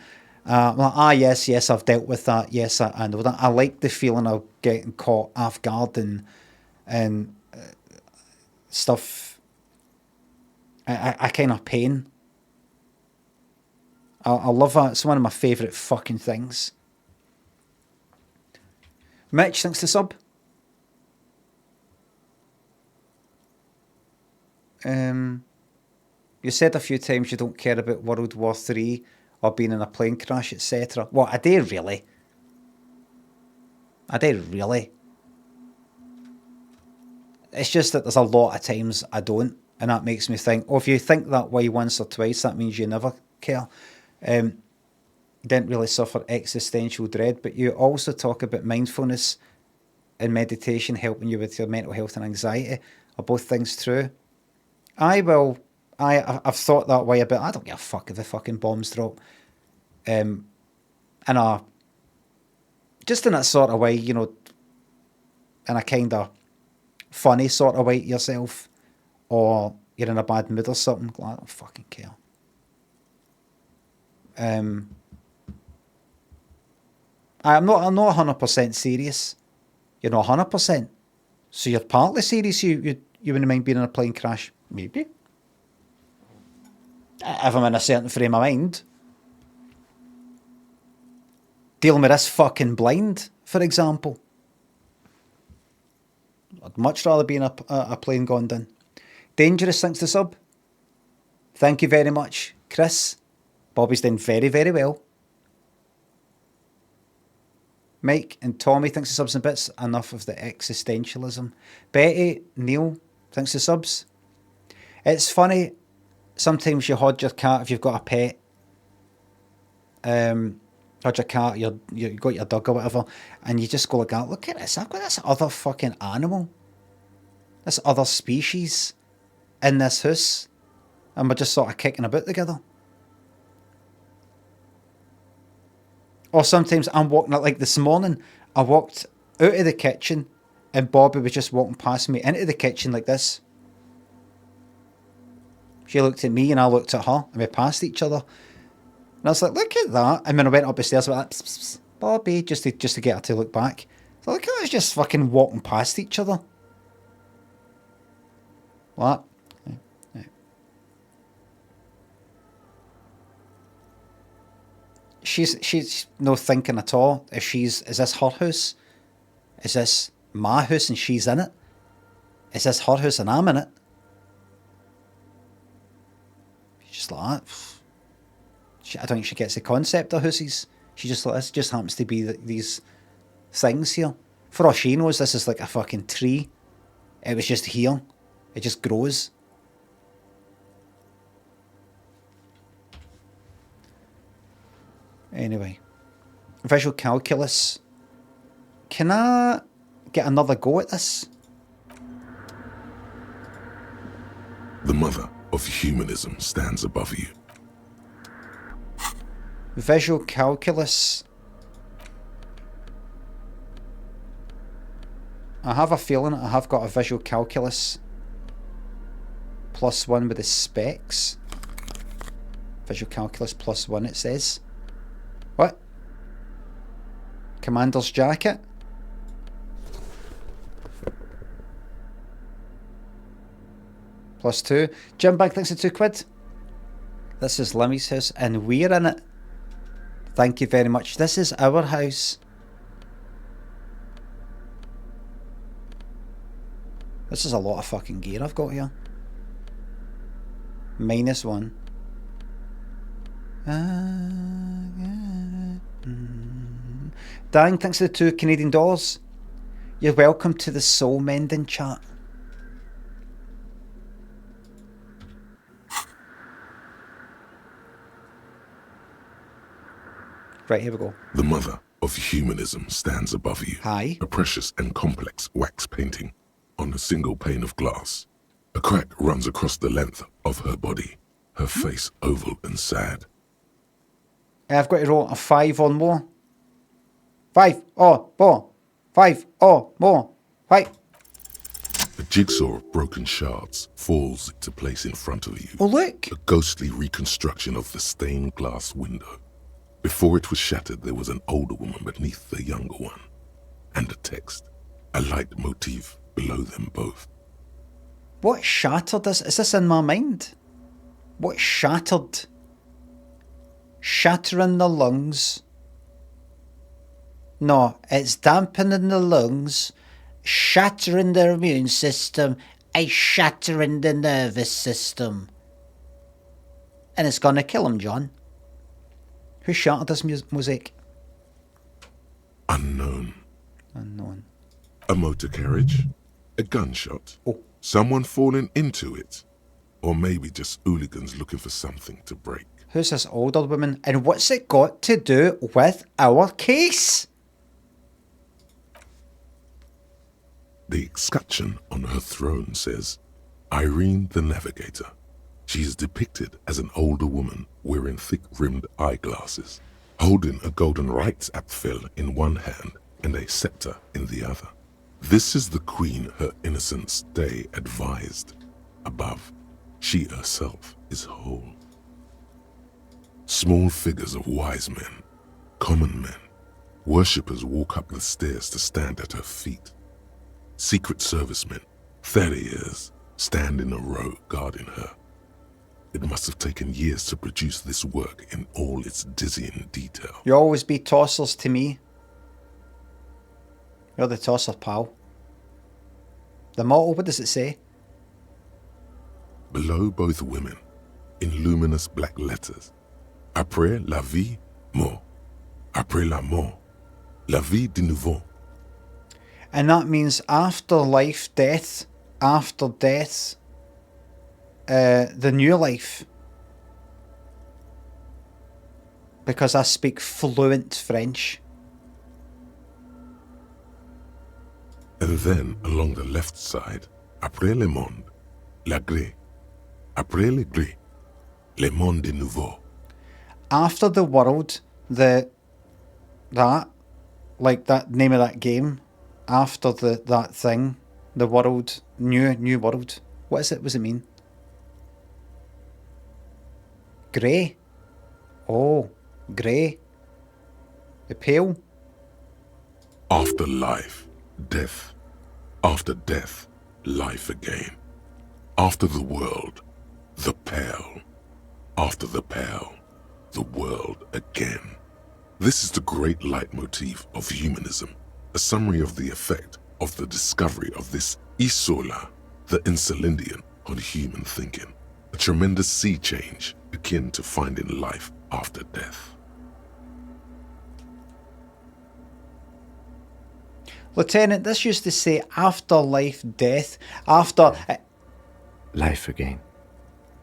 yes, I've dealt with that. Yes, I know that. I like the feeling of getting caught off guard and stuff. I kind of pain. I love that. It's one of my favourite fucking things. Mitch, thanks to sub. You said a few times you don't care about World War III or being in a plane crash, etc. Well, I do really. It's just that there's a lot of times I don't, and that makes me think, if you think that way once or twice, that means you never care. Didn't really suffer existential dread, but you also talk about mindfulness and meditation helping you with your mental health and anxiety. Are both things true? I've thought that way about, I don't give a fuck if the fucking bombs drop. Just in that sort of way, in a kind of funny sort of way to yourself, or you're in a bad mood or something, I don't fucking care. I'm not 100% serious. You're not 100%. So you're partly serious. You wouldn't mind being in a plane crash? Maybe. If I'm in a certain frame of mind. Dealing with this fucking blind, for example. I'd much rather be in a plane gone down. Dangerous, thanks to sub. Thank you very much, Chris. Bobby's doing very, very well. Mike and Tommy, thanks to subs and bits. Enough of the existentialism. Betty, Neil, thanks to subs. It's funny, sometimes you hod your cat if you've got a pet. Had your cat, you got your dog or whatever, and you just go like that, look at this, I've got this other fucking animal, this other species in this house, and we're just sort of kicking about together. Or sometimes I'm walking, like this morning, I walked out of the kitchen and Bobby was just walking past me into the kitchen like this. She looked at me and I looked at her and we passed each other. And I was like, look at that. And when I went up the stairs, I went like, pss, pss, pss, Bobby, just to get her to look back. So look at us just fucking walking past each other. What? She's no thinking at all. Is this her house? Is this my house and she's in it? Is this her house and I'm in it? She's just like that. I don't think she gets the concept of houses. She just like, this just happens to be these things here. For all she knows, this is like a fucking tree. It was just here. It just grows. Anyway, visual calculus. Can I get another go at this? The mother of humanism stands above you. Visual calculus. I have a feeling I have got a visual calculus +1 with the specs. Visual calculus +1 it says. What? Commander's jacket? +2. Jim Bag, thanks for £2. This is Limmy's house and we're in it. Thank you very much. This is our house. This is a lot of fucking gear I've got here. -1. Dang, thanks for the $2 You're welcome to the soul mending chat. Right, here we go. The mother of humanism stands above you. Hi. A precious and complex wax painting on a single pane of glass. A crack runs across the length of her body, her face oval and sad. I've got to roll a 5 or more. 5 or more. 5 or more. 5. A jigsaw of broken shards falls into place in front of you. Oh, look. A ghostly reconstruction of the stained glass window. Before it was shattered, there was an older woman beneath the younger one, and a text, a light motif below them both. What shattered this? Is this in my mind? What shattered? Shattering the lungs. No, it's dampening the lungs, shattering the immune system, and shattering the nervous system. And it's gonna kill him, John. Who shattered this mosaic? Unknown. Unknown. A motor carriage, a gunshot, Oh. someone falling into it, or maybe just hooligans looking for something to break. Who's this older woman? And what's it got to do with our case? The escutcheon on her throne says, Irene the Navigator. She is depicted as an older woman wearing thick-rimmed eyeglasses, holding a golden rights apfel in one hand and a scepter in the other. This is the queen her innocence day advised. Above, she herself is whole. Small figures of wise men, common men, worshippers walk up the stairs to stand at her feet. Secret servicemen, 30 years, stand in a row guarding her. It must have taken years to produce this work in all its dizzying detail. You always be tossers to me. You're the tosser, pal. The motto, what does it say? Below both women, in luminous black letters, Après la vie, mort. Après la mort, la vie de nouveau. And that means after life, death. After death, the new life. because I speak fluent French. And then along the left side, après le monde, la gré. Après le gré, le monde de nouveau. After the world, that like that name of that game, after that thing, the world, new world. What is it? What does it mean? Grey. Oh, grey. The pale. After life, death. After death, life again. After the world, the pale. After the pale, the world again. This is the great leitmotif of humanism, a summary of the effect of the discovery of this isola, the insulindian, on human thinking. A tremendous sea change akin to finding life after death. Lieutenant, this used to say afterlife, death, after... Life again.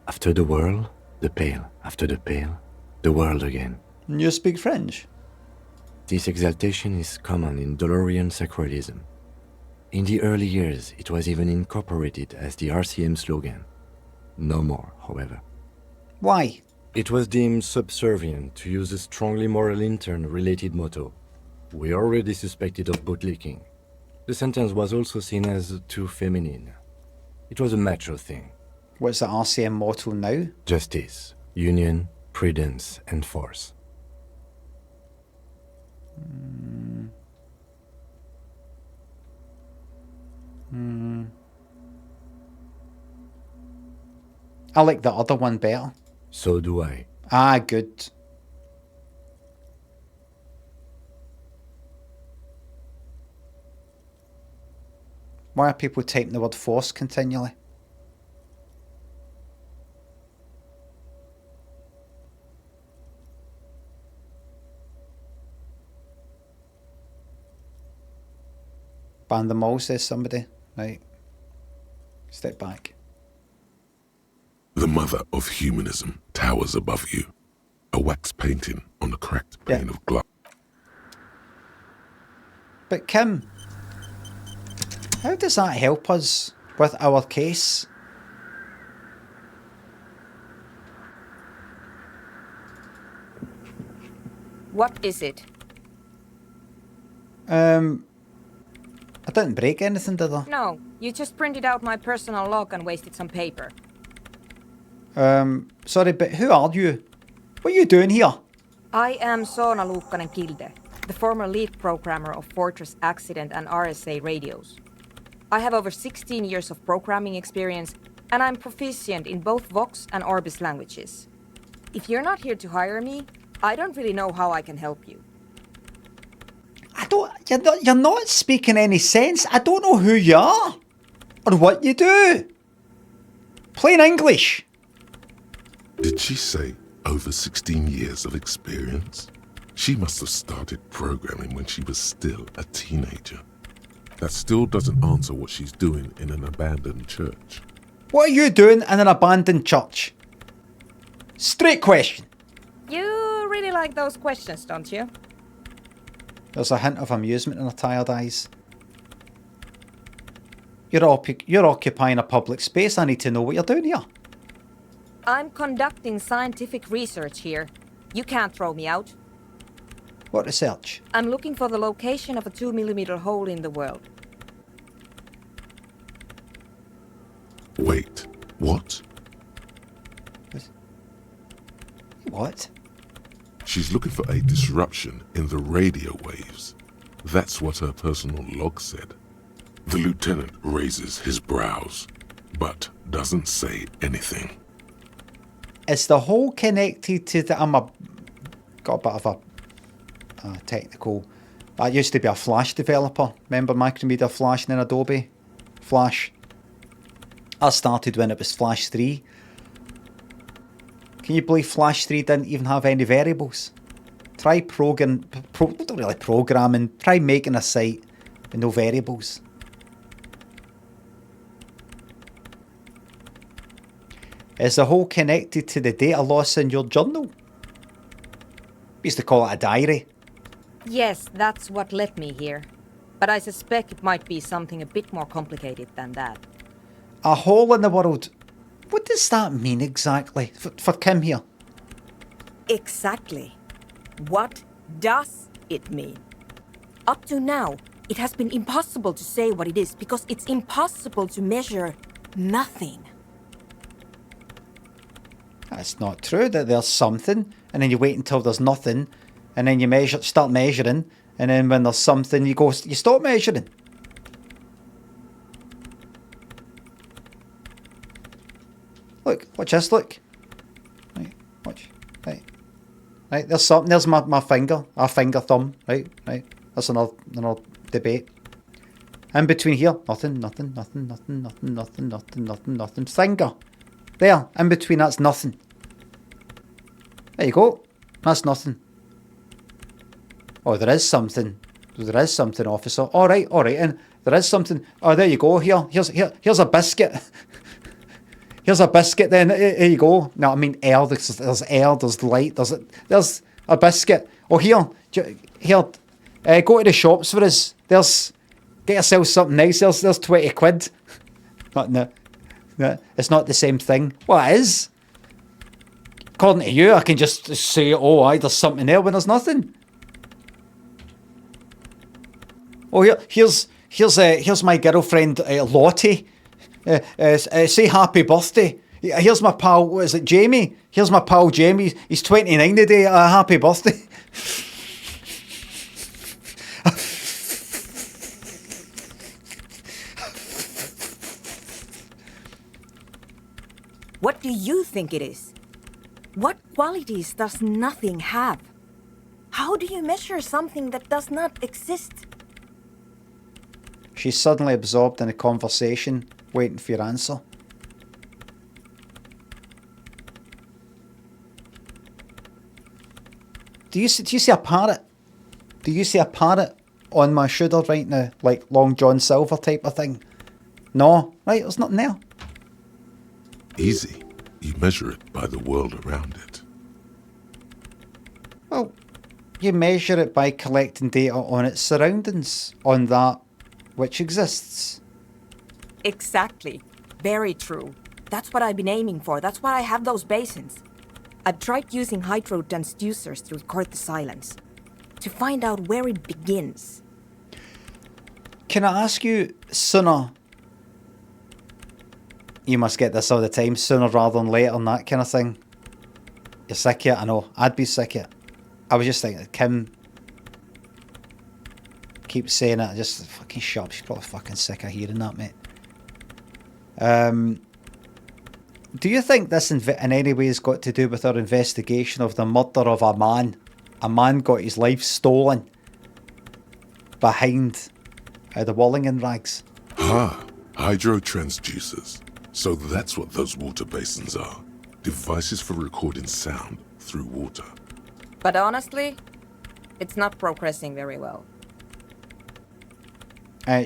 After the world, the pale. After the pale, the world again. You speak French? This exaltation is common in Dolorian sacralism. In the early years, it was even incorporated as the RCM slogan. No more, however. Why? It was deemed subservient to use a strongly moral intern-related motto. We already suspected of bootlicking. The sentence was also seen as too feminine. It was a macho thing. What's the RCM motto now? Justice, union, prudence, and force. I like the other one better. So do I. Ah, good. Why are people typing the word force continually? Ban them all, says somebody. Right. Step back. The mother of humanism towers above you, a wax painting on a cracked pane of glass. But Kim, how does that help us with our case? What is it? I didn't break anything, did I? No, you just printed out my personal log and wasted some paper. Sorry, but who are you? What are you doing here? I am Soona Luukkanen-Kilde, the former lead programmer of Fortress Accident and RSA radios. I have over 16 years of programming experience, and I'm proficient in both Vox and Orbis languages. If you're not here to hire me, I don't really know how I can help you. You're not speaking any sense. I don't know who you are or what you do. Plain English. Did she say over 16 years of experience? She must have started programming when she was still a teenager. That still doesn't answer what she's doing in an abandoned church. What are you doing in an abandoned church? Straight question. You really like those questions, don't you? There's a hint of amusement in her tired eyes. You're occupying a public space. I need to know what you're doing here. I'm conducting scientific research here. You can't throw me out. What research? I'm looking for the location of a 2mm hole in the world. Wait, what? What? She's looking for a disruption in the radio waves. That's what her personal log said. The lieutenant raises his brows, but doesn't say anything. Is the hole connected to the... got a bit of a technical... I used to be a Flash developer. Remember Macromedia Flash and then Adobe Flash? I started when it was Flash 3. Can you believe Flash 3 didn't even have any variables? Try programming, try making a site with no variables. Is the hole connected to the data loss in your journal? We used to call it a diary. Yes, that's what led me here. But I suspect it might be something a bit more complicated than that. A hole in the world. What does that mean exactly for Kim here? Exactly. What does it mean? Up to now, it has been impossible to say what it is because it's impossible to measure nothing. That's not true, that there's something, and then you wait until there's nothing, and then you start measuring, and then when there's something, you stop measuring. Look, watch this, look. Right, watch. Right, there's something, there's my finger, our finger thumb, right. That's another debate. In between here, nothing. Finger. There, in between that's nothing. There you go. That's nothing. Oh, there is something. There is something, officer. All right, and there is something. Oh, there you go. Here's a biscuit. Here's a biscuit. Then here you go. No, I mean air. There's air. There's light. There's a biscuit. Oh, here. Go to the shops for us. Get yourself something nice. There's 20 quid. No, it's not the same thing. Well, it is. According to you, I can just say, oh, there's something there when there's nothing. Oh, here's my girlfriend, Lottie. Say happy birthday. Here's my pal, what is it, Jamie? Here's my pal Jamie. He's 29 today. Happy birthday. What do you think it is? What qualities does nothing have? How do you measure something that does not exist? She's suddenly absorbed in a conversation, waiting for your answer. Do you see a parrot? Do you see a parrot on my shoulder right now? Like Long John Silver type of thing? No? Right, there's nothing there. Easy. You measure it by the world around it. Well, you measure it by collecting data on its surroundings, on that which exists. Exactly. Very true. That's what I've been aiming for. That's why I have those basins. I've tried using hydro transducers to record the silence, to find out where it begins. Can I ask you sooner? You must get this all the time, sooner rather than later and that kind of thing. You're sick of it, I know. I'd be sick of it. I was just thinking, Kim keeps saying it, just fucking shut up. She's probably fucking sick of hearing that, mate. Do you think this in any way has got to do with our investigation of the murder of a man? A man got his life stolen behind the Wallingen rags. Hydro transducers. So that's what those water basins are. Devices for recording sound through water. But honestly, it's not progressing very well.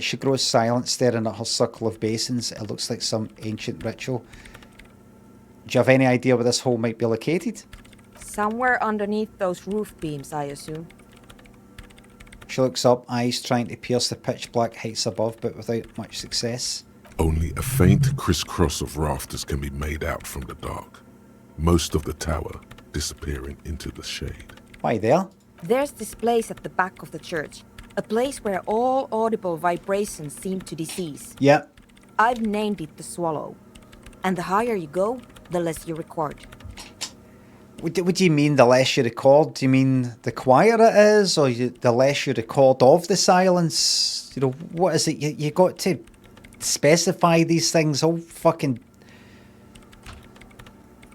She grows silent, staring at her circle of basins. It looks like some ancient ritual. Do you have any idea where this hole might be located? Somewhere underneath those roof beams, I assume. She looks up, eyes trying to pierce the pitch black heights above, but without much success. Only a faint crisscross of rafters can be made out from the dark. Most of the tower disappearing into the shade. Why there? There's this place at the back of the church. A place where all audible vibrations seem to cease. Yeah. I've named it the Swallow. And the higher you go, the less you record. What do you mean the less you record? Do you mean the quieter it is, or the less you record of the silence? You know, what is it? You got to specify these things all fucking...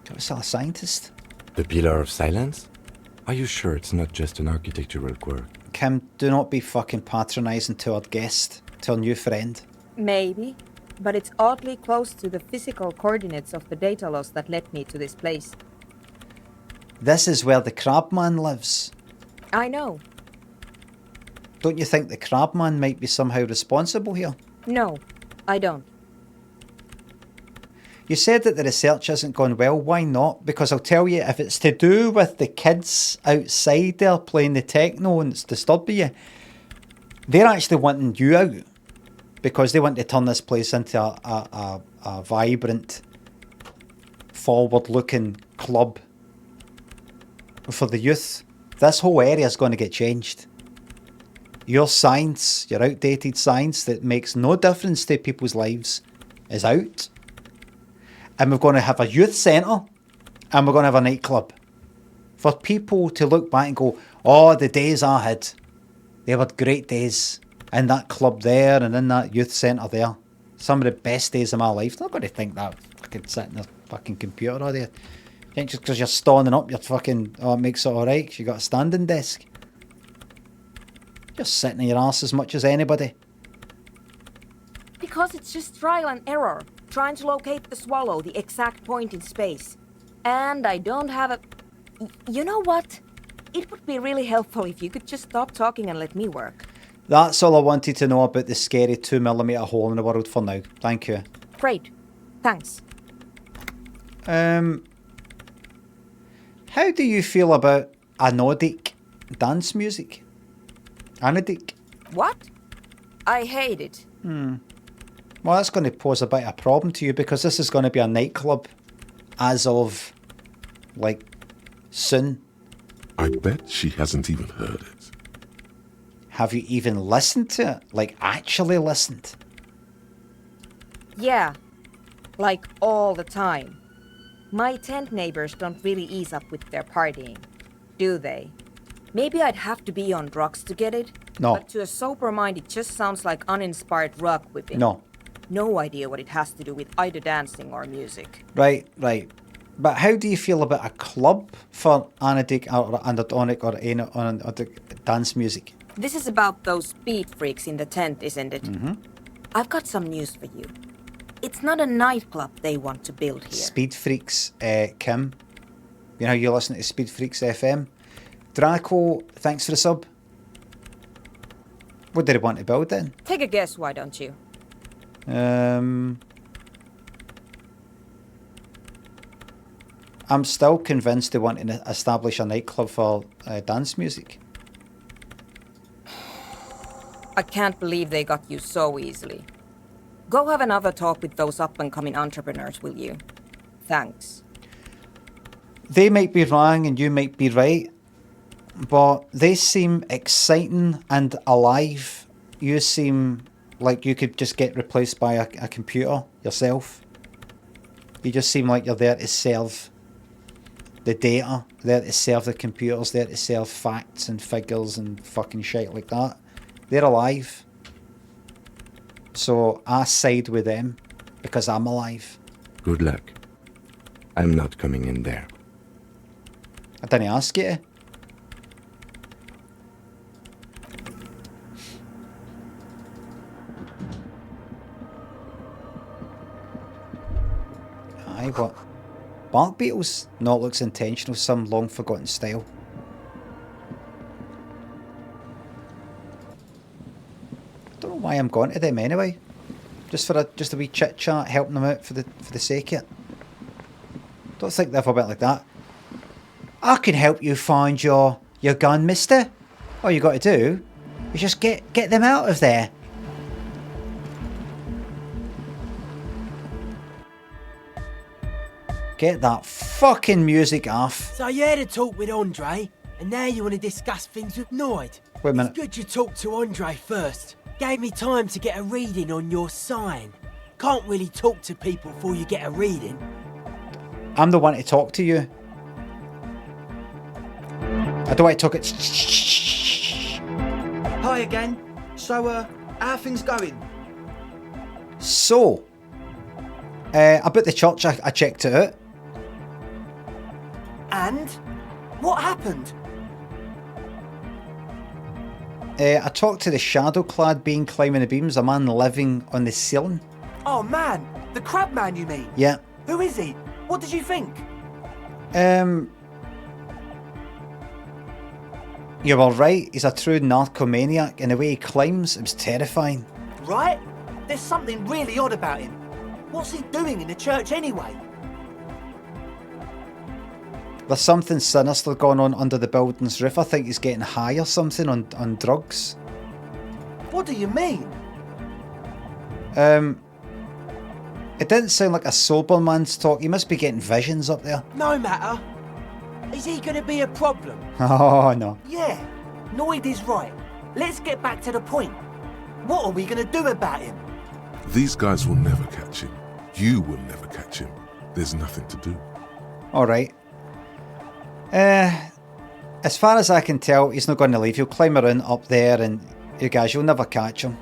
What's that, a scientist? The Pillar of Silence? Are you sure it's not just an architectural quirk? Kim, do not be fucking patronising to our guest, to our new friend. Maybe, but it's oddly close to the physical coordinates of the data loss that led me to this place. This is where the Crabman lives. I know. Don't you think the Crabman might be somehow responsible here? No, I don't. You said that the research hasn't gone well. Why not? Because I'll tell you, if it's to do with the kids outside there playing the techno and it's disturbing you, they're actually wanting you out because they want to turn this place into a vibrant, forward-looking club for the youth. This whole area is going to get changed. Your science, your outdated science that makes no difference to people's lives, is out. And we're going to have a youth centre and we're going to have a nightclub for people to look back and go, oh, the days I had, they were great days in that club there and in that youth centre there. Some of the best days of my life. They're not going to think that fucking sit in their fucking computer all day. Think just because you're standing up, you're fucking, oh, it makes it alright because you got a standing desk. You're sitting in your arse as much as anybody. Because it's just trial and error, trying to locate the swallow, the exact point in space. And I don't have a... You know what? It would be really helpful if you could just stop talking and let me work. That's all I wanted to know about the scary 2mm hole in the world for now. Thank you. Great. Thanks. How do you feel about anodic dance music? Anodic? What? I hate it. Well, that's going to pose a bit of a problem to you because this is going to be a nightclub as of, like, soon. I bet she hasn't even heard it. Have you even listened to it? Like, actually listened? Yeah. Like, all the time. My tent neighbors don't really ease up with their partying, do they? Maybe I'd have to be on drugs to get it. No. But to a sober mind, it just sounds like uninspired rug whipping. No. No idea what it has to do with either dancing or music. Right. But how do you feel about a club for anodic or anadonic or anodic dance music? This is about those speed freaks in the tent, isn't it? Mm-hmm. I've got some news for you. It's not a nightclub they want to build here. Speed Freaks, Kim. You know how you listen to Speed Freaks FM? Draco, thanks for the sub. What did they want to build then? Take a guess, why don't you? I'm still convinced they want to establish a nightclub for dance music. I can't believe they got you so easily. Go have another talk with those up-and-coming entrepreneurs, will you? Thanks. They might be wrong and you might be right, but they seem exciting and alive. You seem like you could just get replaced by a computer yourself. You just seem like you're there to serve the data, there to serve the computers, there to serve facts and figures and fucking shit like that. They're alive. So I side with them because I'm alive. Good luck. I'm not coming in there. I didn't ask you to. Aye, what? Bark beetles? No, it looks intentional, some long forgotten style. Don't know why I'm going to them anyway. Just a wee chit chat, helping them out for the sake of it. Don't think they've ever went like that. I can help you find your gun, mister. All you got to do is just get them out of there. Get that fucking music off. So you had a talk with Andre, and now you want to discuss things with Noid. Wait a minute. It's good you talked to Andre first. Gave me time to get a reading on your sign. Can't really talk to people before you get a reading. I'm the one to talk to you. I don't want to talk it. Hi again. So, how are things going? So, about the church, I checked it out. And? What happened? I talked to the shadow-clad being climbing the beams, a man living on the ceiling. Oh man, the crab man you mean? Yeah. Who is he? What did you think? You were right, he's a true narcomaniac, and the way he climbs, it was terrifying. Right? There's something really odd about him. What's he doing in the church anyway? There's something sinister going on under the building's roof. I think he's getting high or something on drugs. What do you mean? It didn't sound like a sober man's talk. He must be getting visions up there. No matter. Is he going to be a problem? Oh, no. Yeah, Noid is right. Let's get back to the point. What are we going to do about him? These guys will never catch him. You will never catch him. There's nothing to do. Alright. As far as I can tell, he's not going to leave. He'll climb around up there and you guys, you'll never catch him.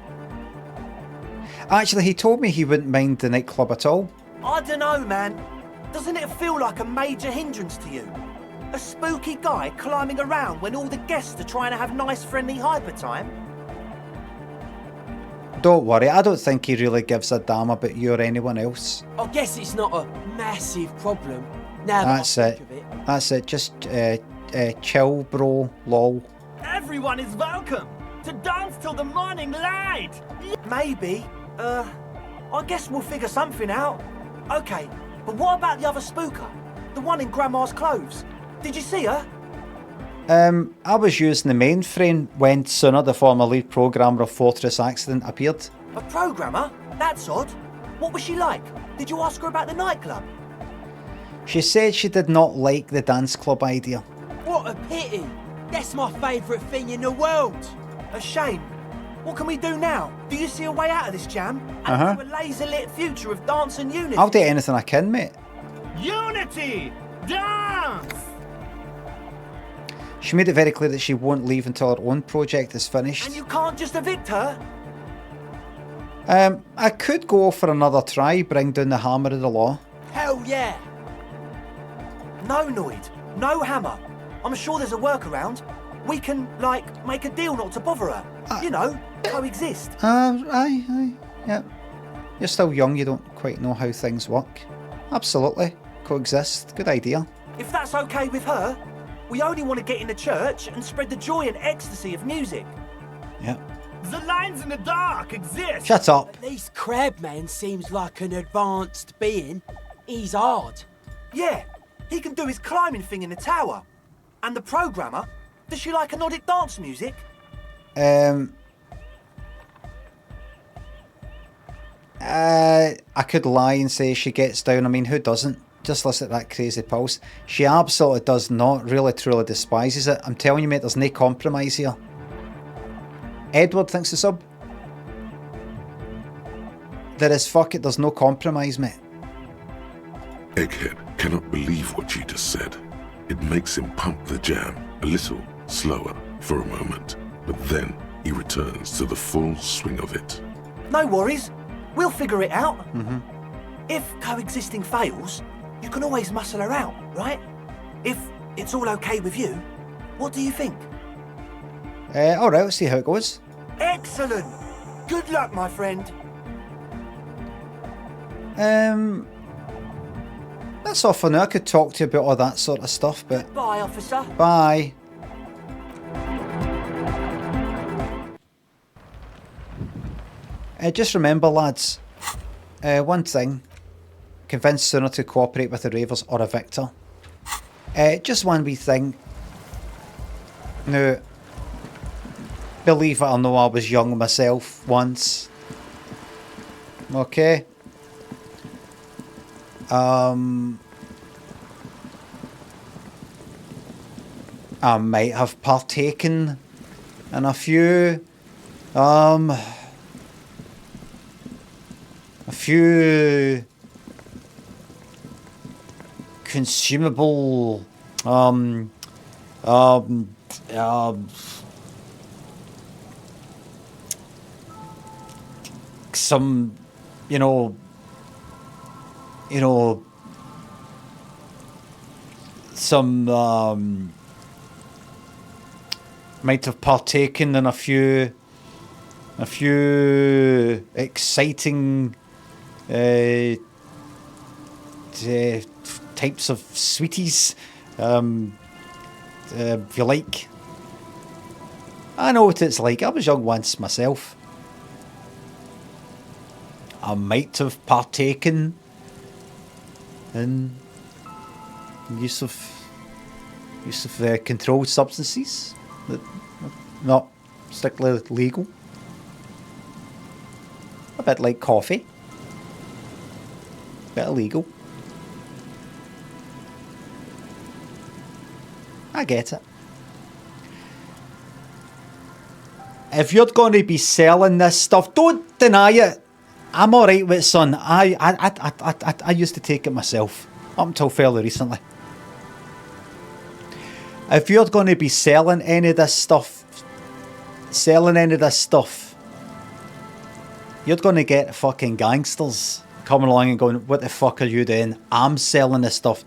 Actually, he told me he wouldn't mind the nightclub at all. I don't know, man. Doesn't it feel like a major hindrance to you? A spooky guy climbing around when all the guests are trying to have nice, friendly hyper time? Don't worry, I don't think he really gives a damn about you or anyone else. I guess it's not a massive problem. Now That's that I it. think of it. That's it. Just chill, bro. Lol. Everyone is welcome to dance till the morning light. Maybe. I guess we'll figure something out. Okay, but what about the other spooker? The one in Grandma's clothes? Did you see her? I was using the mainframe when Sooner, the former lead programmer of Fortress Accident, appeared. A programmer? That's odd. What was she like? Did you ask her about the nightclub? She said she did not like the dance club idea. What a pity. That's my favourite thing in the world. A shame. What can we do now? Do you see a way out of this jam? And to a laser-lit future of dance and unity? I'll do anything I can, mate. Unity! Dance! She made it very clear that she won't leave until her own project is finished. And you can't just evict her? I could go for another try, bring down the hammer of the law. Hell yeah! No, Noid. No hammer. I'm sure there's a workaround. We can, like, make a deal not to bother her. You know, coexist. Aye. Yeah. You're still young, you don't quite know how things work. Absolutely. Coexist. Good idea. If that's okay with her, we only want to get in the church and spread the joy and ecstasy of music. Yeah. The lines in the dark exist. Shut up. At least Crabman seems like an advanced being. He's hard. Yeah, he can do his climbing thing in the tower. And the programmer, does she like Nordic dance music? I could lie and say she gets down. I mean, who doesn't? Just listen to that crazy pulse. She absolutely does not. Really, truly despises it. I'm telling you, mate, there's no compromise here. Edward thinks the sub. There is, fuck it, there's no compromise, mate. Egghead cannot believe what you just said. It makes him pump the jam a little slower for a moment, but then he returns to the full swing of it. No worries. We'll figure it out. If coexisting fails, you can always muscle her out, right? If it's all okay with you, what do you think? Alright, let's see how it goes. Excellent! Good luck, my friend. That's all for now. I could talk to you about all that sort of stuff, but... Bye, officer. Bye. Just remember, lads, one thing. Convince Sooner to cooperate with the Ravers or a Victor. Just one wee thing. Now, believe it or no, I was young myself once. Okay. I might have partaken in a few consumable some you know some might have partaken in a few exciting types of sweeties, if you like. I know what it's like. I was young once myself. I might have partaken in use of controlled substances that are not strictly legal. A bit like coffee. A bit illegal. I get it. If you're going to be selling this stuff, don't deny it. I'm alright with it, son. I used to take it myself. Up until fairly recently. If you're going to be selling any of this stuff, you're going to get fucking gangsters coming along and going, what the fuck are you doing? I'm selling this stuff.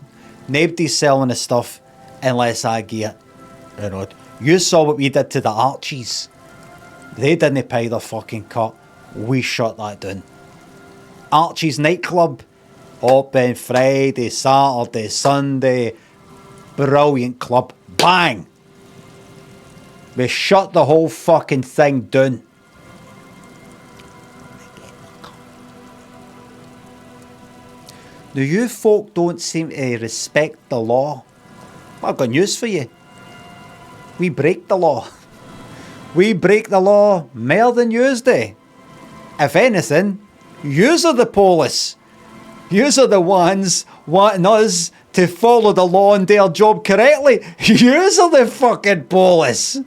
Nobody's selling this stuff unless I get it. You know, you saw what we did to the Archies. They didn't pay their fucking cut. We shut that down. Archie's nightclub, open Friday, Saturday, Sunday. Brilliant club. Bang! We shut the whole fucking thing down. Now you folk don't seem to respect the law. Well, I've got news for you. We break the law. We break the law more than yous do. If anything, yous are the police. Yous are the ones wanting us to follow the law and do our job correctly. Yous are the fucking police.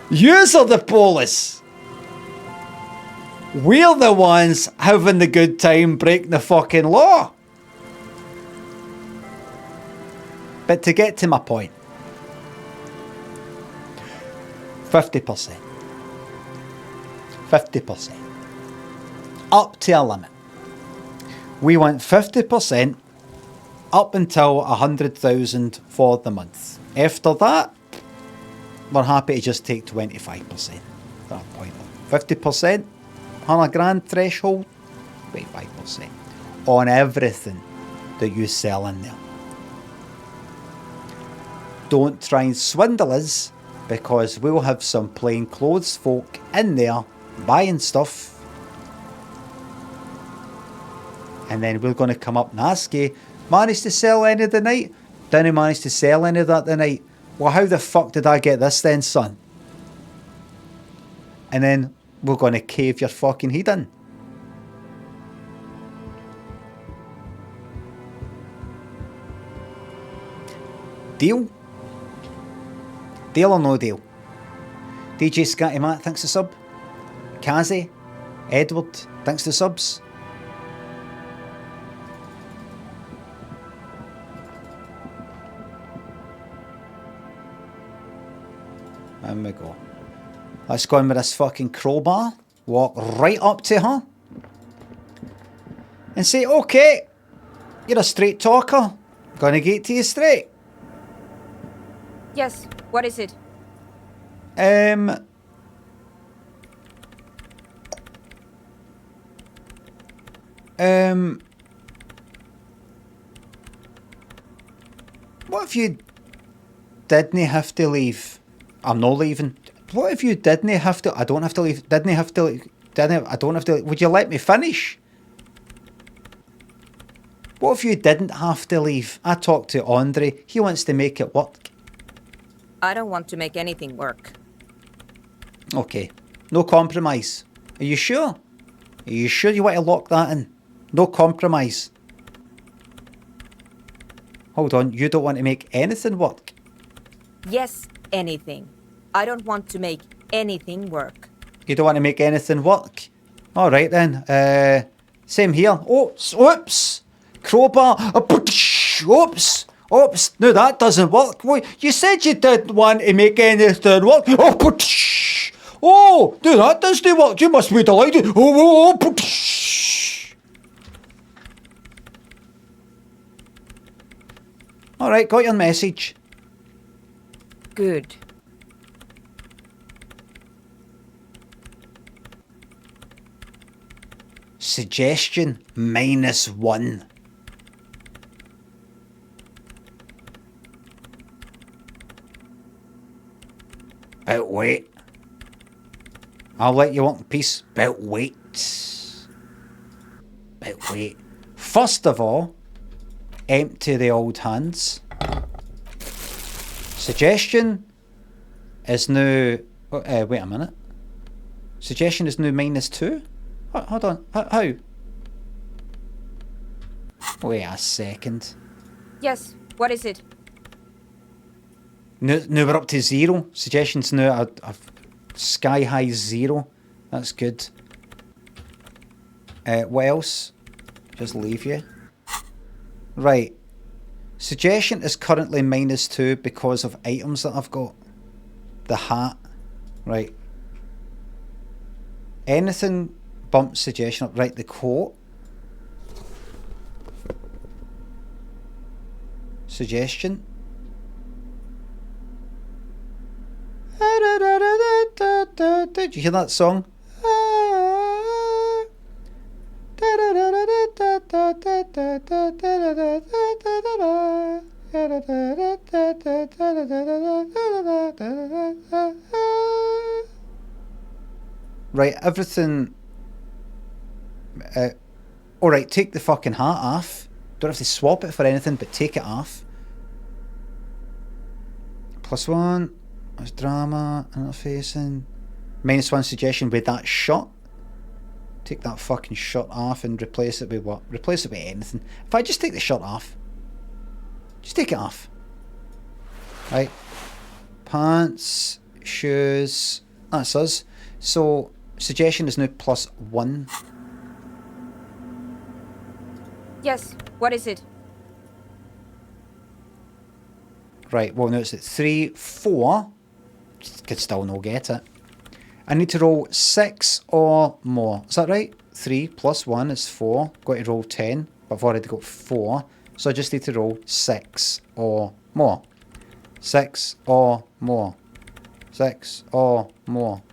Yous are the police. We're the ones having the good time breaking the fucking law. But to get to my point, 50%. 50%. Up to a limit. We want 50% up until 100,000 for the month. After that, we're happy to just take 25%. At that point, 50% on a grand threshold, 25% on everything that you sell in there. Don't try and swindle us, because we'll have some plain clothes folk in there buying stuff. And then we're going to come up and ask you, managed to sell any of the night? Didn't manage to sell any of that the night. Well, how the fuck did I get this then, son? And then we're going to cave your fucking head in. Deal? Deal or no deal? DJ Scatty Matt, thanks for sub. Kazi, Edward, thanks for subs. There we go. Let's go in with this fucking crowbar. Walk right up to her. And say, okay, you're a straight talker. Gonna get to you straight. Yes, what is it? What if you didn't have to leave? I'm not leaving. What if you didn't have to? I don't have to leave. Didn't have to leave. I don't have to leave. Would you let me finish? What if you didn't have to leave? I talked to Andre. He wants to make it work. I don't want to make anything work. Okay. No compromise. Are you sure? Are you sure you want to lock that in? No compromise. Hold on. You don't want to make anything work? Yes, anything. I don't want to make anything work. You don't want to make anything work? Alright then. Same here. Oops. Crowbar. Oops. Oops. No, that doesn't work. Wait, you said you didn't want to make anything work. Oh, no, that doesn't work. You must be delighted. Alright, got your message. Good. Suggestion -1. But wait. I'll let you walk in peace. But wait. Wait. First of all, empty the old hands. Suggestion is now... wait a minute. Suggestion is now -2? Hold on. How? Wait a second. Yes, what is it? Now we're up to 0. Suggestion's now a sky-high 0. That's good. What else? Just leave you. Right. Suggestion is currently -2 because of items that I've got. The hat. Right. Anything bumps suggestion up. Right, the coat. Suggestion. Did you hear that song? Right, everything. Alright, take the fucking hat off. Don't have to swap it for anything, but take it off. +1. There's drama, interfacing. -1 suggestion with that shot. Take that fucking shot off and replace it with what? Replace it with anything. If I just take the shot off. Just take it off. Right. Pants, shoes. That's us. So, suggestion is now +1. Yes, what is it? Right, well, now it's at 3, 4. Could still not get it. I need to roll 6 or more. Is that right? 3 + 1 is 4. Got to roll 10, but I've already got 4. So I just need to roll 6 or more. 6 or more. 6 or more.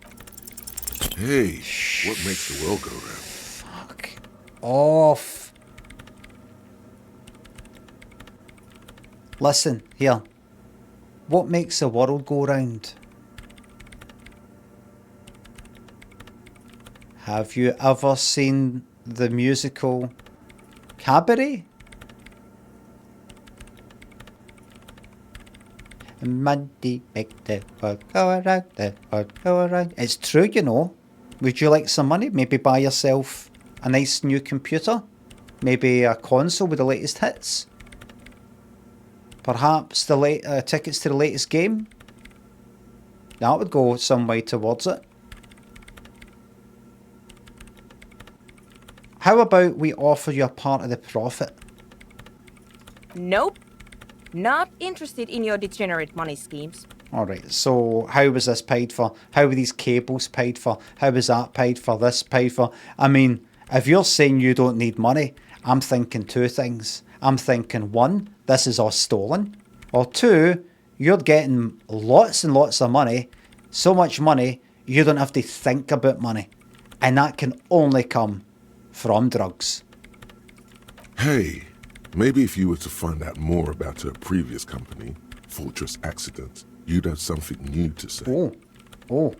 Hey, what makes the world go round? Fuck off. Listen, here. What makes the world go round? Have you ever seen the musical Cabaret? Monday make the world go around, the world go around. It's true, you know. Would you like some money? Maybe buy yourself a nice new computer? Maybe a console with the latest hits? Perhaps the tickets to the latest game? That would go some way towards it. How about we offer you a part of the profit? Nope. Not interested in your degenerate money schemes. Alright, so how was this paid for? How were these cables paid for? How was that paid for? This paid for? I mean, if you're saying you don't need money, I'm thinking 2 things. I'm thinking 1, this is all stolen. Or 2, you're getting lots and lots of money. So much money, you don't have to think about money. And that can only come from drugs. Hey, maybe if you were to find out more about her previous company, Fortress Accident, you'd have something new to say. Oh.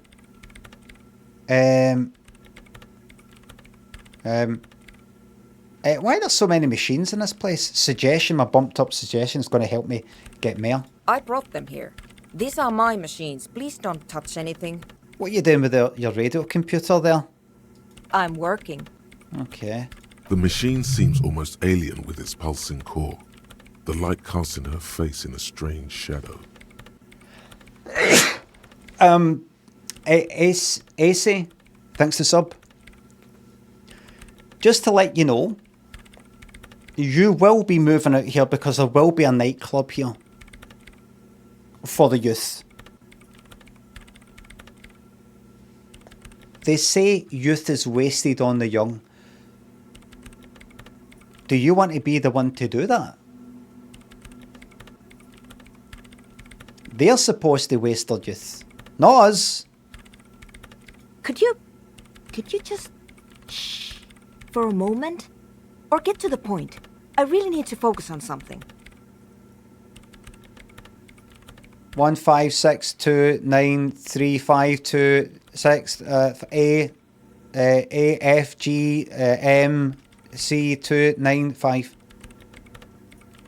Why are there so many machines in this place? Suggestion, my bumped up suggestion is going to help me get more. I brought them here. These are my machines. Please don't touch anything. What are you doing with your radio computer there? I'm working. Okay. The machine seems almost alien with its pulsing core, the light casting her face in a strange shadow. AC, thanks to sub. Just to let you know, you will be moving out here because there will be a nightclub here for the youth. They say youth is wasted on the young. Do you want to be the one to do that? They're supposed to waste their youth, not us. Could you just shh for a moment? Or get to the point. I really need to focus on something. 156293526 A F G M C295.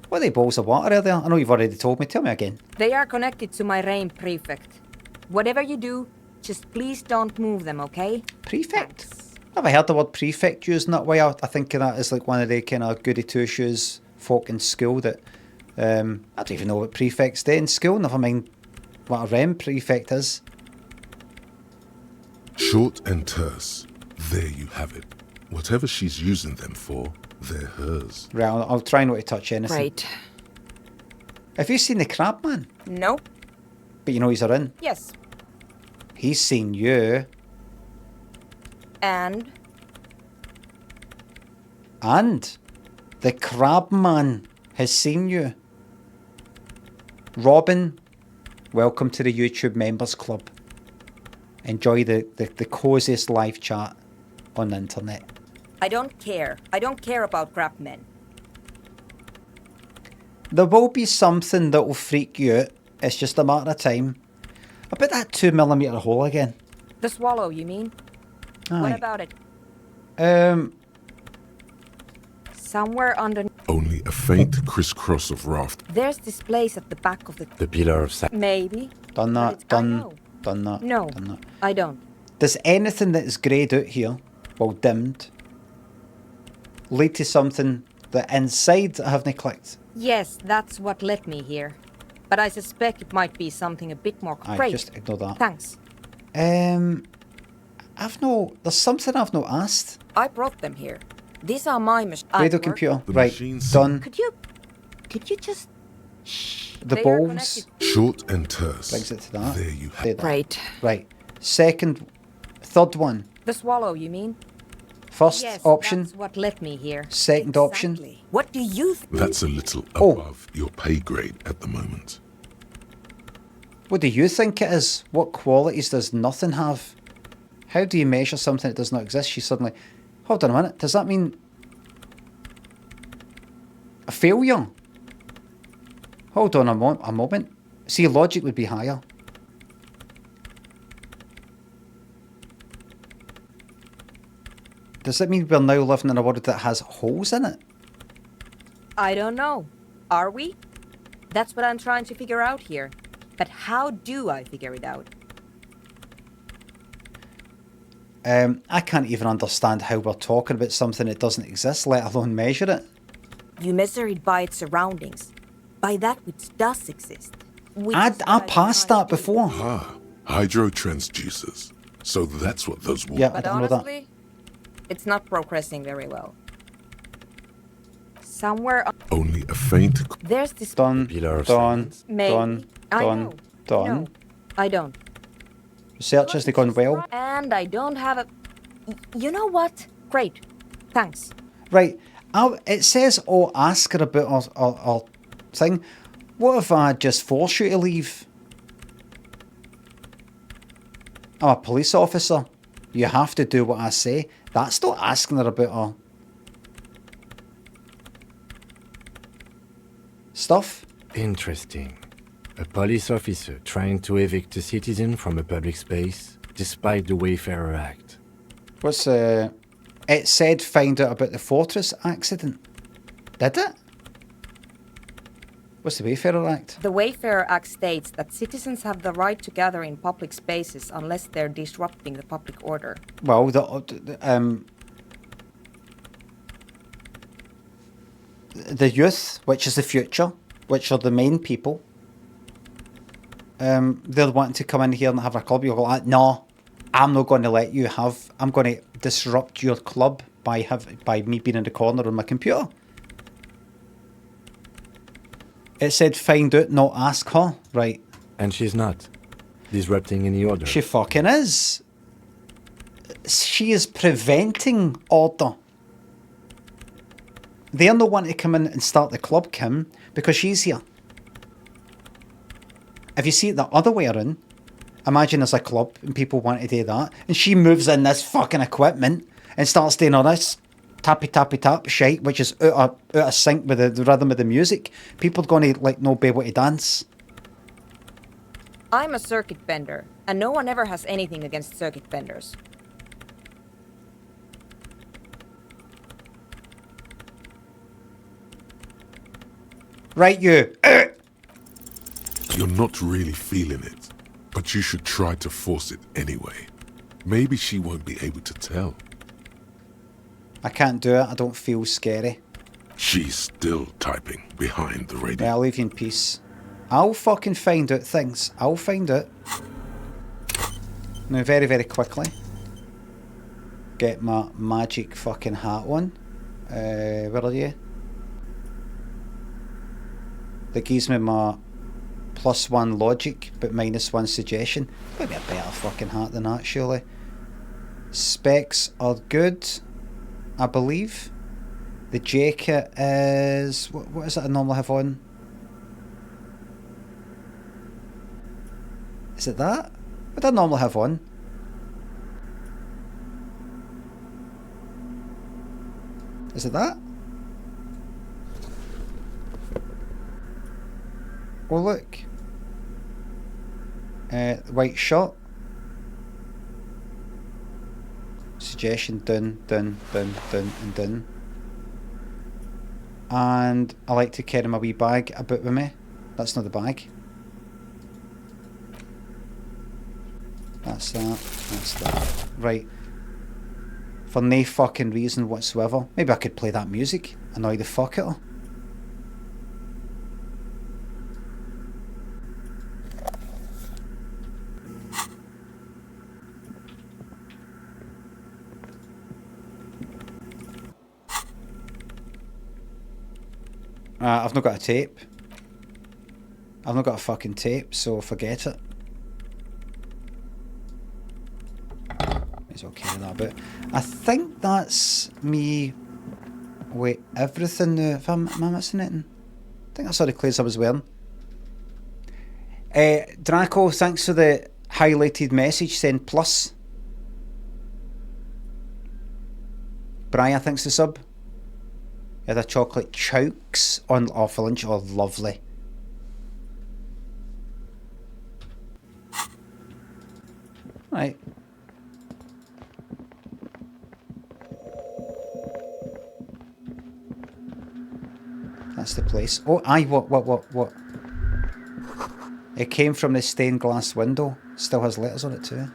What are they balls of water are there? I know you've already told me. Tell me again. They are connected to my reign prefect. Whatever you do, just please don't move them, okay? Prefect? Thanks. Never heard the word prefect used in that way. I think of that as like one of the kind of goody two-shoes folk in school that... I don't even know what prefects do in school, never mind what a REM prefect is. Short and terse. There you have it. Whatever she's using them for, they're hers. Right, I'll try not to touch anything. Great. Have you seen the crab man? Nope. But you know he's in. Yes. He's seen you. And? And the crab man has seen you. Robin, welcome to the YouTube Members Club. Enjoy the coziest live chat on the internet. I don't care. I don't care about crab men. There will be something that will freak you out. It's just a matter of time. About that 2mm hole again. The swallow, you mean? Aye. What about it? Somewhere under... Only a faint crisscross of raft. There's this place at the back of the... The pillar of sac. Maybe. Done But that, it's- I done know. that, No, done that. I don't. Does anything that is greyed out here, well dimmed, lead to something that inside I haven't clicked? Yes, that's what led me here. But I suspect it might be something a bit more... Aye, Great. just ignore that. Thanks. There's something I've not asked. I brought them here. These are my machines. Radio computer, The right, machines- done. Could you just... The They are balls, connected. Short and terse. brings it to that. There you have Do it. that. Right. Right. Third one. The swallow, you mean? First Yes, option, that's what led me here. second option. Exactly. What do you think? That's a little Oh. above your pay grade at the moment. What do you think it is? What qualities does nothing have? How do you measure something that does not exist? She suddenly... Hold on a minute. Does that mean... a failure? Hold on a moment. See, logic would be higher. Does that mean we're now living in a world that has holes in it? I don't know. Are we? That's what I'm trying to figure out here. But how do I figure it out? I can't even understand how we're talking about something that doesn't exist, let alone measure it. You measure it by its surroundings, by that which does exist. Which I is what I I'm passed trying that to do. before. Ah, hydrotransducers. So that's what those Yeah, I But don't know that. honestly, it's not progressing very well. Somewhere Only a faint there's this... Done, Pillar of done, silence. Maybe. done, I done, know. done. No, I don't. Research hasn't gone well. And I don't have a... You know what? Great. Thanks. Right, it says, oh, ask her about our thing. What if I just force you to leave? I'm a police officer. You have to do what I say. That's not asking her about her stuff. Interesting. A police officer trying to evict a citizen from a public space, despite the Wayfarer Act. What's it said find out about the Fortress accident. Did it? What's the Wayfarer Act? The Wayfarer Act states that citizens have the right to gather in public spaces unless they're disrupting the public order. Well, the youth, which is the future, which are the main people, they're wanting to come in here and have a club. You're like, no, I'm not going to let you have. I'm going to disrupt your club by me being in the corner on my computer. It said find out, not ask her. Right. And she's not disrupting any order. She fucking is. She is preventing order. They're not wanting to come in and start the club, Kim, because she's here. If you see it the other way around, imagine there's a club and people want to do that, and she moves in this fucking equipment and starts doing all this tappy tappy tap shite, which is out of sync with the rhythm of the music. People are going to not be able to dance. I'm a circuit bender, and no one ever has anything against circuit benders. Right, you. You're not really feeling it, but you should try to force it anyway. Maybe she won't be able to tell. I can't do it. I don't feel scary. She's still typing behind the radio. Right, I'll leave you in peace. I'll fucking find out things. I'll find out. Now, very, very quickly. Get my magic fucking hat on. Where are you? That gives me my +1 logic, but -1 suggestion. Maybe a better fucking hat than that, surely. Specs are good, I believe. The jacket is... What is it I normally have on? Is it that? What do I normally have on? Is it that? Oh look. White shirt. Suggestion done, and done. And I like to carry my wee bag about with me. That's not the bag. That's that. That's that. Right. For no fucking reason whatsoever. Maybe I could play that music. Annoy the fuck out of her. I've not got a tape. I've not got a fucking tape, so forget it. May as well carry that about. I think that's me with everything now. Am I missing anything? I think that's all the clothes I was wearing. Draco, thanks for the highlighted message. Send plus. Brian, thanks for the sub. You had a chocolate chokes on for lunch. Oh, lovely. Right. That's the place. Oh, aye, what? It came from the stained glass window. Still has letters on it too.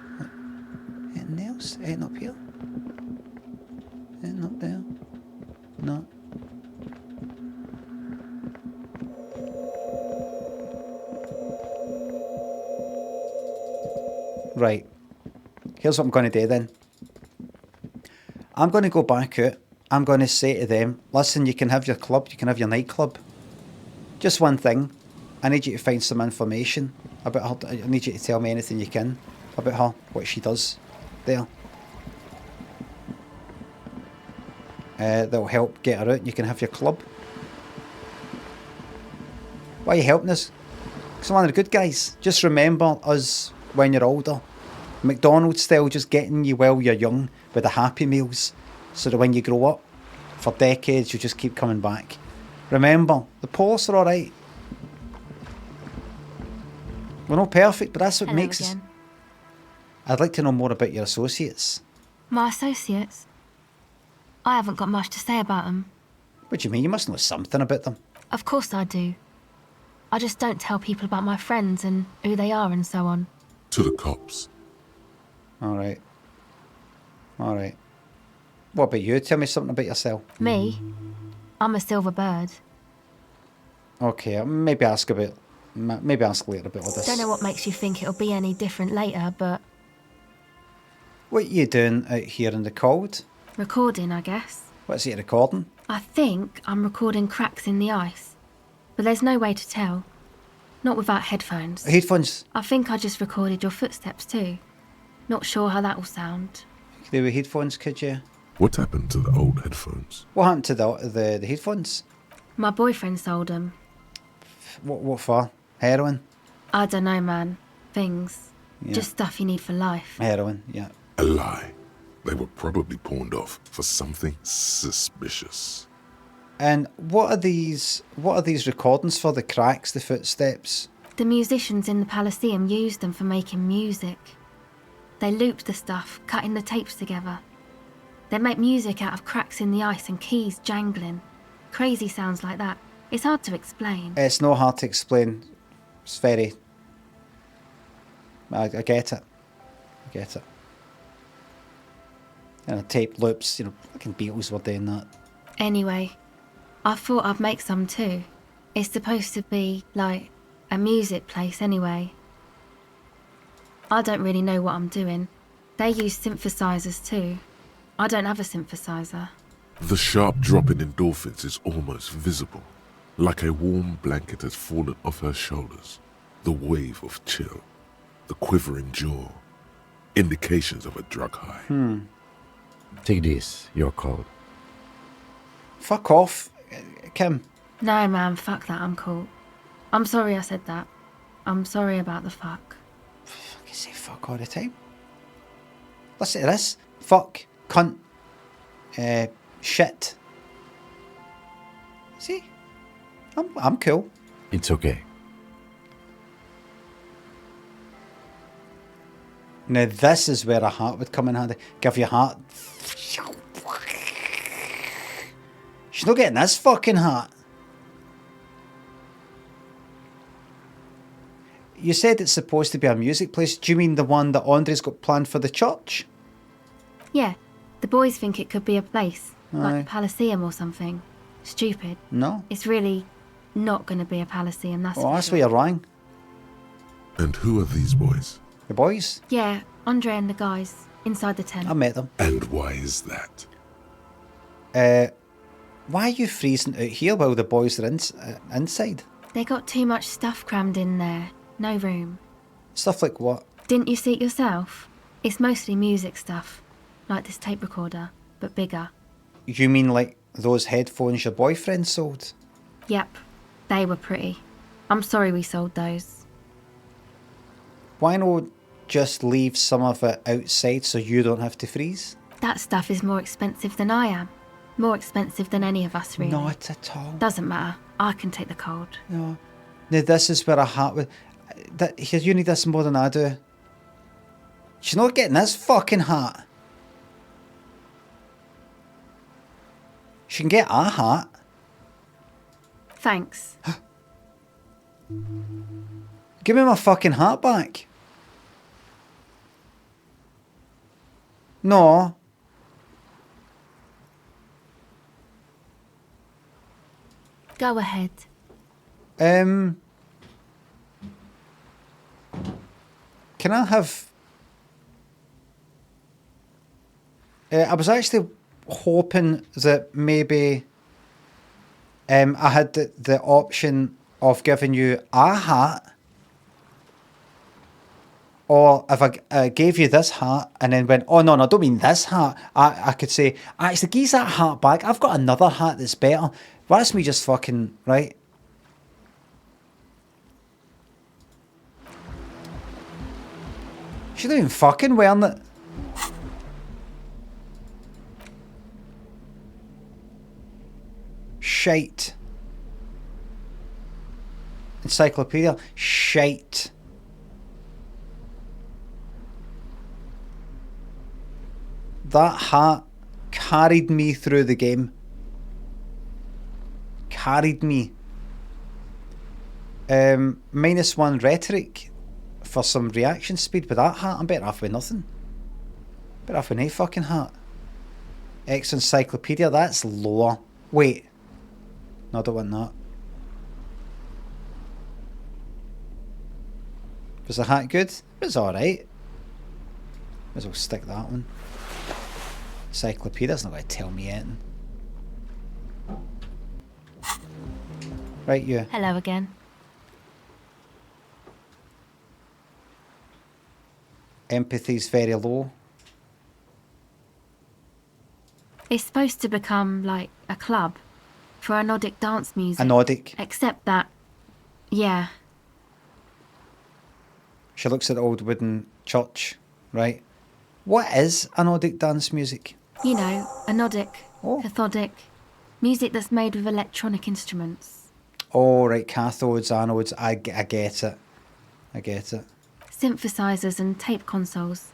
Anything else? Anything up here? Anything up there? No. Right. Here's what I'm going to do then. I'm going to go back out. I'm going to say to them, listen, you can have your club, you can have your nightclub. Just one thing. I need you to find some information about her. I need you to tell me anything you can about her, what she does there. That'll help get her out and you can have your club. Why are you helping us? Because I'm one of the good guys. Just remember us when you're older. McDonald's style, just getting you while you're young with the Happy Meals, so that when you grow up, for decades, you just keep coming back. Remember, the police are alright. We're not perfect, but that's what Hello makes again. us... I'd like to know more about your associates. My associates? I haven't got much to say about them. What do you mean? You must know something about them. Of course I do. I just don't tell people about my friends and who they are and so on. To the cops. Alright. Alright. What about you? Tell me something about yourself. Me? I'm a silver bird. Okay, maybe ask later about all this. Don't know what makes you think it'll be any different later, but... What are you doing out here in the cold? Recording, I guess. What's it recording? I think I'm recording cracks in the ice. But there's no way to tell. Not without headphones. Headphones? I think I just recorded your footsteps too. Not sure how that will sound. You could do with headphones, could you? What happened to the old headphones? What happened to the headphones? My boyfriend sold them. What for? Heroin? I don't know, man. Things. Yeah. Just stuff you need for life. Heroin, yeah. A lie. They were probably pawned off for something suspicious. And what are these recordings for? The cracks, the footsteps? The musicians in the Elysium used them for making music. They looped the stuff, cutting the tapes together. They make music out of cracks in the ice and keys jangling. Crazy sounds like that. It's hard to explain. It's no hard to explain. It's very... I get it. I get it. And tape loops, fucking Beatles were doing that. Anyway, I thought I'd make some too. It's supposed to be, like, a music place anyway. I don't really know what I'm doing. They use synthesizers too. I don't have a synthesizer. The sharp drop in endorphins is almost visible, like a warm blanket has fallen off her shoulders. The wave of chill, the quivering jaw, indications of a drug high. Take this, you're cold. Fuck off, Kim. No, man, fuck that, I'm cool. I'm sorry I said that. I'm sorry about the fuck. You say fuck all the time. Listen to this. Fuck, cunt, shit. See? I'm cool. It's okay. Now this is where a hat would come in handy. Give you a hat. She's not getting this fucking hat. You said it's supposed to be a music place. Do you mean the one that Andre's got planned for the church? Yeah, the boys think it could be a place, Aye. like the Palaceum or something. Stupid. No. It's really not going to be a Palaceum, that's Well, for that's sure. where you're wrong. And who are these boys? The boys? Yeah, Andre and the guys, inside the tent. I met them. And why is that? Why are you freezing out here while the boys are inside? They got too much stuff crammed in there. No room. Stuff like what? Didn't you see it yourself? It's mostly music stuff. Like this tape recorder, but bigger. You mean like those headphones your boyfriend sold? Yep, they were pretty. I'm sorry we sold those. Why not just leave some of it outside so you don't have to freeze? That stuff is more expensive than I am. More expensive than any of us, really. Not at all. Doesn't matter. I can take the cold. No. Now this is where a hat would... Here, you need this more than I do. She's not getting this fucking hat. She can get a hat. Thanks. Give me my fucking hat back. No. Go ahead. Can I have... I was actually hoping that maybe I had the option of giving you a hat, or if I gave you this hat and then went, oh no, I don't mean this hat, I could say, actually, give that hat back, I've got another hat that's better. Why is me just fucking, right? She's not even fucking wearing it. Shite. Encyclopedia. Shite. That hat carried me through the game. Carried me. -1 rhetoric for some reaction speed, but that hat, I'm better off with nothing. Better off with no fucking hat. X Encyclopedia, that's lower. Wait. No, I don't want that. Was the hat good? It was alright. Might as well stick that one. Encyclopedia's not going to tell me anything. Right, you. Hello again. Empathy's very low. It's supposed to become like a club for anodic dance music. Anodic. Except that, yeah. She looks at the old wooden church, right? What is anodic dance music? You know, anodic, Oh. cathodic, music that's made with electronic instruments. Oh, right, cathodes, anodes, I get it. I get it. Synthesizers and tape consoles.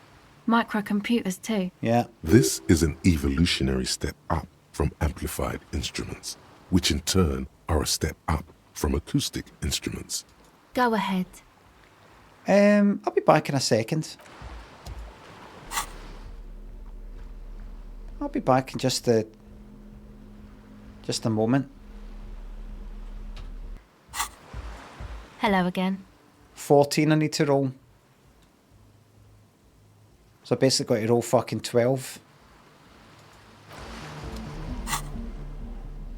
Microcomputers too. Yeah. This is an evolutionary step up from amplified instruments, which in turn are a step up from acoustic instruments. Go ahead. I'll be back in a second. I'll be back in just a moment. Hello again. 14 I need to roll. So I basically got to roll fucking 12.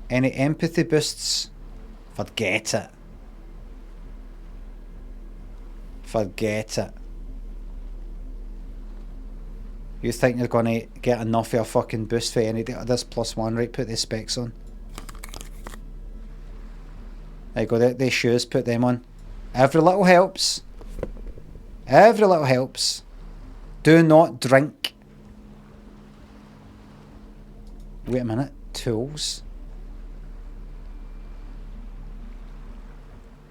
Any empathy boosts? Forget it. Forget it. You think you're going to get enough of a fucking boost for any of this +1, right? Put the specs on. There you go, the shoes, put them on. Every little helps. Every little helps. Do not drink. Wait a minute. Tools.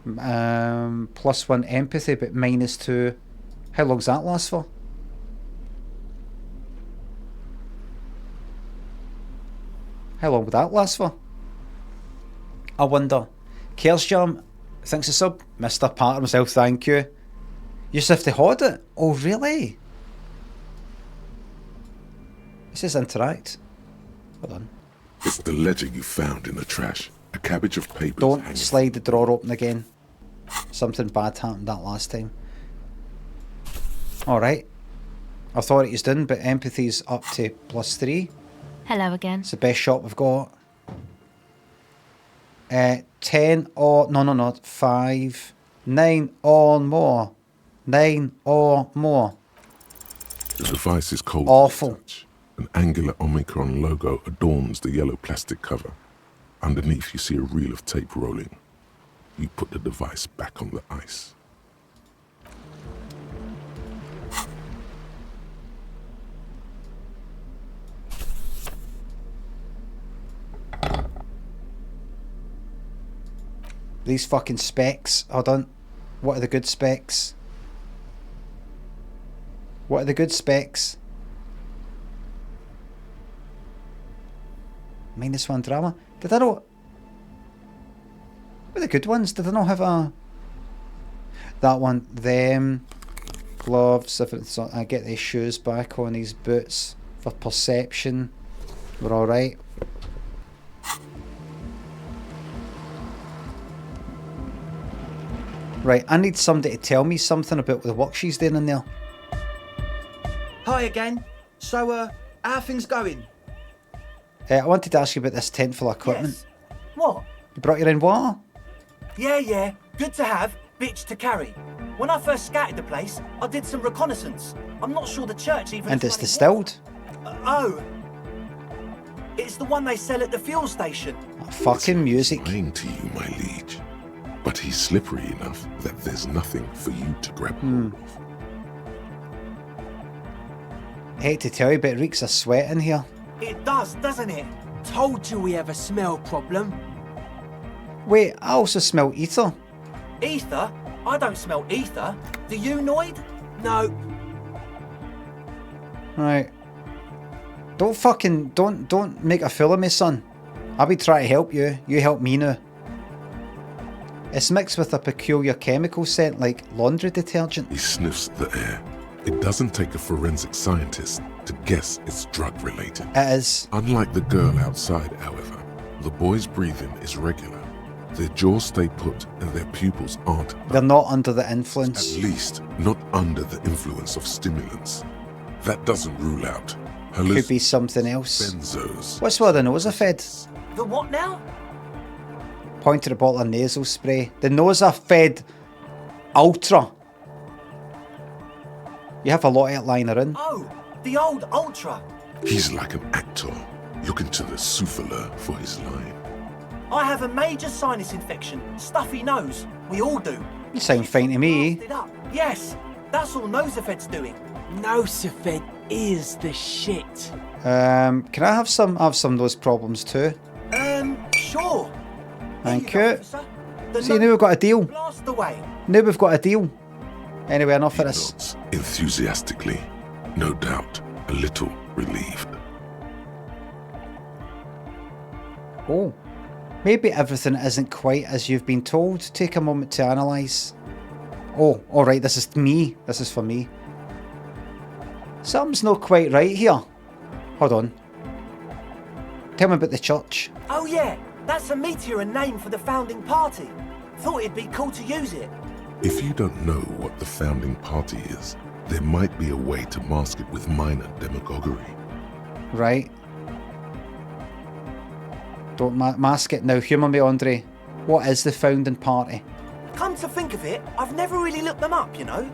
+1 empathy, but -2. How long's that last for? How long would that last for? I wonder. Kersjam thinks a sub. Mr. Part himself, thank you. You just have to hold it? Oh, really? This is interact. Hold on. It's the ledger you found in the trash. A cabbage of papers. Don't hanging. slide the drawer open again. Something bad happened that last time. Alright. Authority's done, but empathy's up to +3. Hello again. It's the best shot we've got. 10 or... No. 5. 9 or more. 9 or more. The device is cold. Awful. to the touch. An angular Omicron logo adorns the yellow plastic cover. Underneath, you see a reel of tape rolling. You put the device back on the ice. These fucking specs. Hold on. What are the good specs? What are the good specs? -1 drama. Did I not... What are the good ones? Did I not have a... That one. Them. Gloves. If it's, I get these shoes back on, these boots. For perception. We're alright. Right, I need somebody to tell me something about the work she's doing in there. Hi again. So, how are things going? I wanted to ask you about this tent full of equipment. Yes. What? You brought your own water? Yeah. Good to have, bitch to carry. When I first scouted the place, I did some reconnaissance. I'm not sure the church even... And is it's running distilled? water. It's the one they sell at the fuel station. Fucking music. Lying to you, my liege. But he's slippery enough that there's nothing for you to grab hold of. I hate to tell you, but it reeks of sweat in here. It does, doesn't it? Told you we have a smell problem. Wait, I also smell ether. Ether? I don't smell ether. Do you, Noid? No. Right. Don't make a fool of me, son. I'll be trying to help you. You help me now. It's mixed with a peculiar chemical scent like laundry detergent. He sniffs the air. It doesn't take a forensic scientist to guess it's drug-related. It is. Unlike the girl outside, however, the boy's breathing is regular. Their jaws stay put and their pupils aren't. They're not under the influence. At least, not under the influence of stimulants. That doesn't rule out Could be something else. benzos. What's where the nose are fed? The what now? Point to the bottle of nasal spray. The nose are fed Ultra. You have a lot of it lying around. Oh, the old Ultra. He's like an actor, looking to the souffleur for his line. I have a major sinus infection, stuffy nose. We all do. You sound fine to me. It up. Yes, that's all Nosefed's doing. Nosefed is the shit. Can I have some of those problems too? Sure. Thank Here you. go, officer. The See, now we've got a deal. Blast away. Now we've got a deal. Anyway, enough He of this. nods enthusiastically, no doubt a little relieved. Oh. Maybe everything isn't quite as you've been told. Take a moment to analyse. Oh, alright, this is me. This is for me. Something's not quite right here. Hold on. Tell me about the church. Oh yeah, that's a meteor and name for the founding party. Thought it'd be cool to use it. If you don't know what the founding party is, there might be a way to mask it with minor demagoguery. Right. Don't mask it now. Humour me, Andre. What is the founding party? Come to think of it, I've never really looked them up, you know.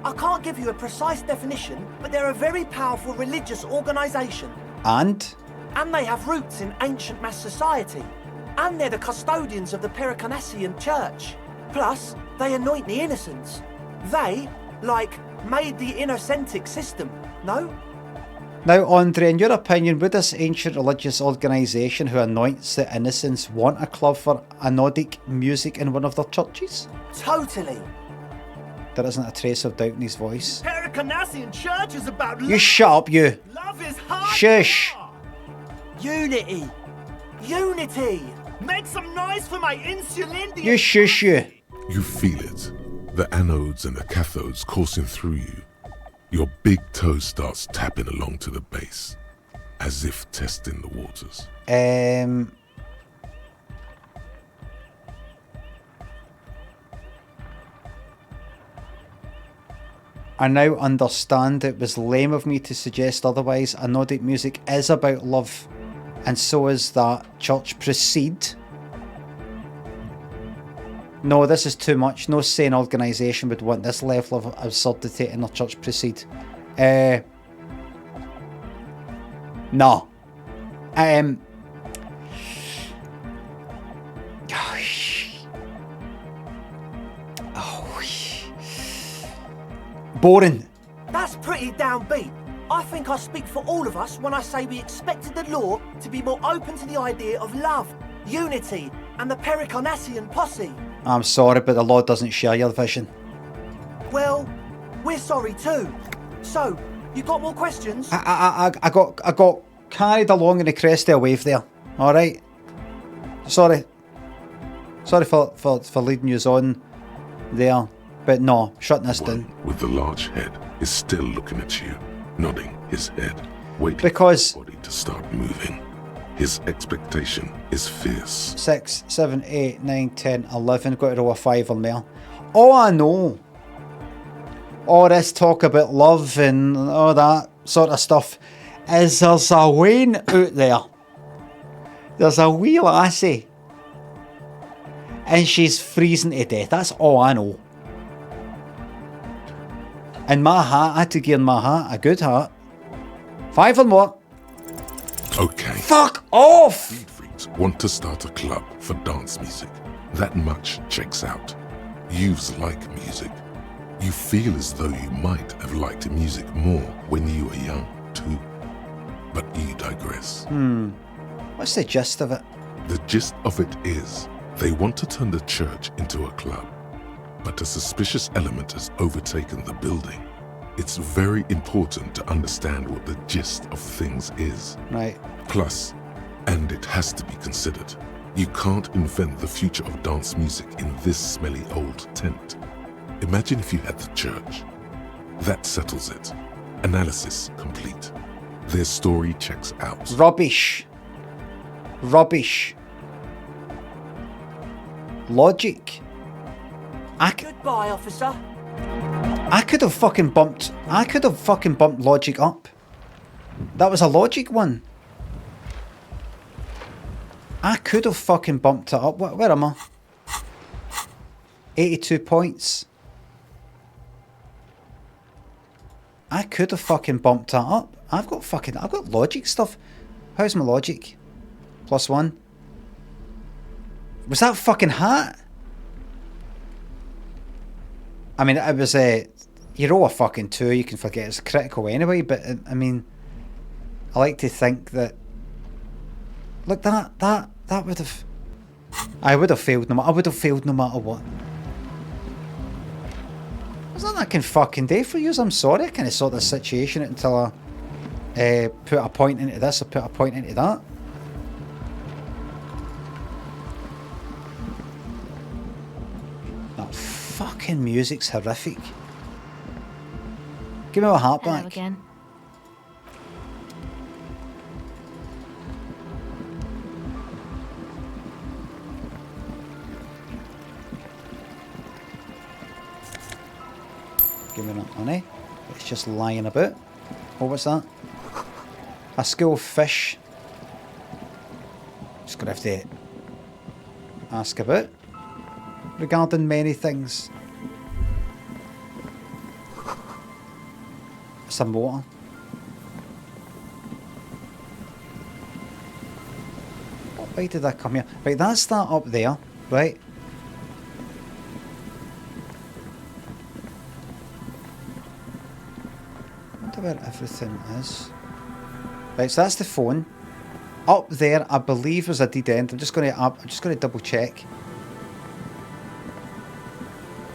I can't give you a precise definition, but they're a very powerful religious organisation. And they have roots in ancient mass society. And they're the custodians of the Pericarnassian Church. Plus, they anoint the innocents. They, made the Innocentic system, no? now, Andre, in your opinion, would this ancient religious organisation who anoints the innocents want a club for anodic music in one of their churches? Totally. There isn't a trace of doubt in his voice. Pericarnassian Church is about You shut up, you! Love is hard. Shush! Unity. Unity. Make some noise for my insulindian. You shush, you! You feel it. The anodes and the cathodes coursing through you. Your big toe starts tapping along to the base, as if testing the waters. I now understand it was lame of me to suggest otherwise. Anodic music is about love, and so is that church. Proceed. No, this is too much. No sane organisation would want this level of absurdity in their church. Proceed. No. Boring. That's pretty downbeat. I think I speak for all of us when I say we expected the law to be more open to the idea of love, unity, and the Pericarnassian posse. I'm sorry, but the law doesn't share your vision. Well, we're sorry too. So, you got more questions? I got carried along in the crest of a wave there. All right. Sorry for leading you on there, but no, shutting this down. One with the large head is still looking at you, nodding his head, waiting Because for his body to start moving. His expectation is fierce. 6, 7, 8, 9, 10, 11. Got to roll a 5 on there. Oh, I know. All this talk about love and all that sort of stuff is there's a Wayne out there. There's a wee lassie. And she's freezing to death. That's all I know. And my hat, I had to gear my hat. A good hat. 5 or more. Okay. Fuck off! Speed freaks want to start a club for dance music. That much checks out. Youths like music. You feel as though you might have liked music more when you were young, too. But you digress. What's the gist of it? The gist of it is, they want to turn the church into a club. But a suspicious element has overtaken the building. It's very important to understand what the gist of things is. Right. Plus, and it has to be considered, you can't invent the future of dance music in this smelly old tent. Imagine if you had the church. That settles it. Analysis complete. Their story checks out. Rubbish. Rubbish. Logic. Goodbye, officer. I could have fucking bumped logic up. That was a logic one. I could have fucking bumped it up. Where am I? 82 points. I could have fucking bumped that up. I've got logic stuff. How's my logic? +1. Was that fucking hat? I mean, it was you roll a fucking 2, you can forget it's critical anyway, but I mean, I like to think that, look, that would have, I would have failed no matter what. There's nothing I can fucking do for you, I'm sorry, I can't sort the situation out until I put a point into this or put a point into that. That fucking music's horrific. Give me my heart Hello back. again. Give me that money. It's just lying about. Oh, what's that? A school of fish. Just gonna have to ask about regarding many things. Some water. Why did that come here? Right, that's that up there, right? I wonder where everything is. Right, so that's the phone. Up there, I believe, was a dead end. I'm just gonna double check.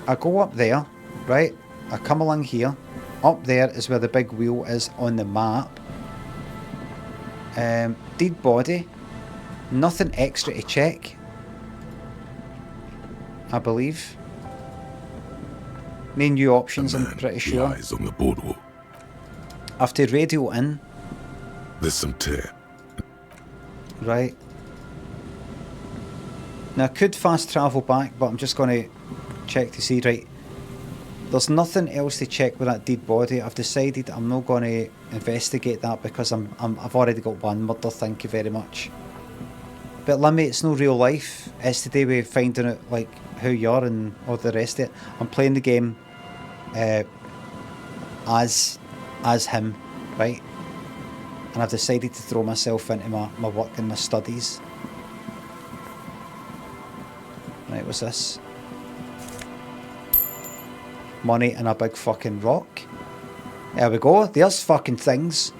I go up there, right? I come along here. Up there is where the big wheel is on the map. Dead body. Nothing extra to check, I believe. No new options, I'm pretty sure. Lies on the boardwalk. I have to radio in. There's some tear. Right. Now I could fast travel back, but I'm just going to check to see. Right. There's nothing else to check with that dead body. I've decided I'm not going to investigate that because I've already got one murder. Thank you very much. But Limmy, it's no real life. It's to do with finding out like who you are and all the rest of it. I'm playing the game as him, right? And I've decided to throw myself into my work and my studies. Right, what's this? Money and a big fucking rock. There we go. There's fucking things.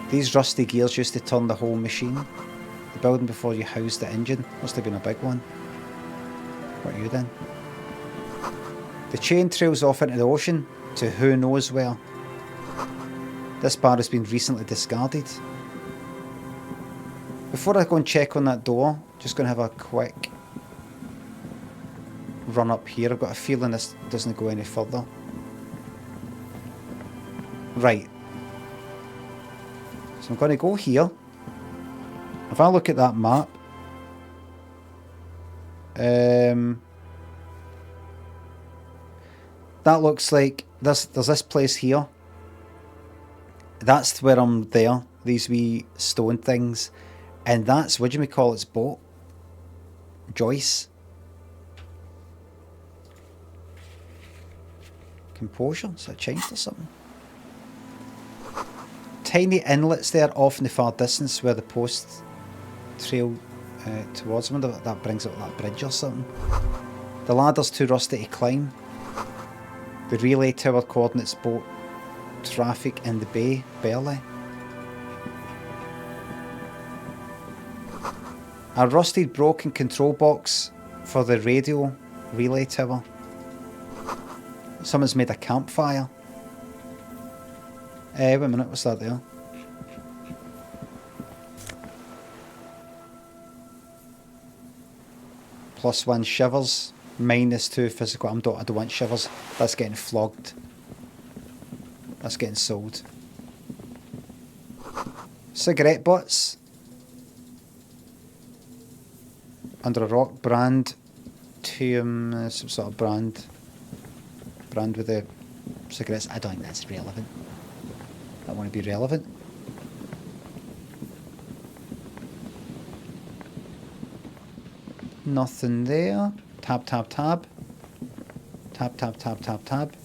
These rusty gears used to turn the whole machine. The building before you housed the engine. Must have been a big one. What are you then? The chain trails off into the ocean to who knows where. This bar has been recently discarded. Before I go and check on that door, just going to have a quick run up here. I've got a feeling this doesn't go any further. Right. So I'm going to go here. If I look at that map, that looks like there's this place here. That's where I'm there. These wee stone things, and that's what do you call its boat? Joyce. Composure. Is that changed or something? Tiny inlets there off in the far distance where the posts trail towards. I wonder if that brings up that bridge or something. The ladder's too rusty to climb. The relay tower coordinates boat traffic in the bay, barely. A rusted broken control box for the radio relay tower. Someone's made a campfire. Wait a minute, what's that there? +1 shivers, -2 physical. I don't want shivers. That's getting flogged. That's getting sold. Cigarette butts. Under a rock, brand. Some sort of brand. Brand with the cigarettes. I don't think that's relevant. I want to be relevant. Nothing there. Tab, tab, tab. Tab, tab, tab, tab, tab.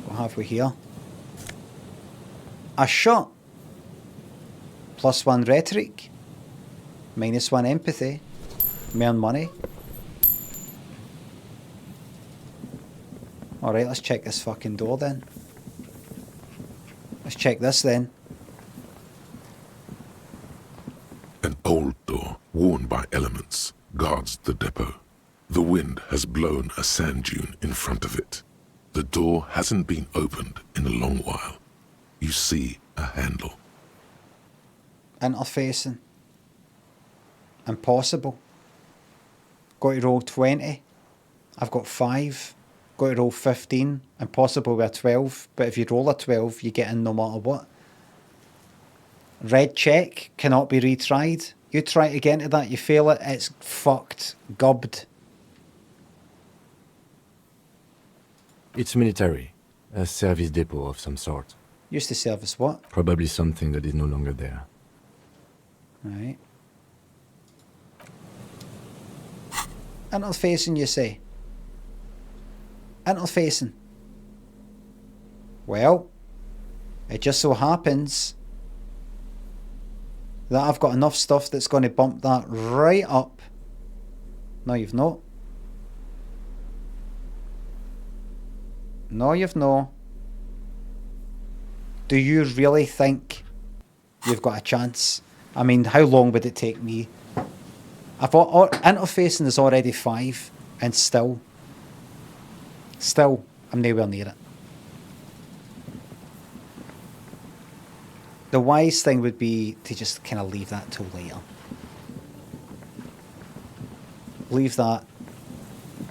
What have we here? A shot. +1 rhetoric. -1 empathy. More money. Alright, let's check this fucking door then. Let's check this then. An old door, worn by elements, guards the depot. The wind has blown a sand dune in front of it. The door hasn't been opened in a long while. You see a handle. Interfacing. Impossible. Got to roll 20. I've got 5. Got to roll 15. Impossible with a 12. But if you roll a 12, you get in no matter what. Red check. Cannot be retried. You try to get into that, you fail it, it's fucked. Gubbed. It's military. A service depot of some sort. Used to service what? Probably something that is no longer there. Right. Interfacing, you say? Interfacing. Well, it just so happens that I've got enough stuff that's going to bump that right up. No, you've not. No, you've not. Do you really think you've got a chance? I mean, how long would it take me? I've got interfacing is already 5, and still, I'm nowhere near it. The wise thing would be to just kind of leave that till later. Leave that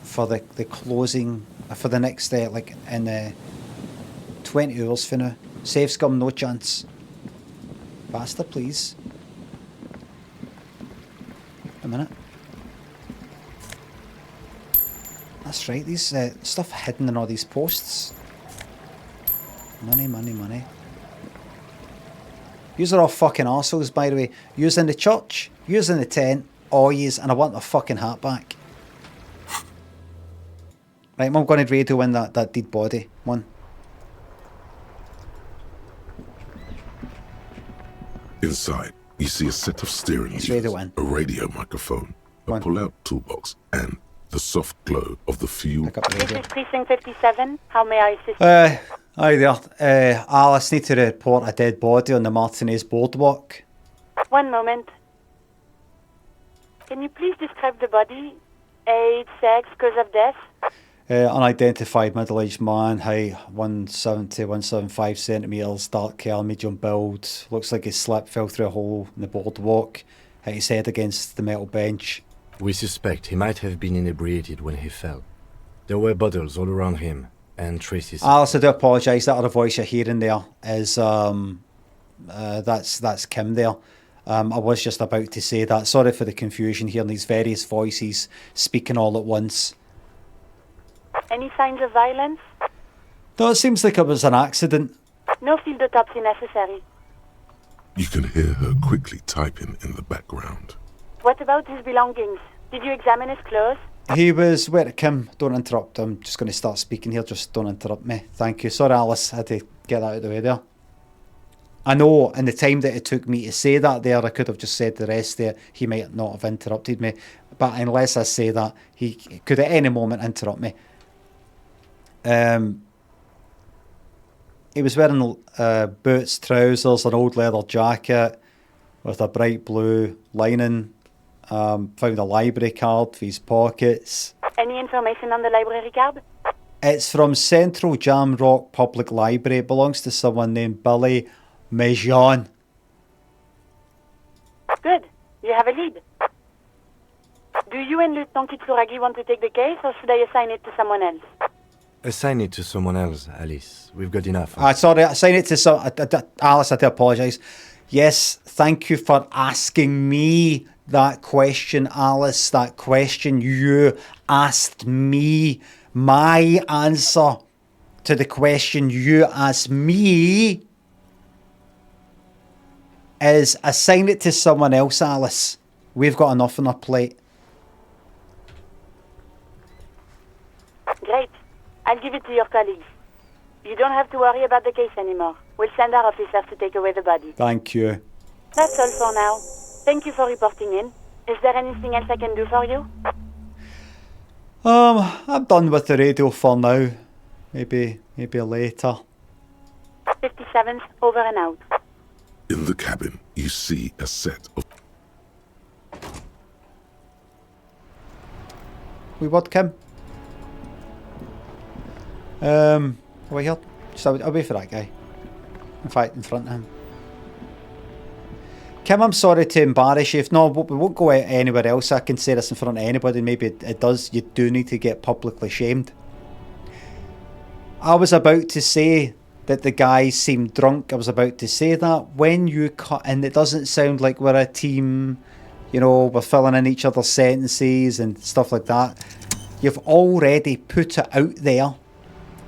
for the closing, for the next, like, in 20 hours for now. Save scum, no chance. Faster, please. A minute. That's right, these stuff hidden in all these posts. Money, money, money. Yous are all fucking arseholes, by the way. Yous in the church, yous in the tent, all yous, and I want the fucking hat back. Right, I'm going to radio in that dead body one. Inside, you see a set of steering wheels, a radio microphone, a pull-out toolbox, and the soft glow of the fuel. This is Precinct 57. How may I assist you? Hi there. Alice, need to report a dead body on the Martinez boardwalk. One moment. Can you please describe the body? Age, sex, cause of death? Unidentified middle-aged man, height 170, 175 centimetres, dark hair, medium build. Looks like his slip fell through a hole in the boardwalk. Hit his head against the metal bench. We suspect he might have been inebriated when he fell. There were bottles all around him, and traces... Alice, I do apologise. That other voice you're hearing there is... that's Kim there. I was just about to say that. Sorry for the confusion, hearing these various voices speaking all at once. Any signs of violence? No, it seems like it was an accident. No field autopsy necessary. You can hear her quickly typing in the background. What about his belongings? Did you examine his clothes? He was... Wait, Kim, don't interrupt. I'm just going to start speaking here. Just don't interrupt me. Thank you. Sorry, Alice. I had to get that out of the way there. I know in the time that it took me to say that there, I could have just said the rest there. He might not have interrupted me. But unless I say that, he could at any moment interrupt me. He was wearing boots, trousers, an old leather jacket with a bright blue lining. Found a library card for his pockets. Any information on the library card? It's from Central Jam Rock Public Library. It belongs to someone named Billy Mejon. Good. You have a lead. Do you and Lieutenant Kitsuragi want to take the case, or should I assign it to someone else? Assign it to someone else, Alice. We've got enough. Sorry, assign it to Alice, I do apologise. Yes, thank you for asking me that question, Alice. That question you asked me. My answer to the question you asked me is assign it to someone else, Alice. We've got enough on our plate. Great. I'll give it to your colleagues. You don't have to worry about the case anymore. We'll send our officers to take away the body. Thank you. That's all for now. Thank you for reporting in. Is there anything else I can do for you? I'm done with the radio for now. Maybe later. 57th, over and out. In the cabin, you see a set of... We what, Kim? Over here. Just I'll wait for that guy. In fact, in front of him. Kim, I'm sorry to embarrass you. If no, we won't go anywhere else. I can say this in front of anybody. Maybe it does. You do need to get publicly shamed. I was about to say that the guy seemed drunk. I was about to say that when you cut, and it doesn't sound like we're a team. You know, we're filling in each other's sentences and stuff like that. You've already put it out there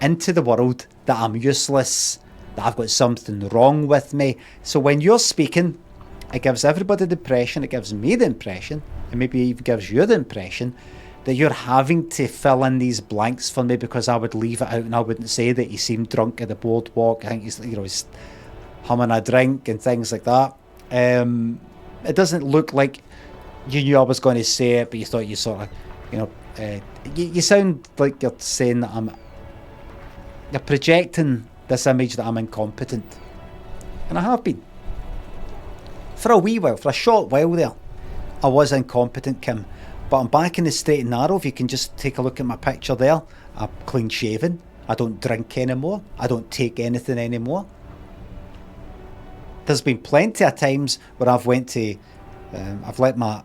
into the world that I'm useless, that I've got something wrong with me. So when you're speaking, it gives everybody the impression, it gives me the impression, and maybe even gives you the impression that you're having to fill in these blanks for me because I would leave it out and I wouldn't say that he seemed drunk at the boardwalk. I think he's humming a drink and things like that. It doesn't look like you knew I was going to say it, but you thought you sort of, you sound like you're saying that you're projecting this image that I'm incompetent. And I have been. For a wee while, for a short while there, I was incompetent, Kim. But I'm back in the straight and narrow. If you can just take a look at my picture there. I'm clean shaven. I don't drink anymore. I don't take anything anymore. There's been plenty of times where I've let my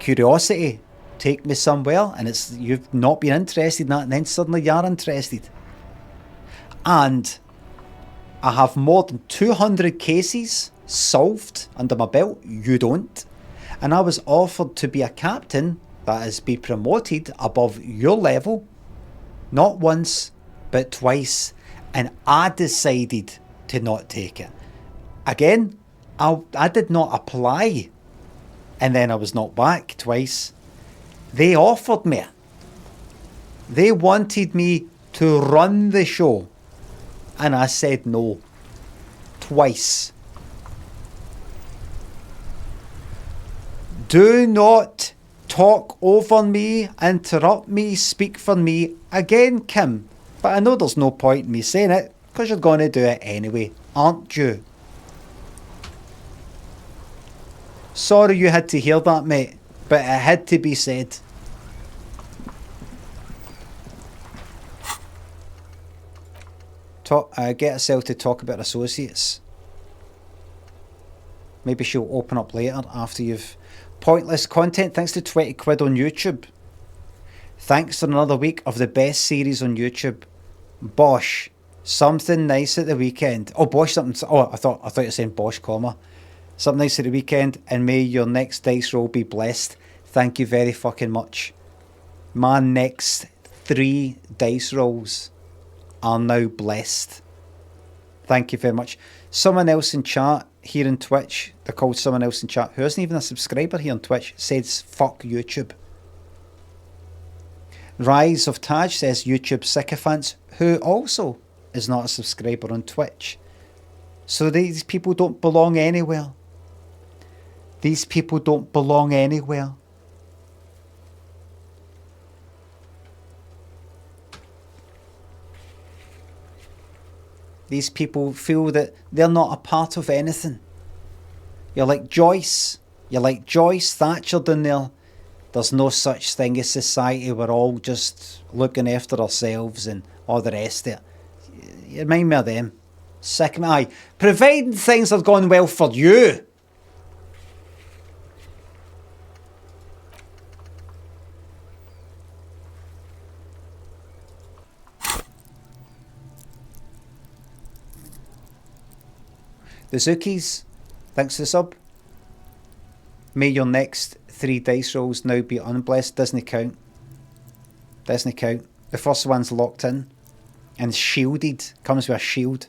curiosity take me somewhere, and you've not been interested in that, and then suddenly you're interested. And I have more than 200 cases solved under my belt. You don't. And I was offered to be a captain, that is, be promoted above your level, not once, but twice, and I decided to not take it. Again, I did not apply, and then I was knocked back twice. They offered me. They wanted me to run the show, and I said no. Twice. Do not talk over me, interrupt me, speak for me again, Kim. But I know there's no point in me saying it, because you're going to do it anyway, aren't you? Sorry you had to hear that, mate, but it had to be said. Get herself to talk about associates. Maybe she'll open up later after you've... Pointless content, thanks to 20 quid on YouTube. Thanks for another week of the best series on YouTube. Bosh, something nice at the weekend. Oh, Bosh, something... Oh, I thought you were saying Bosh, comma. Something nice at the weekend, and may your next dice roll be blessed. Thank you very fucking much. My next 3 dice rolls are now blessed. Thank you very much. Someone else in chat here in Twitch, they're called someone else in chat, who isn't even a subscriber here on Twitch, says fuck YouTube. Rise of Taj says YouTube sycophants, who also is not a subscriber on Twitch. So these people don't belong anywhere. These people don't belong anywhere. These people feel that they're not a part of anything. You're like Joyce. You're like Joyce Thatcher down there. There's no such thing as society. We're all just looking after ourselves and all the rest of it. You remind me of them. Sick of me. Aye. Providing things are going well for you. The Zookies, thanks for the sub. May your next 3 dice rolls now be unblessed. Doesn't count. Doesn't count. The first one's locked in and shielded. Comes with a shield.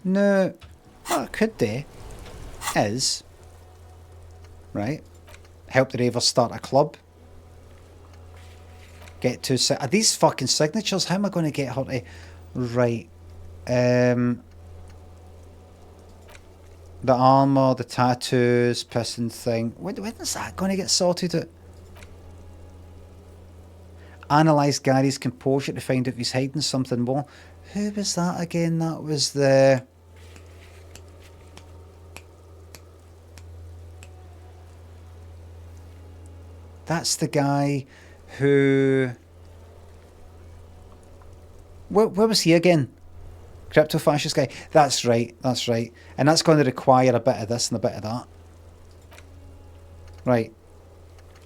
No, what I could do is, right, help the Ravers start a club. Get 2... Are these fucking signatures? How am I going to get her to... Right. The armour, the tattoos, piston thing. When is that going to get sorted out? Analyse Gary's composure to find if he's hiding something more. Who was that again? That was the... That's the guy who... Where was he again? Crypto-fascist guy. That's right, that's right. And that's going to require a bit of this and a bit of that. Right.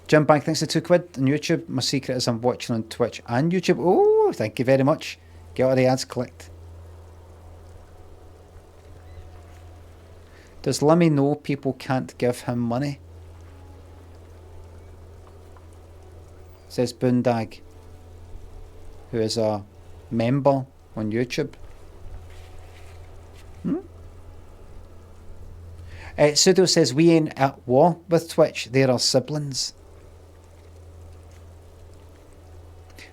Jim Bank thanks for £2 on YouTube. My secret is I'm watching on Twitch and YouTube. Oh, thank you very much. Get all the ads clicked. Does Limmy know people can't give him money? Says Boondag, who is a member on YouTube. Sudo says we ain't at war with Twitch. They're our siblings.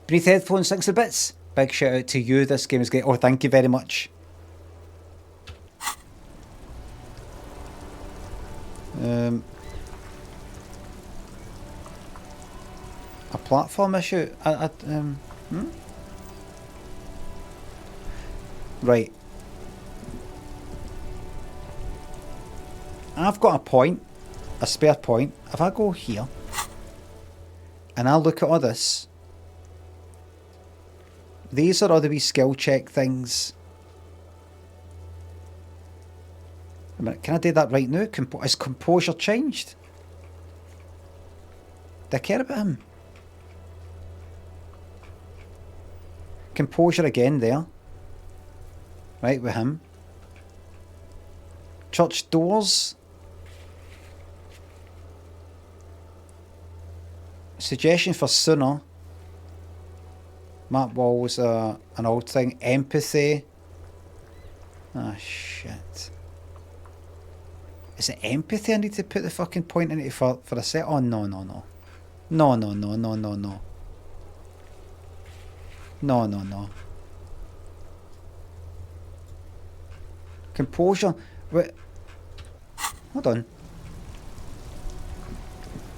Beneath headphones, 60 bits. Big shout out to you. This game is great. Oh, thank you very much. A platform issue. Right. I've got a point, a spare point. If I go here and I look at all this, these are all the wee skill check things. A minute, can I do that right now? Has composure changed? Do I care about him? Composure again there. Right, with him. Church doors. Suggestion for sooner. Map walls are an old thing. Empathy. Ah, shit. Is it empathy I need to put the fucking point into for a set? Oh, no, no, no. No, no, no, no, no, no. No, no, no. Composure. Wait. Hold on.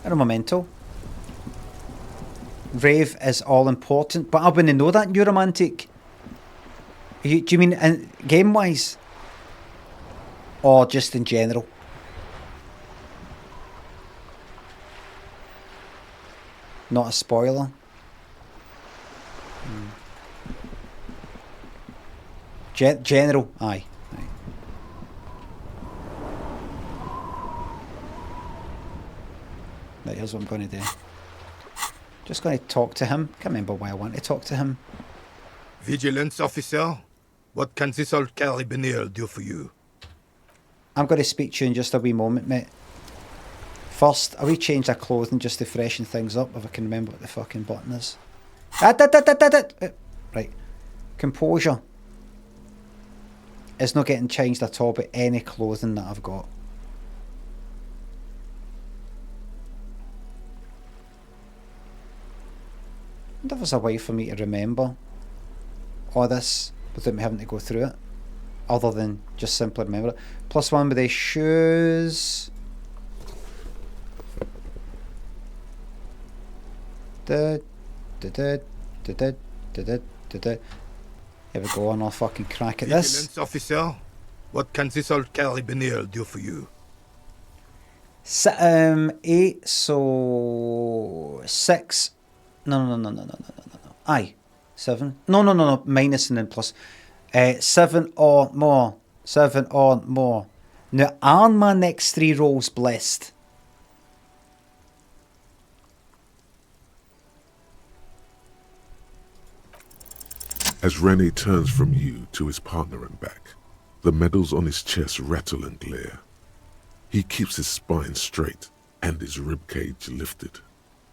I don't memento. Rave is all important, but I wouldn't know that, Neuromantic. Do you mean game wise? Or just in general? Not a spoiler. General, aye. Right, here's what I'm going to do. Just going to talk to him. Can't remember why I want to talk to him. Vigilance officer, what can this old carabiner do for you? I'm going to speak to you in just a wee moment, mate. First, a wee change of clothing just to freshen things up, if I can remember what the fucking button is. Right. Composure is not getting changed at all by any clothing that I've got. I wonder if there's a way for me to remember all this without me having to go through it, other than just simply remember it. +1 with the shoes. Here we go, and I'll fucking crack at this. Vigilance officer, what can this old carabiner do for you? 8, so 6. No. Aye. 7. No. Minus and then plus. 7 or more. 7 or more. Now, are my next 3 rolls blessed? As Rene turns from you to his partner and back, the medals on his chest rattle and glare. He keeps his spine straight and his ribcage lifted,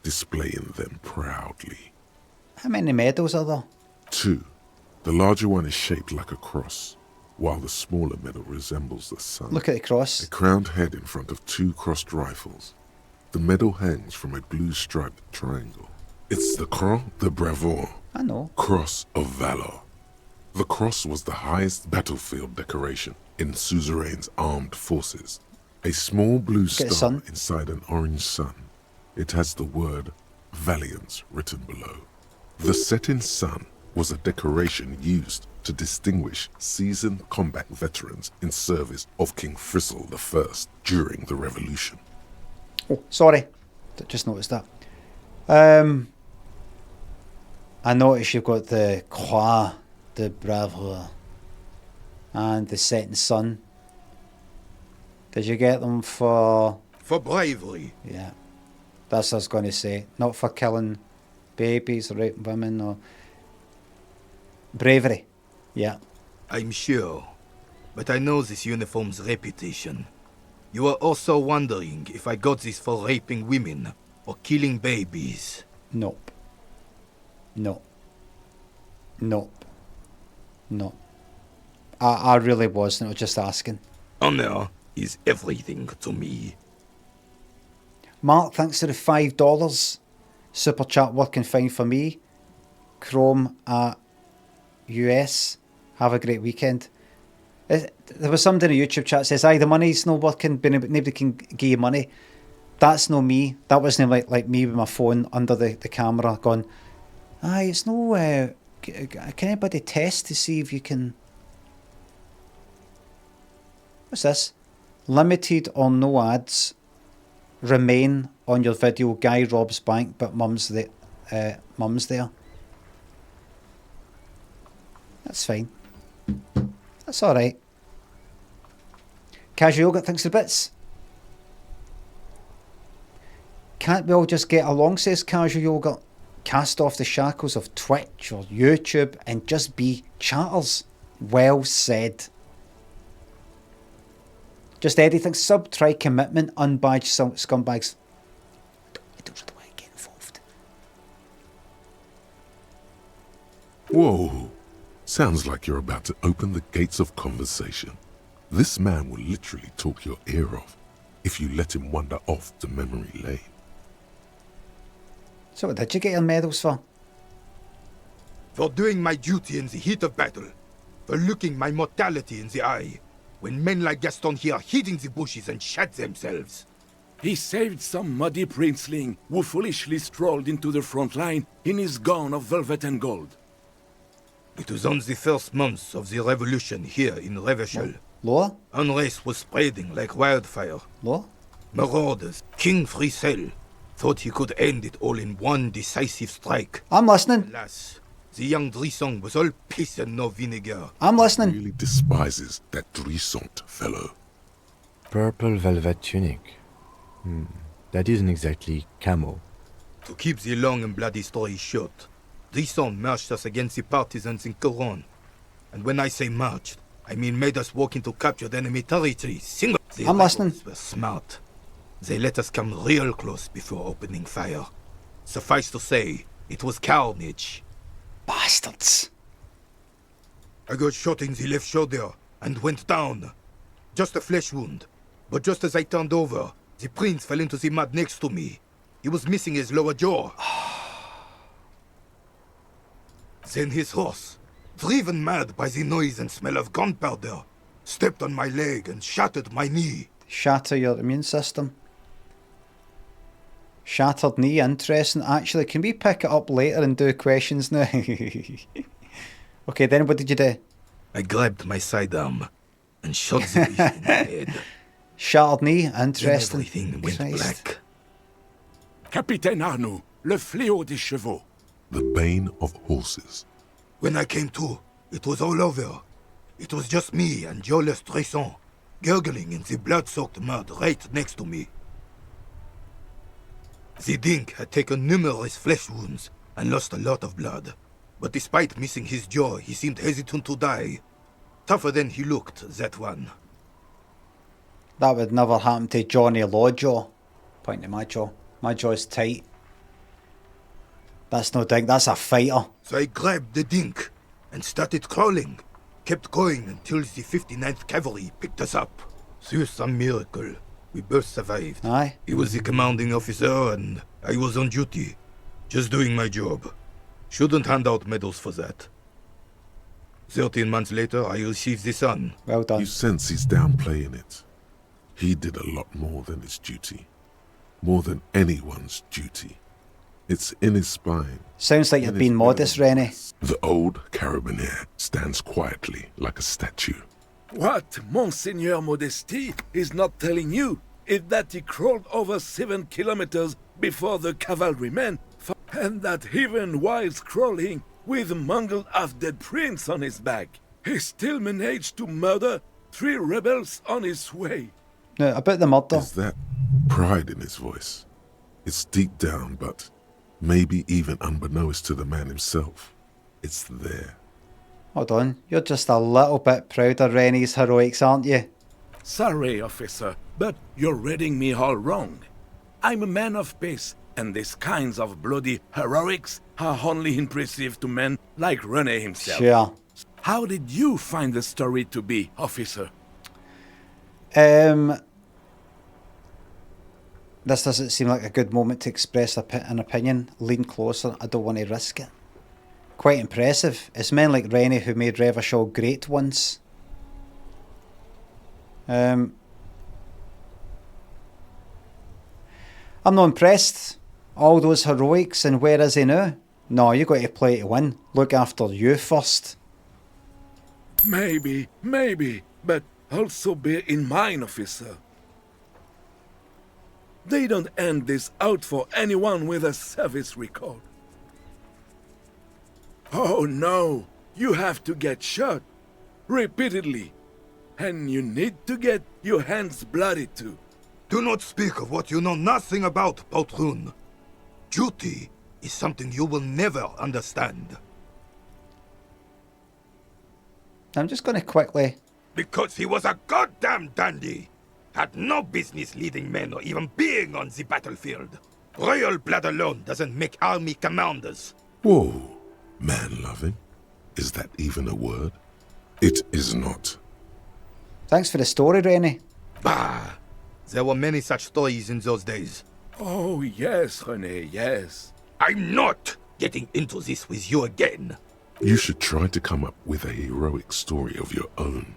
displaying them proudly. How many medals are there? 2. The larger one is shaped like a cross, while the smaller medal resembles the sun. Look at the cross. A crowned head in front of 2 crossed rifles. The medal hangs from a blue striped triangle. It's the Croix de Bravoure. I know. Cross of Valor. The cross was the highest battlefield decoration in Suzerain's armed forces. A small blue star inside an orange sun. It has the word Valiance written below. The setting sun was a decoration used to distinguish seasoned combat veterans in service of King Frizzle I during the Revolution. Oh, sorry. Just noticed that. I noticed you've got the Croix de Bravoure. and the setting sun. Did you get them for... For bravery. Yeah. That's what I was going to say. Not for killing babies or raping women or... Bravery. Yeah. I'm sure. But I know this uniform's reputation. You are also wondering if I got this for raping women or killing babies. Nope. No. Nope. No. I really wasn't. I was just asking. Honor is everything to me. Mark, thanks to the $5 super chat working fine for me. Chrome at US. Have a great weekend. There was somebody in the YouTube chat says, aye, the money's not working, but nobody can give you money. That's not me. That wasn't like me with my phone under the camera going, aye, it's no... can anybody test to see if you can... What's this? Limited or no ads remain on your video. Guy robs bank, but mum's there. That's fine. That's alright. Casual Yogurt, thanks for the bits. Can't we all just get along, says Casual Yogurt? Cast off the shackles of Twitch or YouTube and just be chatters. Well said. Just Eddie thinks sub, try commitment, unbadged scumbags. I don't really want to get involved. Whoa. Sounds like you're about to open the gates of conversation. This man will literally talk your ear off if you let him wander off to memory lane. So what did you get your medals for? For doing my duty in the heat of battle. For looking my mortality in the eye. When men like Gaston here hid in the bushes and shot themselves. He saved some muddy princeling who foolishly strolled into the front line in his gown of velvet and gold. It was on the first months of the revolution here in Revachol. Law? Unrest was spreading like wildfire. Law? Marauders, King Frisel, thought he could end it all in one decisive strike. I'm listening. Alas, the young Drisson was all piss and no vinegar. I'm listening. Really despises that Drissant fellow. Purple velvet tunic. That isn't exactly camo. To keep the long and bloody story short, Drisson marched us against the partisans in Coron. And when I say marched, I mean made us walk into captured enemy territory. I'm listening. They were smart. They let us come real close before opening fire. Suffice to say, it was carnage. Bastards. I got shot in the left shoulder and went down. Just a flesh wound. But just as I turned over, the prince fell into the mud next to me. He was missing his lower jaw. Then his horse, driven mad by the noise and smell of gunpowder, stepped on my leg and shattered my knee. Shatter your immune system. Shattered knee, interesting. Actually, can we pick it up later and do questions now? Okay, then what did you do? I grabbed my sidearm and shot the beast in the head. Shattered knee, interesting. Then everything went black. Capitaine Arnoux, le fléau des chevaux. The bane of horses. When I came to, it was all over. It was just me and Jolas Tresson, gurgling in the blood-soaked mud right next to me. The Dink had taken numerous flesh wounds and lost a lot of blood. But despite missing his jaw, he seemed hesitant to die. Tougher than he looked, that one. That would never happen to Johnny Lawjaw. Point to my jaw. My jaw's tight. That's no Dink, that's a fighter. So I grabbed the Dink and started crawling. Kept going until the 59th Cavalry picked us up. Through some miracle, we both survived. Aye. He was the commanding officer and I was on duty. Just doing my job. Shouldn't hand out medals for that. 13 months later, I received the son. Well done. You sense he's downplaying it. He did a lot more than his duty. More than anyone's duty. It's in his spine. Sounds like you're being modest, Rennie. The old carabinier stands quietly like a statue. What Monseigneur Modesty is not telling you is that he crawled over 7 kilometers before the cavalrymen, and that even while crawling with a mangled half-dead prince on his back, he still managed to murder 3 rebels on his way. Now, about the murder. Is that pride in his voice? It's deep down, but maybe even unbeknownst to the man himself, it's there. Hold on, you're just a little bit proud of Rennie's heroics, aren't you? Sorry, officer, but you're reading me all wrong. I'm a man of peace, and these kinds of bloody heroics are only impressive to men like Rene himself. Sure. How did you find the story to be, officer? This doesn't seem like a good moment to express an opinion. Lean closer, I don't want to risk it. Quite impressive. It's men like Rennie who made Revachol great once. I'm not impressed. All those heroics, and where is he now? No, you got to play to win. Look after you first. Maybe, but also bear in mind, officer. They don't hand this out for anyone with a service record. Oh no, you have to get shot. Repeatedly. And you need to get your hands bloody too. Do not speak of what you know nothing about, Poltroon. Duty is something you will never understand. I'm just going to quickly... Because he was a goddamn dandy. Had no business leading men or even being on the battlefield. Royal blood alone doesn't make army commanders. Whoa, man-loving? Is that even a word? It is not. Thanks for the story, Rennie. Bah! There were many such stories in those days. Oh yes, René, yes. I'm not getting into this with you again. You should try to come up with a heroic story of your own.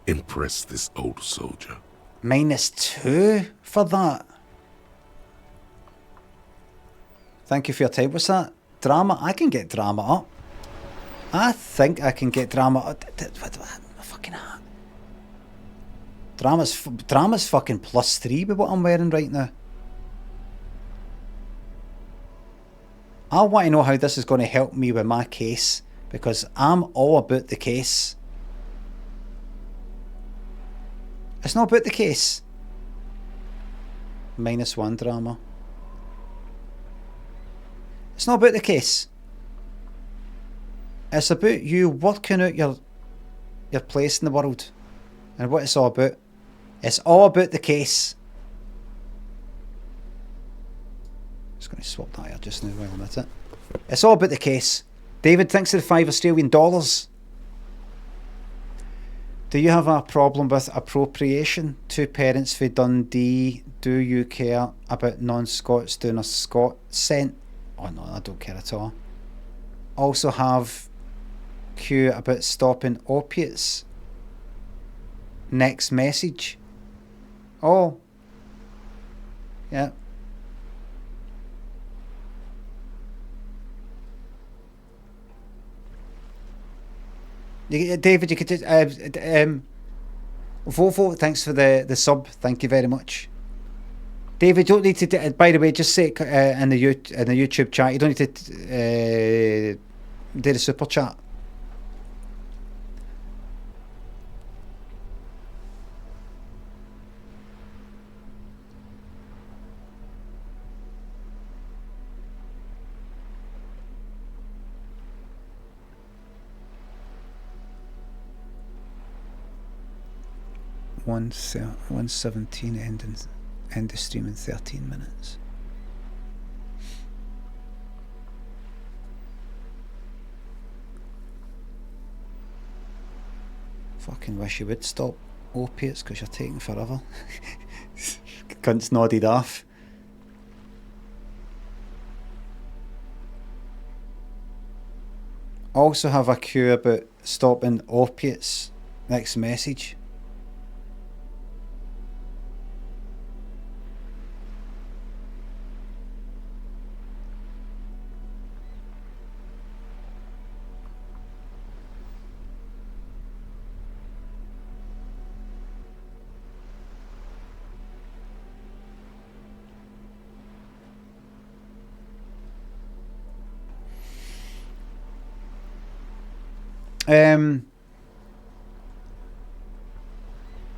Impress this old soldier. -2 for that. Thank you for your time. What's that? Drama? I can get drama up. I think I can get drama up. My fucking hat. Drama's fucking +3 with what I'm wearing right now. I want to know how this is going to help me with my case, because I'm all about the case. It's not about the case. -1 drama. It's not about the case. It's about you working out your place in the world and what it's all about. It's all about the case. Just going to swap that here just now while I'm at it. It's all about the case. David, thanks for the $5 Australian. Do you have a problem with appropriation? 2 parents for Dundee. Do you care about non-Scots doing a Scot scent? Oh no, I don't care at all. Also have Q about stopping opiates. Next message. Oh. Yeah. David, you could just Vovo, thanks for the sub. Thank you very much. David, you don't need to. By the way, just say in the YouTube chat. You don't need to do the super chat. One 1:17 end the stream in 13 minutes. Fucking wish you would stop opiates because you're taking forever. Cunt's nodded off. Also have a cue about stopping opiates. Next message.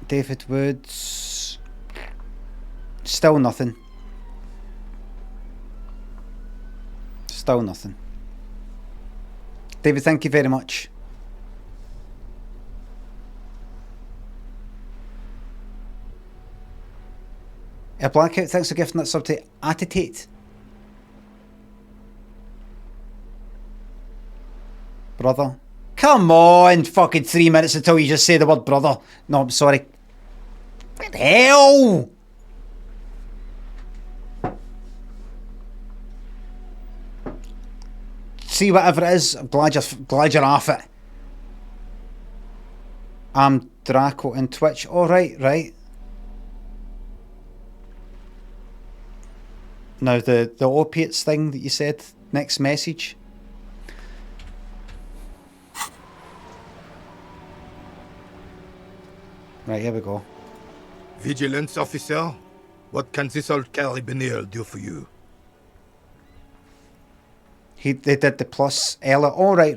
David Woods. Still nothing. Still nothing. David, thank you very much. A Blackout, thanks for gifting that sub to Attitate. Brother. Come on, fucking 3 minutes until you just say the word brother. No, I'm sorry. What the hell? See, whatever it is, I'm glad you're off it. I'm Draco in Twitch. Alright, right. Now the opiates thing that you said, next message. Right, here we go. Vigilance officer, what can this old carabiner do for you? They did the plus Ella. Oh, right.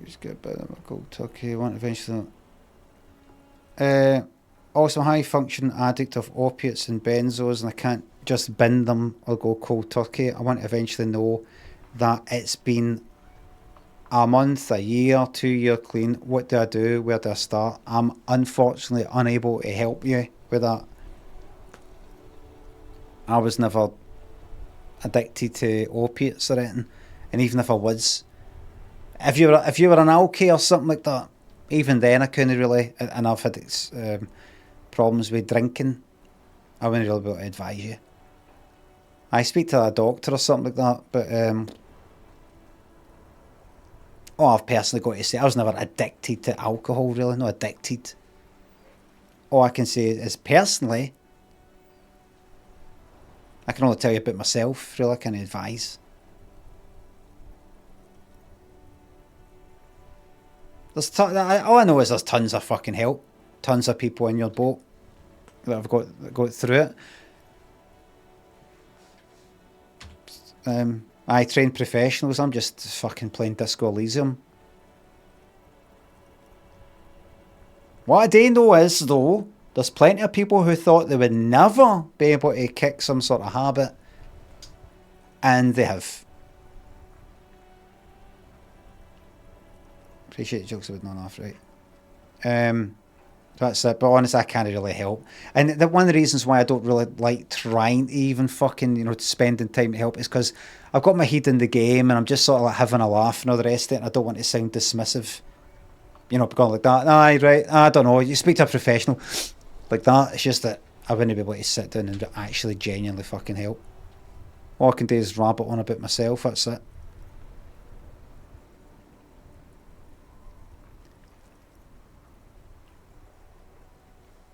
Just get a bit of a cold turkey. Want eventually. Also, high function addict of opiates and benzos, and I can't just bin them or go cold turkey. I want to eventually know that it's been a month, a year, 2 year clean. What do I do? Where do I start? I'm unfortunately unable to help you with that. I was never addicted to opiates or anything, and even if I was, if you were an alky or something like that, even then I couldn't really. And I've had problems with drinking. I wouldn't really be able to advise you. I speak to a doctor or something like that, but all I've personally got to say, I was never addicted to alcohol, really, not addicted. All I can say is personally, I can only tell you about myself, really. I can't advise. All I know is there's tons of fucking help. Tons of people in your boat that have got through it. I train professionals. I'm just fucking playing Disco Elysium. What I do know is, though, there's plenty of people who thought they would never be able to kick some sort of habit, and they have. Appreciate the jokes about none off, right? That's it. But honestly, I can't really help. And one of the reasons why I don't really like trying to even fucking, spending time to help is because I've got my head in the game and I'm just sort of like having a laugh and all the rest of it. And I don't want to sound dismissive. Going like that. Aye, right. I don't know. You speak to a professional like that. It's just that I wouldn't be able to sit down and actually genuinely fucking help. All I can do is rabbit on about myself. That's it.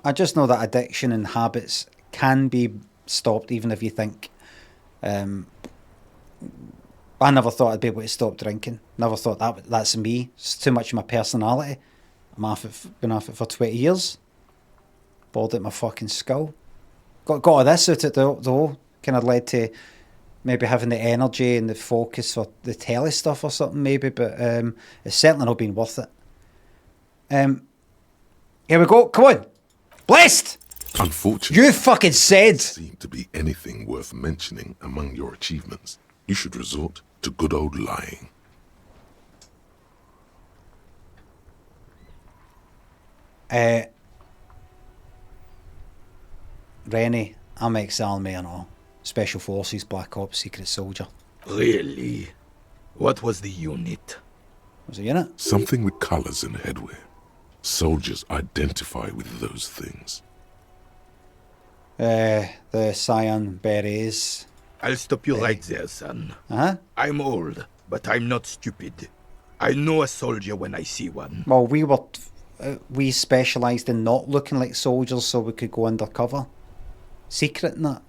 I just know that addiction and habits can be stopped, even if you think. I never thought I'd be able to stop drinking. Never thought that's me. It's too much of my personality. Been off it for 20 years. Balled out my fucking skull. Got all this out it though. Kind of led to maybe having the energy and the focus for the telly stuff or something maybe, but it's certainly not been worth it. Here we go. Come on. Blessed! Unfortunately, you fucking said seem to be anything worth mentioning among your achievements. You should resort to good old lying. Rennie, I'm ex-army and all. Special Forces, Black Ops, Secret Soldier. Really? What was the unit? Was a unit? Something with colours and headwear. Soldiers identify with those things. The cyan berets. I'll stop you right there, son. Uh-huh. I'm old, but I'm not stupid. I know a soldier when I see one. Well, we specialised in not looking like soldiers so we could go undercover. Secret and that.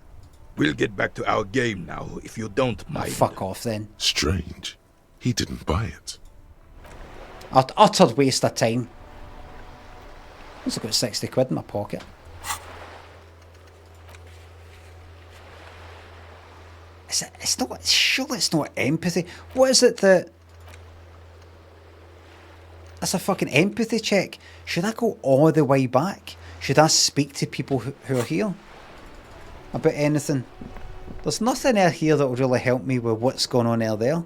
We'll get back to our game now, if you don't mind. Fuck off then. Strange. He didn't buy it. Utter waste of time. I've got 60 quid in my pocket. Surely it's not empathy. What is it that That's a fucking empathy check. Should I go all the way back? Should I speak to people who are here? About anything? There's nothing out here that will really help me with what's going on out there.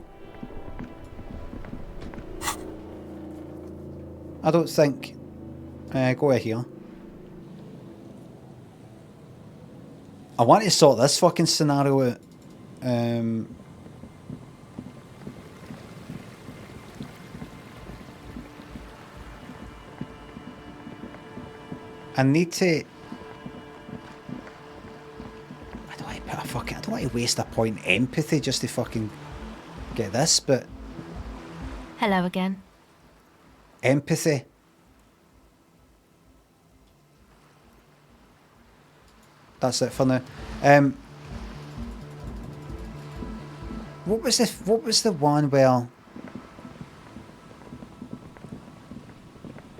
I don't think. Go out here. I want to sort this fucking scenario out. I need to. I don't want to waste a point in empathy just to fucking get this, but Hello again. empathy. That's it for now. What was the one where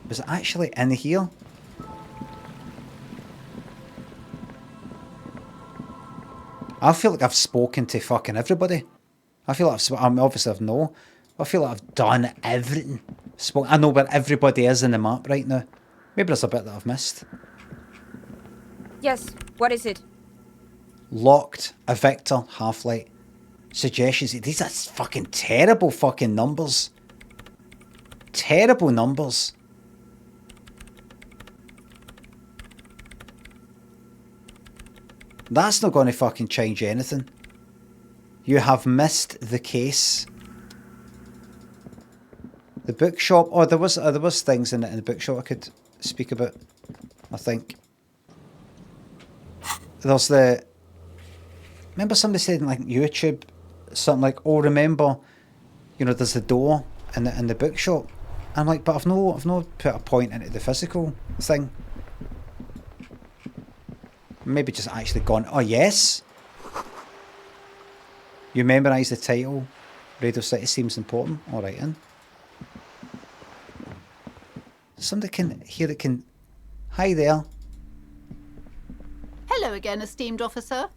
was it actually in here? I feel like I've spoken to fucking everybody. I feel like I'm obviously I've no. I feel like I've done everything. I know where everybody is in the map right now. Maybe there's a bit that I've missed. Yes, what is it? Locked, a Victor, Half-Light. Suggestions. These are fucking terrible fucking numbers. Terrible numbers. That's not going to fucking change anything. You have missed the case. The bookshop. Oh, there was things in the bookshop I could speak about. I think. There's the. Remember somebody said in like YouTube something like, "Oh, remember, you know, there's the door in the bookshop." I'm like, but I've no put a point into the physical thing. Maybe just actually gone, oh yes. You memorise the title. Radio City seems important. Alright then. Somebody can hi there. Hello again, esteemed officer.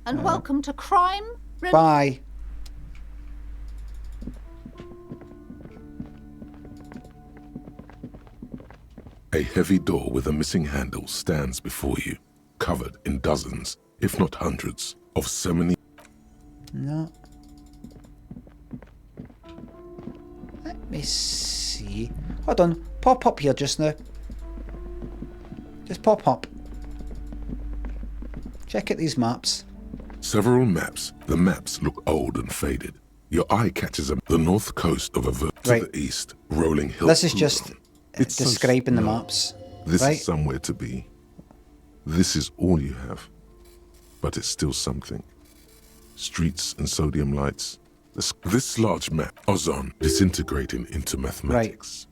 And welcome to Crime. Bye. A heavy door with a missing handle stands before you, covered in dozens, if not hundreds, of semini. No. Let me see. Hold on. Pop up here just now. Just pop up. Check out these maps. Several maps. The maps look old and faded. Your eye catches the north coast of a to the east, rolling hills. This is just describing the maps. This is somewhere to be. This is all you have. But it's still something. Streets and sodium lights. This large map, ozone, disintegrating into mathematics.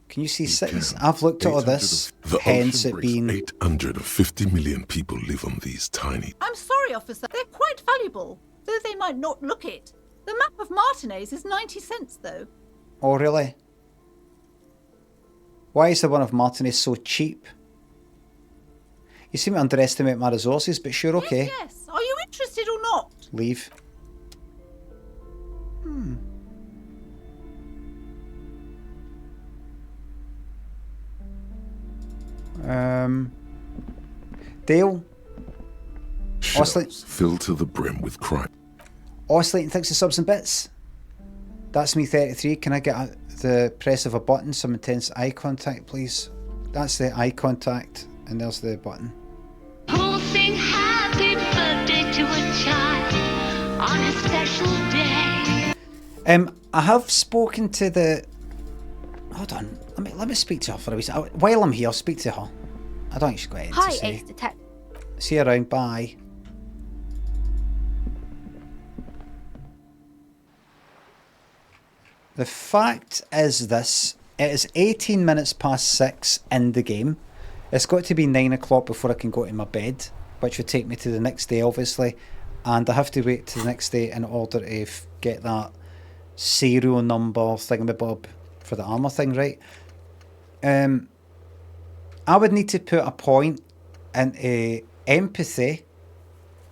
Can you see cities? I've looked at all this, hence it being... 850 million people live on these tiny... I'm sorry, officer. They're quite valuable, though they might not look it. The map of Martinez is 90 cents, though. Oh, really? Why is the one of Martinez so cheap? You seem to underestimate my resources, but sure, okay. Yes. Are you interested or not? Leave. Dale? Shelves filled to the brim with crime. Oscillating thinks of subs and bits. That's me 33. Can I get the press of a button? Some intense eye contact, please. That's the eye contact, and there's the button. Who'll sing happy birthday to a child on a special day? I have spoken to the... Hold on. Let me speak to her for a wee second. While I'm here, I'll speak to her. I don't actually got anything to say. Ace Detective. See you around. Bye. The fact is this. It is 18 minutes past 6 in the game. It's got to be 9 o'clock before I can go to my bed, which would take me to the next day, obviously. And I have to wait to the next day in order to get that serial number thingamabob for the armour thing, right? I would need to put a point into empathy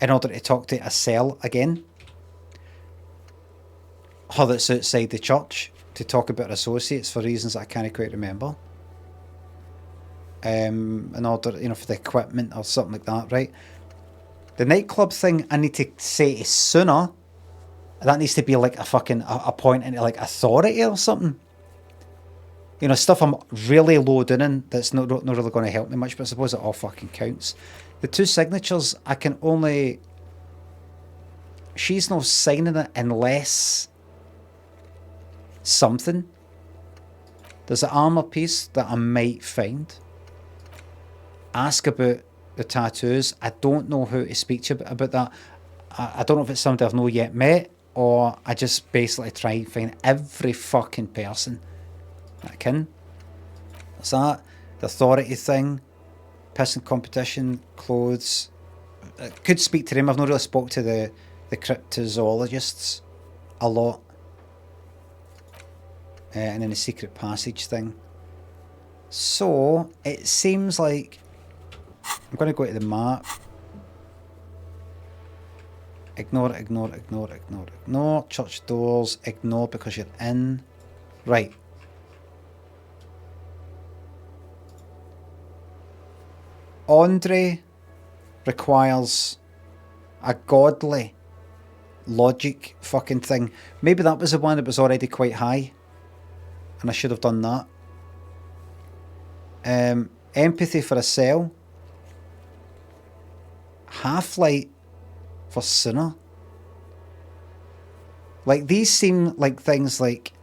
in order to talk to a cell again. Her that's outside the church. to talk about her associates for reasons that I can't quite remember. In order, for the equipment or something like that, right? The nightclub thing, I need to say is sooner. That needs to be like a fucking a point into like authority or something. Stuff I'm really low down in that's not really going to help me much, but I suppose it all fucking counts. The 2 signatures, I can only... She's not signing it unless... something. There's an armour piece that I might find. Ask about the tattoos. I don't know how to speak to you about that. I don't know if it's somebody I've not yet met, or I just basically try and find every fucking person I can. That's that. The authority thing. Pissing competition. Clothes. I could speak to them. I've not really spoke to the cryptozoologists a lot. And then the secret passage thing. So, it seems like... I'm going to go to the map. Ignore, ignore, ignore, ignore, ignore. Church doors. Ignore because you're in. Right. Andre requires a godly logic fucking thing. Maybe that was the one that was already quite high. And I should have done that. Empathy for a cell. Half-light for sinner. Like, these seem like things like...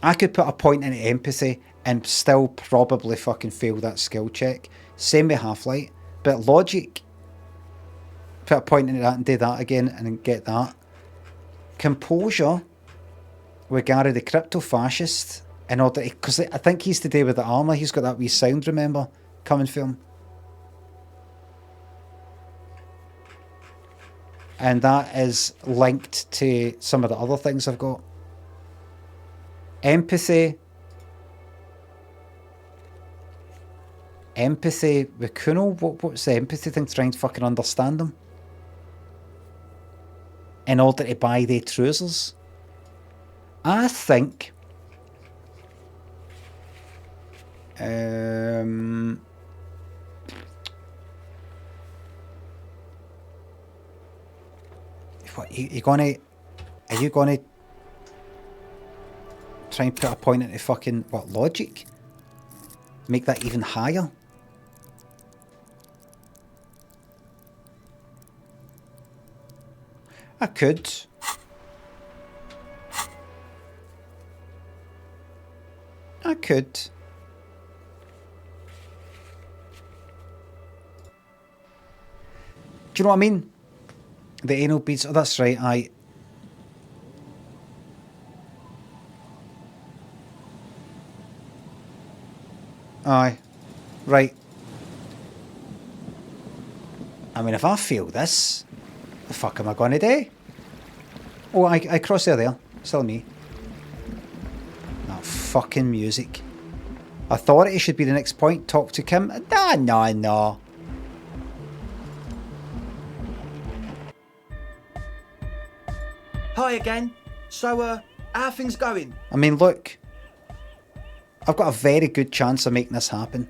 I could put a point into empathy and still probably fucking fail that skill check. Same with half-light. But logic... Put a point into that and do that again and then get that. Composure... with Gary the crypto-fascist. In order because I think he's to do with the armour. He's got that wee sound, remember? Coming from. And that is linked to some of the other things I've got. Empathy. Empathy with Kuno. What's the empathy thing? Trying to fucking understand them. In order to buy their trousers. I think... What, are you gonna try and put a point into fucking, what, logic? Make that even higher? I could. I could. Do you know what I mean? The anal beads. Oh, that's right. Aye. Right. I mean, if I fail this, the fuck am I going to do? Oh, I crossed there. Still me. That fucking music. Authority should be the next point. Talk to Kim. No. Hi again. So, how things going? I mean, look. I've got a very good chance of making this happen.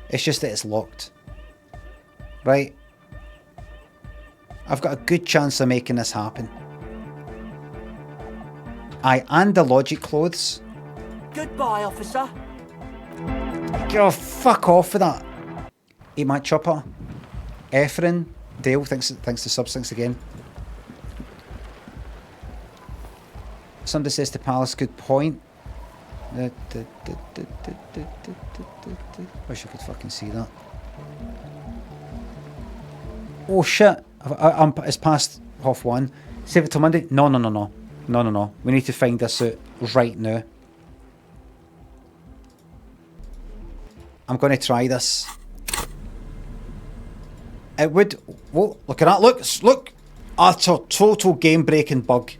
It's just that it's locked. Right? I've got a good chance of making this happen. Aye, and the logic clothes. Goodbye, officer. Oh, fuck off with that. Eat my chopper. Ephraim. Dale thinks the substance again. Somebody says to Palace, good point. Wish I could fucking see that. Oh shit. It's past 1:30. Save it till Monday? No. We need to find this out right now. I'm going to try this. It would... Whoa, look at that. Look. That's a total game-breaking bug.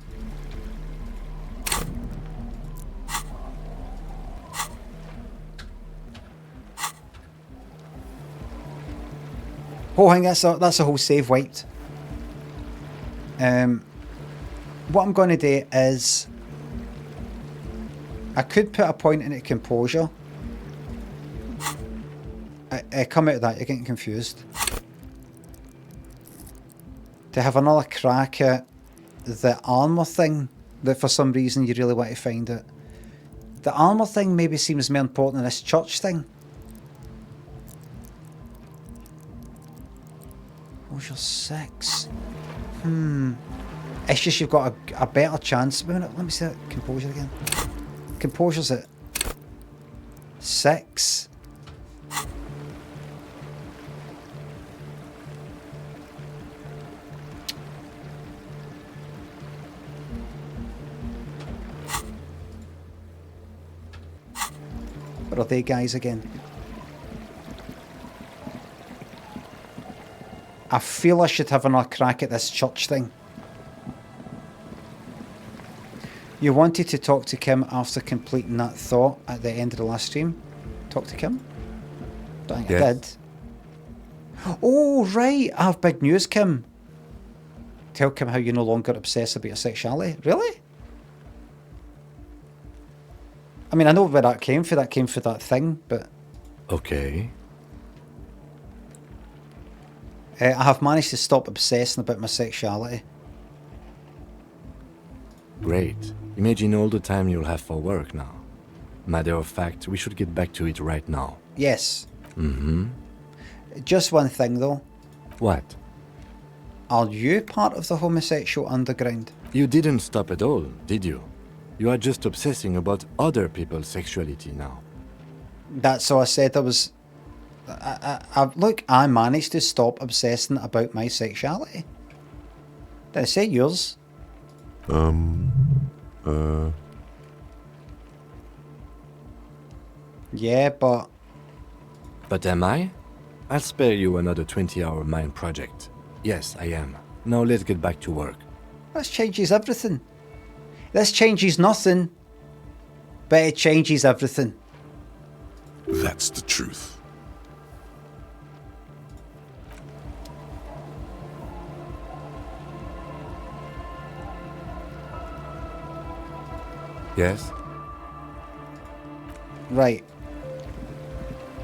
Oh, hang on, that's a whole save wiped. What I'm going to do is I could put a point into composure. Come out of that, you're getting confused. To have another crack at the armour thing, that for some reason you really want to find it. The armour thing maybe seems more important than this church thing. What's your 6? It's just you've got a better chance. Wait a minute, let me see that composure again. Composure's at 6. What are they guys again? I feel I should have another crack at this church thing. You wanted to talk to Kim after completing that thought at the end of the last stream? Talk to Kim? Don't think I did. Oh, right. I have big news, Kim. Tell Kim how you're no longer obsessed about your sexuality. Really? I mean, I know where that came from. That came from that thing, but... Okay. I have managed to stop obsessing about my sexuality. Great. Imagine all the time you'll have for work now. Matter of fact, we should get back to it right now. Yes. Mm-hmm. Just one thing, though. What? Are you part of the homosexual underground? You didn't stop at all, did you? You are just obsessing about other people's sexuality now. That's all I said. I was... look, I managed to stop obsessing about my sexuality. Did I say yours? Yeah, but... But am I? I'll spare you another 20-hour mine project. Yes, I am. Now let's get back to work. This changes everything. This changes nothing, but it changes everything. That's the truth. Yes? Right.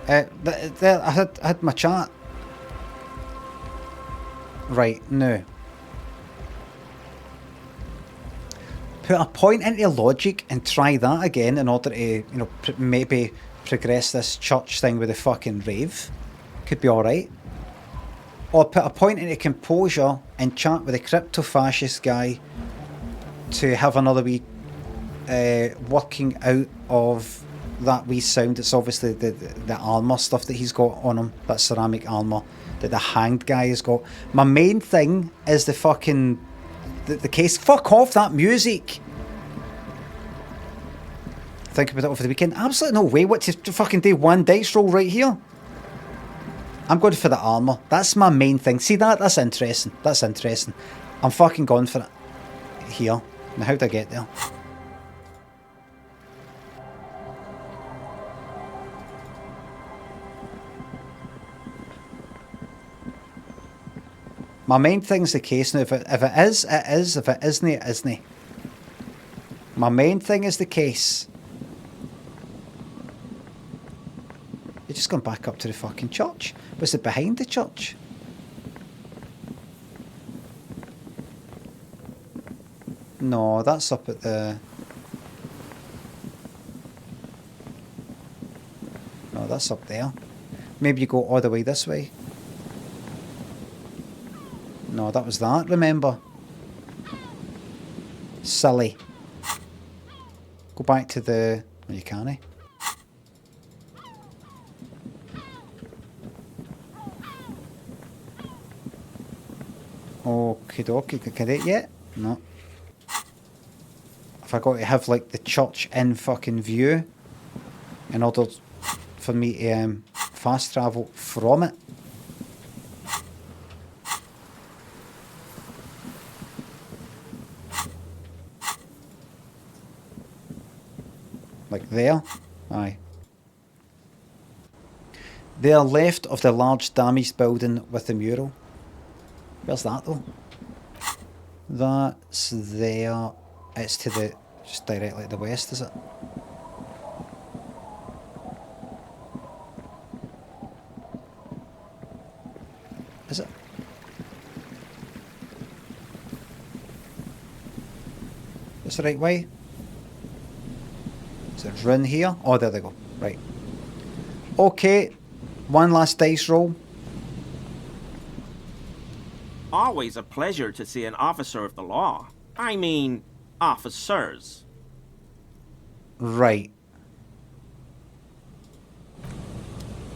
There, I had my chat. Right, no. Put a point into logic and try that again in order to, maybe progress this church thing with the fucking rave. Could be alright. Or put a point into composure and chat with the crypto-fascist guy to have another wee working out of that wee sound. It's obviously the armour stuff that he's got on him, that ceramic armour that the hanged guy has got. My main thing is the fucking the case. Fuck off that music. Think about it over the weekend. Absolutely no way. What to fucking do one dice roll right here? I'm going for the armour. That's my main thing. See that? That's interesting. That's interesting. I'm fucking going for it. Here. Now how'd I get there? My main thing's the case now. If it is, it is. If it isn't, it isn't. My main thing is the case. You're just going back up to the fucking church. Was it behind the church? No, that's up at the... No, that's up there. Maybe you go all the way this way. No, that was that, remember? Silly. Go back to the... Well, you can't, eh? Okie dokie, can I yet? No. If I got to have like the church in fucking view in order for me to fast travel from it. Like there? Aye. They are left of the large damaged building with the mural. Where's that though? That's there. It's to the... just directly to the west, is it? That's the right way. Is it run here? Oh, there they go. Right. Okay. One last dice roll. Always a pleasure to see an officer of the law. I mean, officers. Right.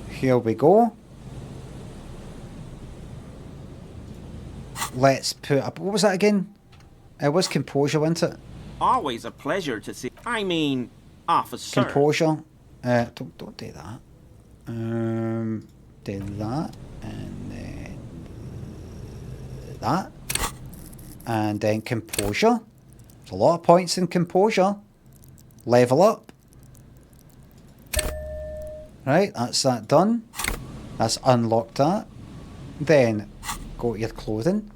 Here we go. Let's put up. What was that again? It was composure, wasn't it? Always a pleasure to see. I mean, officer. Composure. Don't do that. Do that, and then that, and then composure. There's a lot of points in composure. Level up. Right, that's that done. That's unlocked that. Then go to your clothing.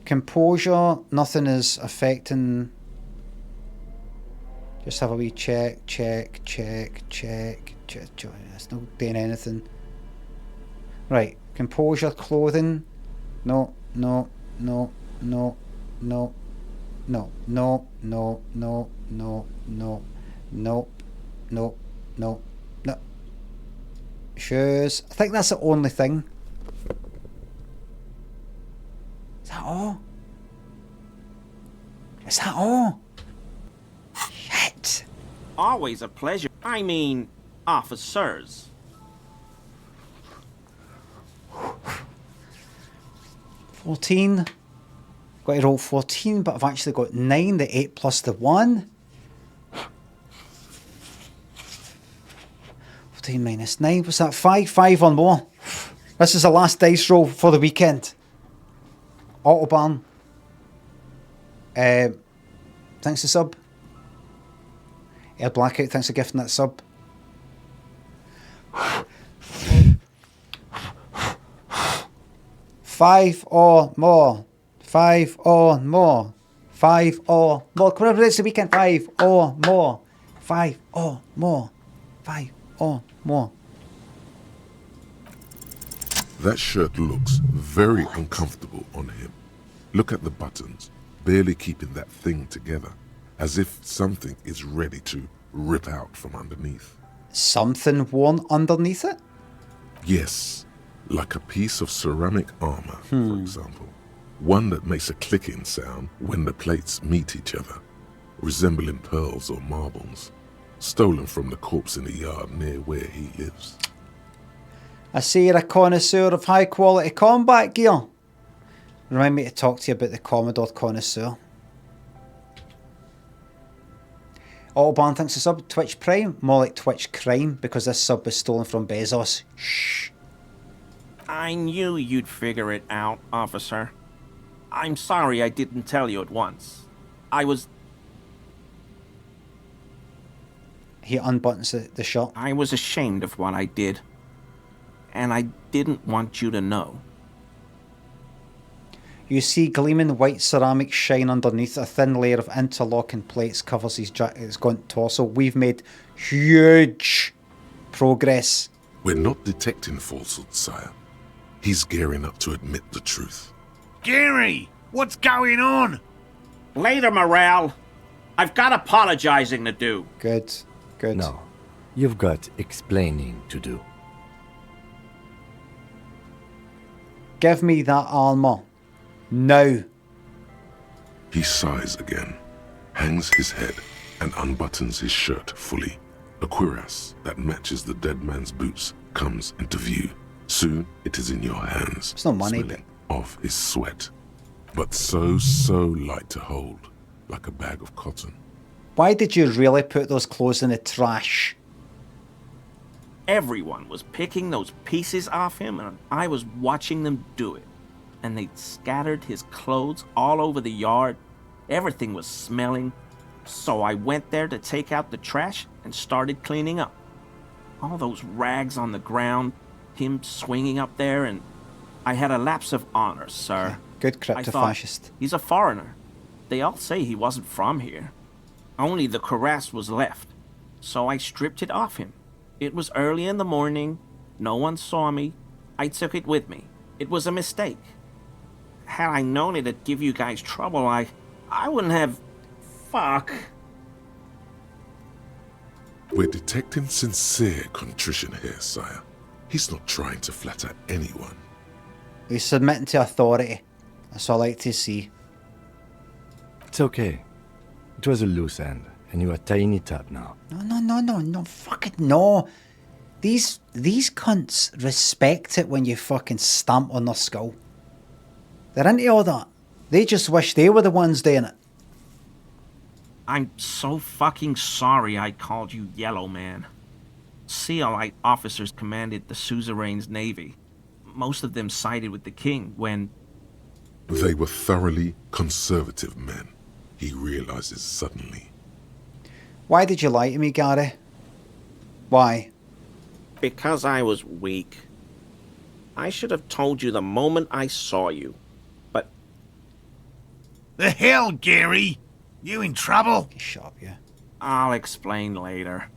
Composure, nothing is affecting. Just have a wee check. It's not doing anything. Right, composure, clothing. No. Shoes. I think that's the only thing. Is that all? Is that all? Shit. Always a pleasure. I mean, officers. 14. Got to roll 14, but I've actually got 9, the 8 plus the 1. 14 minus 9. What's that? 5? 5 or more. This is the last dice roll for the weekend. Autobahn. Thanks for sub. Air Blackout, thanks for gifting that sub. Five or more. 5 or more. 5 or more. Come on, it's the weekend. 5 or more. 5 or more. 5 or more. That shirt looks very uncomfortable on him. Look at the buttons, barely keeping that thing together, as if something is ready to rip out from underneath. Something worn underneath it? Yes, like a piece of ceramic armor, for example. One that makes a clicking sound when the plates meet each other, resembling pearls or marbles, stolen from the corpse in the yard near where he lives. I see you're a connoisseur of high quality combat gear. Remind me to talk to you about the Commodore connoisseur. Autobahn thanks for sub. Twitch Prime. More like Twitch Crime because this sub was stolen from Bezos. Shh. I knew you'd figure it out, officer. I'm sorry I didn't tell you at once. He unbuttons the shirt. I was ashamed of what I did. And I didn't want you to know. You see gleaming white ceramic shine underneath. A thin layer of interlocking plates covers his gaunt torso. We've made huge progress. We're not detecting falsehoods, sire. He's gearing up to admit the truth. Gary, what's going on? Later, Morale. I've got apologizing to do. Good. No, you've got explaining to do. Give me that armor. Now. He sighs again, hangs his head, and unbuttons his shirt fully. A cuirass that matches the dead man's boots comes into view. Soon it is in your hands. It's no money, smelling of his sweat, but so light to hold, like a bag of cotton. Why did you really put those clothes in the trash? Everyone was picking those pieces off him, and I was watching them do it. And they'd scattered his clothes all over the yard. Everything was smelling. So I went there to take out the trash and started cleaning up. All those rags on the ground, him swinging up there, and I had a lapse of honor, sir. Good crypto-fascist. He's a foreigner. They all say he wasn't from here. Only the cuirass was left. So I stripped it off him. It was early in the morning. No one saw me. I took it with me. It was a mistake. Had I known it'd give you guys trouble, I wouldn't have... Fuck. We're detecting sincere contrition here, sire. He's not trying to flatter anyone. He's submitting to authority. That's all I like to see. It's okay. It was a loose end, and you are tying it up now. No, fucking no. These cunts respect it when you fucking stamp on their skull. They're into all that. They just wish they were the ones doing it. I'm so fucking sorry I called you Yellow Man. Seolite officers commanded the suzerain's navy. Most of them sided with the king when... They were thoroughly conservative men, he realizes suddenly. Why did you lie to me, Gary? Why? Because I was weak. I should have told you the moment I saw you. But... The hell, Gary? You in trouble? Shut up, yeah. I'll explain later.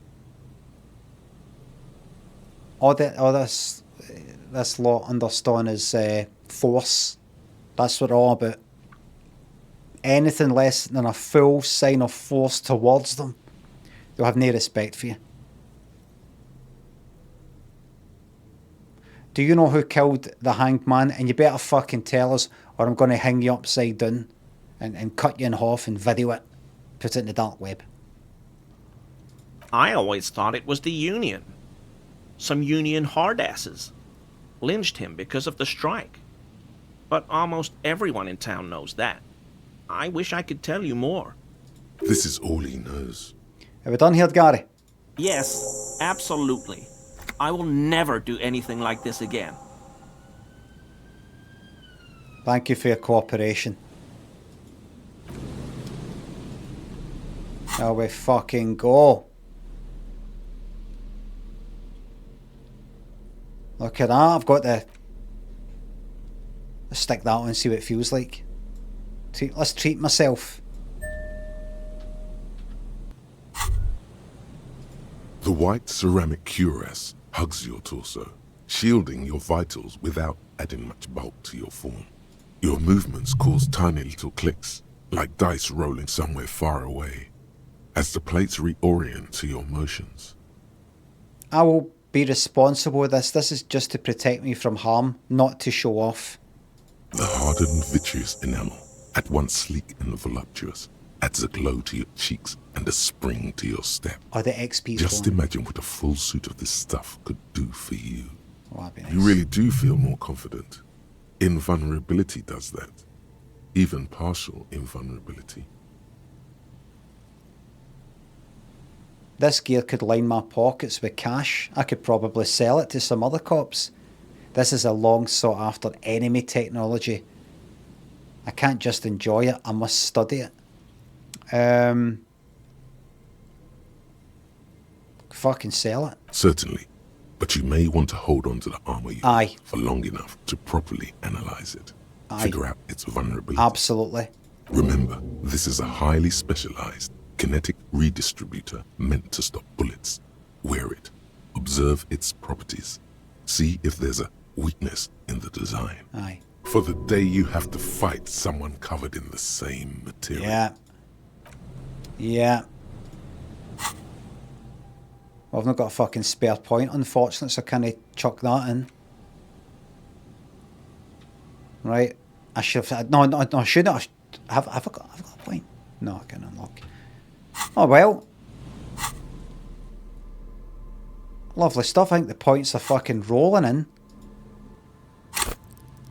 All this lot understand is force. That's what they're all about. Anything less than a full sign of force towards them, they'll have no respect for you. Do you know who killed the hanged man? And you better fucking tell us, or I'm going to hang you upside down and cut you in half and video it. Put it in the dark web. I always thought it was the Union. Some Union hardasses lynched him because of the strike. But almost everyone in town knows that. I wish I could tell you more. This is all he knows. Are we done here, Gary? Yes, absolutely. I will never do anything like this again. Thank you for your cooperation. Now we fucking go. Look at that, I've got to stick that on and see what it feels like. Let's treat myself. The white ceramic cuirass hugs your torso, shielding your vitals without adding much bulk to your form. Your movements cause tiny little clicks, like dice rolling somewhere far away, as the plates reorient to your motions. I will be responsible with this. This is just to protect me from harm, not to show off. The hardened vitreous enamel, at once sleek and voluptuous, adds a glow to your cheeks and a spring to your step. Oh, the XP's Just going. imagine what a full suit of this stuff could do for you. Oh, that'd be nice. You really do feel more confident. Invulnerability does that. Even partial invulnerability. This gear could line my pockets with cash. I could probably sell it to some other cops. This is a long sought after enemy technology. I can't just enjoy it, I must study it. Fucking sell it. Certainly. But you may want to hold on to the armor you Aye. have for long enough to properly analyze it. Aye. Figure out its vulnerability. Absolutely. Remember, this is a highly specialized kinetic redistributor meant to stop bullets. Wear it. Observe its properties. See if there's a weakness in the design. Aye. For the day you have to fight someone covered in the same material. Yeah. Yeah. Well, I've not got a fucking spare point, unfortunately, so can I chuck that in? Right. I should have... No, I shouldn't. Have I got a point? No, I can unlock. Oh, well. Lovely stuff. I think the points are fucking rolling in.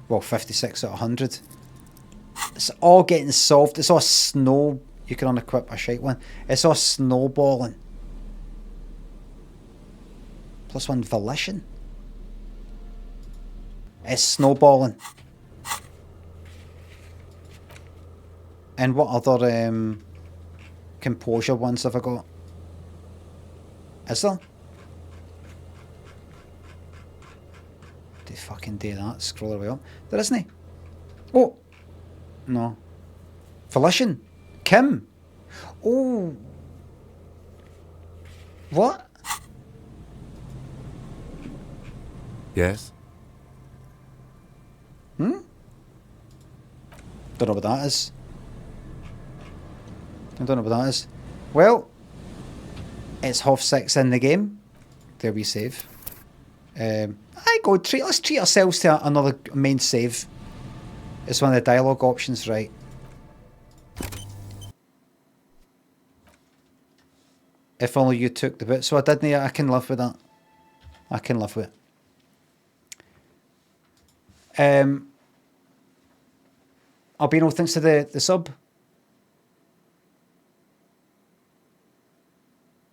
Well, 56 out of 100. It's all getting solved. It's all snow... You can unequip a shite one. It's all snowballing. +1 volition. It's snowballing. And what other composure ones have I got? Is there? Do fucking do that. Scroll our way up. There isn't. Oh! No. Volition. Kim. Oh. What? Yes? Don't know what that is. I don't know what that is. Well, it's 6:30 in the game. There we save. Let's treat ourselves to another main save. It's one of the dialogue options, right? If only you took the bit. So I didn't. I can live with that. I can live with it. Albino, thanks to the sub.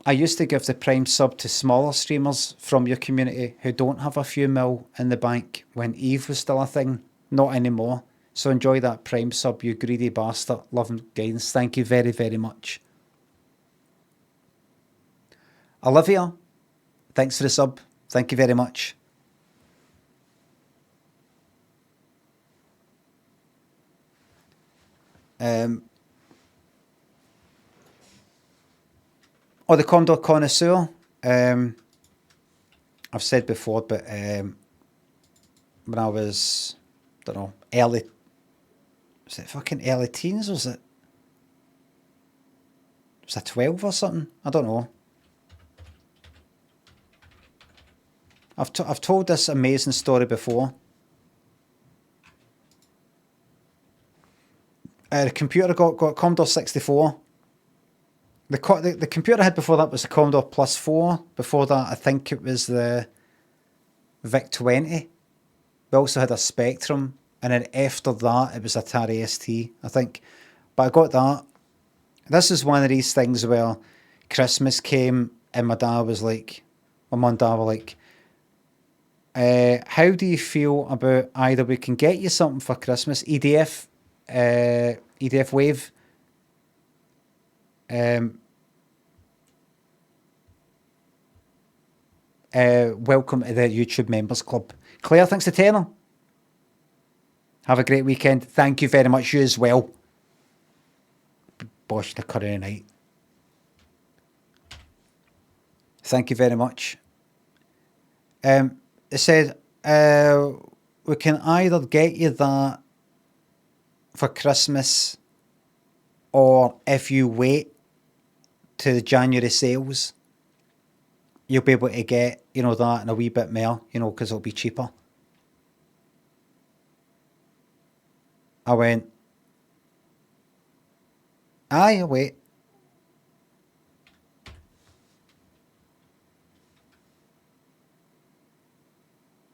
I used to give the Prime sub to smaller streamers from your community who don't have a few mil in the bank when Eve was still a thing. Not anymore. So enjoy that Prime sub, you greedy bastard. Love and guidance. Thank you very, very much. Olivia, thanks for the sub. Thank you very much. The Commodore connoisseur. I've said before, but when I was, don't know, early, was it fucking early teens? Was it 12 or something? I don't know. I've told this amazing story before. The computer got Commodore 64. The computer I had before that was the Commodore Plus 4. Before that, I think it was the VIC-20. We also had a Spectrum. And then after that, it was Atari ST, I think. But I got that. This is one of these things where Christmas came and my mum and dad were like, how do you feel about either we can get you something for Christmas, EDF Wave, welcome to the YouTube Members Club. Claire, thanks to tenner. Have a great weekend. Thank you very much. You as well. Bosh the curry night. Thank you very much. It said, we can either get you that for Christmas, or if you wait to the January sales, you'll be able to get, that and a wee bit more, because it'll be cheaper. I went, aye, I'll wait.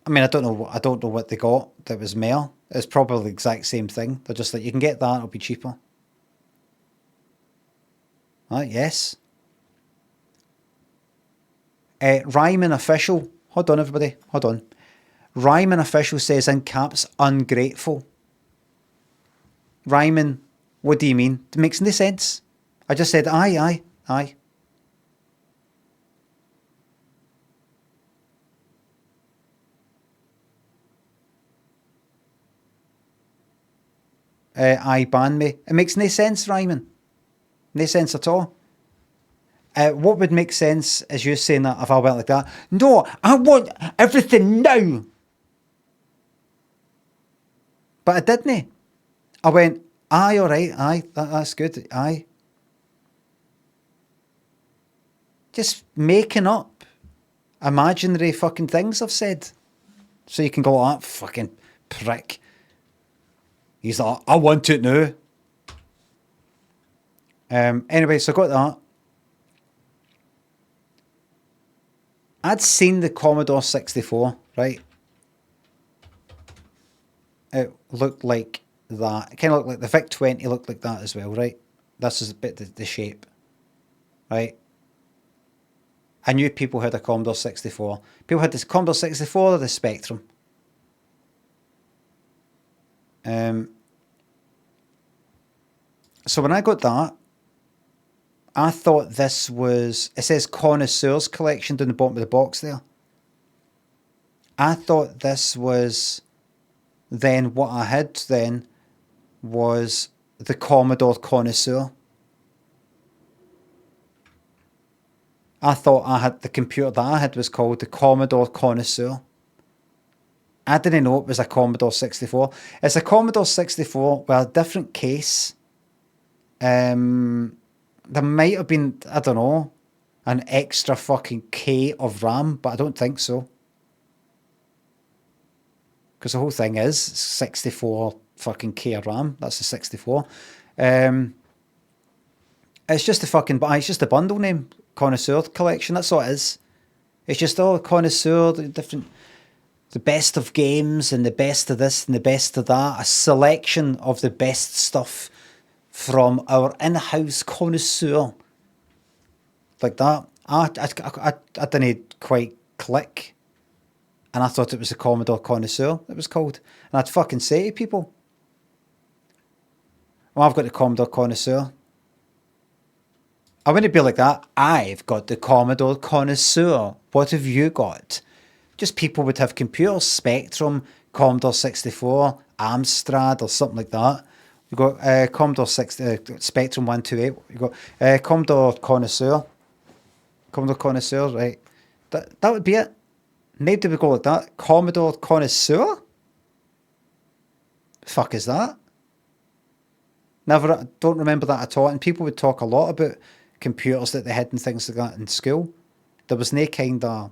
I mean, I don't know what they got that was more. It's probably the exact same thing. They're just like, you can get that, it'll be cheaper. Yes. Ryman Official. Hold on, everybody. Hold on. Ryman Official says in caps, ungrateful. Ryman, what do you mean? It makes no sense. I just said, aye. Aye, ban me. It makes no sense, Ryman. No sense at all. What would make sense is you saying that if I went like that. No, I want everything now. But I didn't. I went, aye, all right, aye, that's good, aye. Just making up imaginary fucking things I've said. So you can go, that fucking prick. He's like, I want it now. Anyway, so I got that. I'd seen the Commodore 64, right? It looked like that. It kind of looked like the VIC-20 looked like that as well, right? This is a bit the shape, right? I knew people had a Commodore 64. People had this Commodore 64 or the Spectrum. So when I got that, I thought this was, it says Connoisseur's Collection down the bottom of the box there. I thought this was then what I had then was the Commodore Connoisseur. I thought I had the computer that I had was called the Commodore Connoisseur. I didn't know it was a Commodore 64. It's a Commodore 64 with a different case. there might have been, I don't know, an extra fucking K of RAM, but I don't think so. Because the whole thing is 64 fucking K of RAM. That's the 64. It's just it's just a bundle name, Connoisseur Collection. That's all it is. It's just all Connoisseur, the best of games and the best of this and the best of that. A selection of the best stuff from our in-house connoisseur. Like that. I didn't quite click. And I thought it was the Commodore Connoisseur, it was called. And I'd fucking say to people, well, I've got the Commodore Connoisseur. I wouldn't be like that. I've got the Commodore Connoisseur. What have you got? Just people would have computers, Spectrum, Commodore 64, Amstrad or something like that. We've got Commodore Spectrum 128. We've got Commodore Connoisseur. Commodore Connoisseur, right. That would be it. Nobody would go like that. Commodore Connoisseur? The fuck is that? Don't remember that at all. And people would talk a lot about computers that they had and things like that in school. There was no kind of...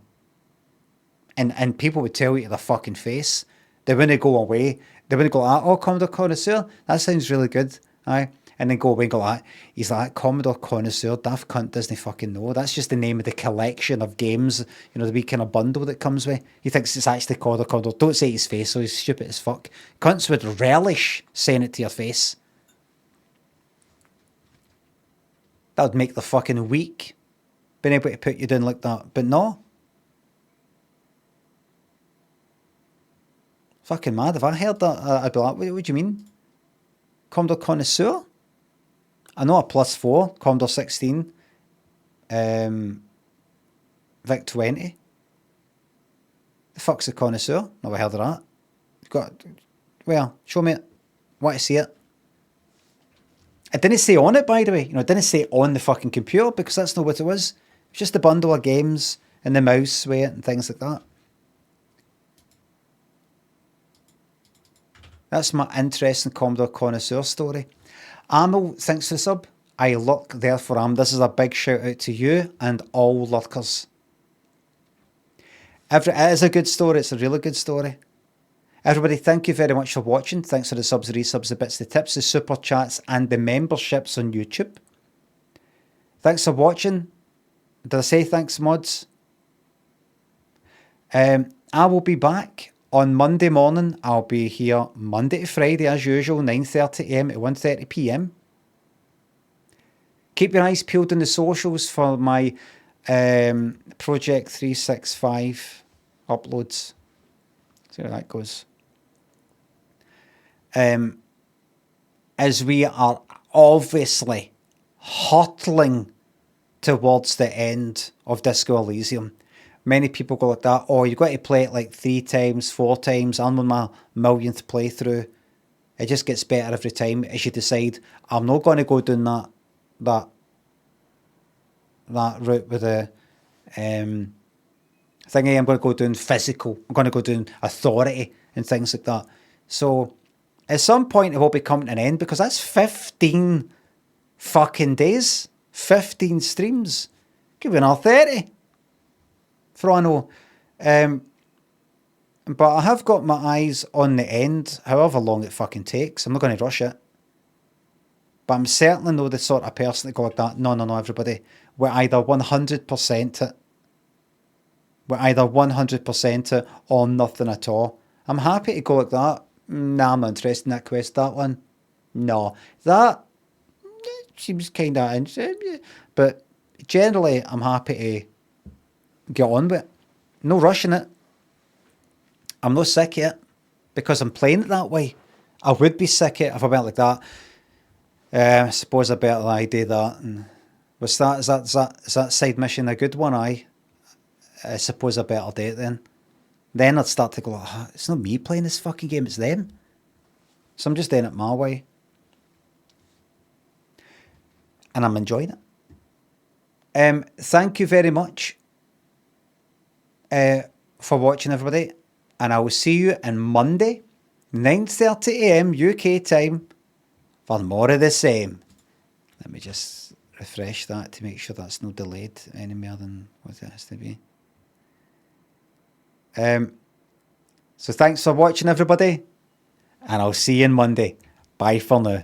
And people would tell you to their fucking face. They wouldn't go away. They wouldn't go like, oh, Commodore Connoisseur, that sounds really good. Aye. And then go away and go like, he's like, Commodore Connoisseur, daft cunt doesn't fucking know. That's just the name of the collection of games, you know, the wee kind of bundle that comes with. He thinks it's actually called a Commodore. Don't say his face, so he's stupid as fuck. Cunts would relish saying it to your face. That would make the fucking week being able to put you down like that. But no. Fucking mad. If I heard that, I'd be like, what do you mean? Commodore Connoisseur? I know a +4, Commodore 16, VIC 20. The fuck's a Connoisseur? Never heard of that. Well, show me it. Want to see it. It didn't say on it, by the way. You know, it didn't say on the fucking computer because that's not what it was. It's just a bundle of games and the mouse with it and things like that. That's my interesting Commodore Connoisseur story. Amel, thanks for the sub. I lurk there for Am. This is a big shout out to you and all lurkers. It is a good story. It's a really good story. Everybody, thank you very much for watching. Thanks for the subs, the resubs, the bits, the tips, the super chats, and the memberships on YouTube. Thanks for watching. Did I say thanks, mods? I will be back on Monday morning. I'll be here Monday to Friday as usual, 9:30 AM to 1:30 PM. Keep your eyes peeled on the socials for my Project 365 uploads. See how that goes. As we are obviously hurtling towards the end of Disco Elysium. Many people go like that, oh, you've got to play it like 3 times, 4 times. I'm on my millionth playthrough. It just gets better every time as you decide, I'm not going to go down that route with the thingy. I'm going to go down physical. I'm going to go down authority and things like that. So at some point it will be coming to an end because that's 15 fucking days. 15 streams. Could be another 30. For all I know. But I have got my eyes on the end, however long it fucking takes. I'm not going to rush it. But I'm certainly not the sort of person that go like that. No, everybody. We're either 100% it. We're either 100% it or nothing at all. I'm happy to go like that. Nah, I'm not interested in that quest. That one. No. That seems kind of interesting. But generally, I'm happy to get on with it. No rushing it. I'm not sick of it because I'm playing it that way. I would be sick of it if I went like that. I suppose I better do that. And was that is that side mission a good one? I suppose I better do it then. Then I'd start to go, oh, it's not me playing this fucking game, it's them. So I'm just doing it my way. And I'm enjoying it. Thank you very much for watching, everybody. And I will see you on Monday, 9:30 AM UK time, for more of the same. Let me just refresh that to make sure that's no delayed any more than what it has to be. So thanks for watching, everybody, and I'll see you on Monday. Bye for now.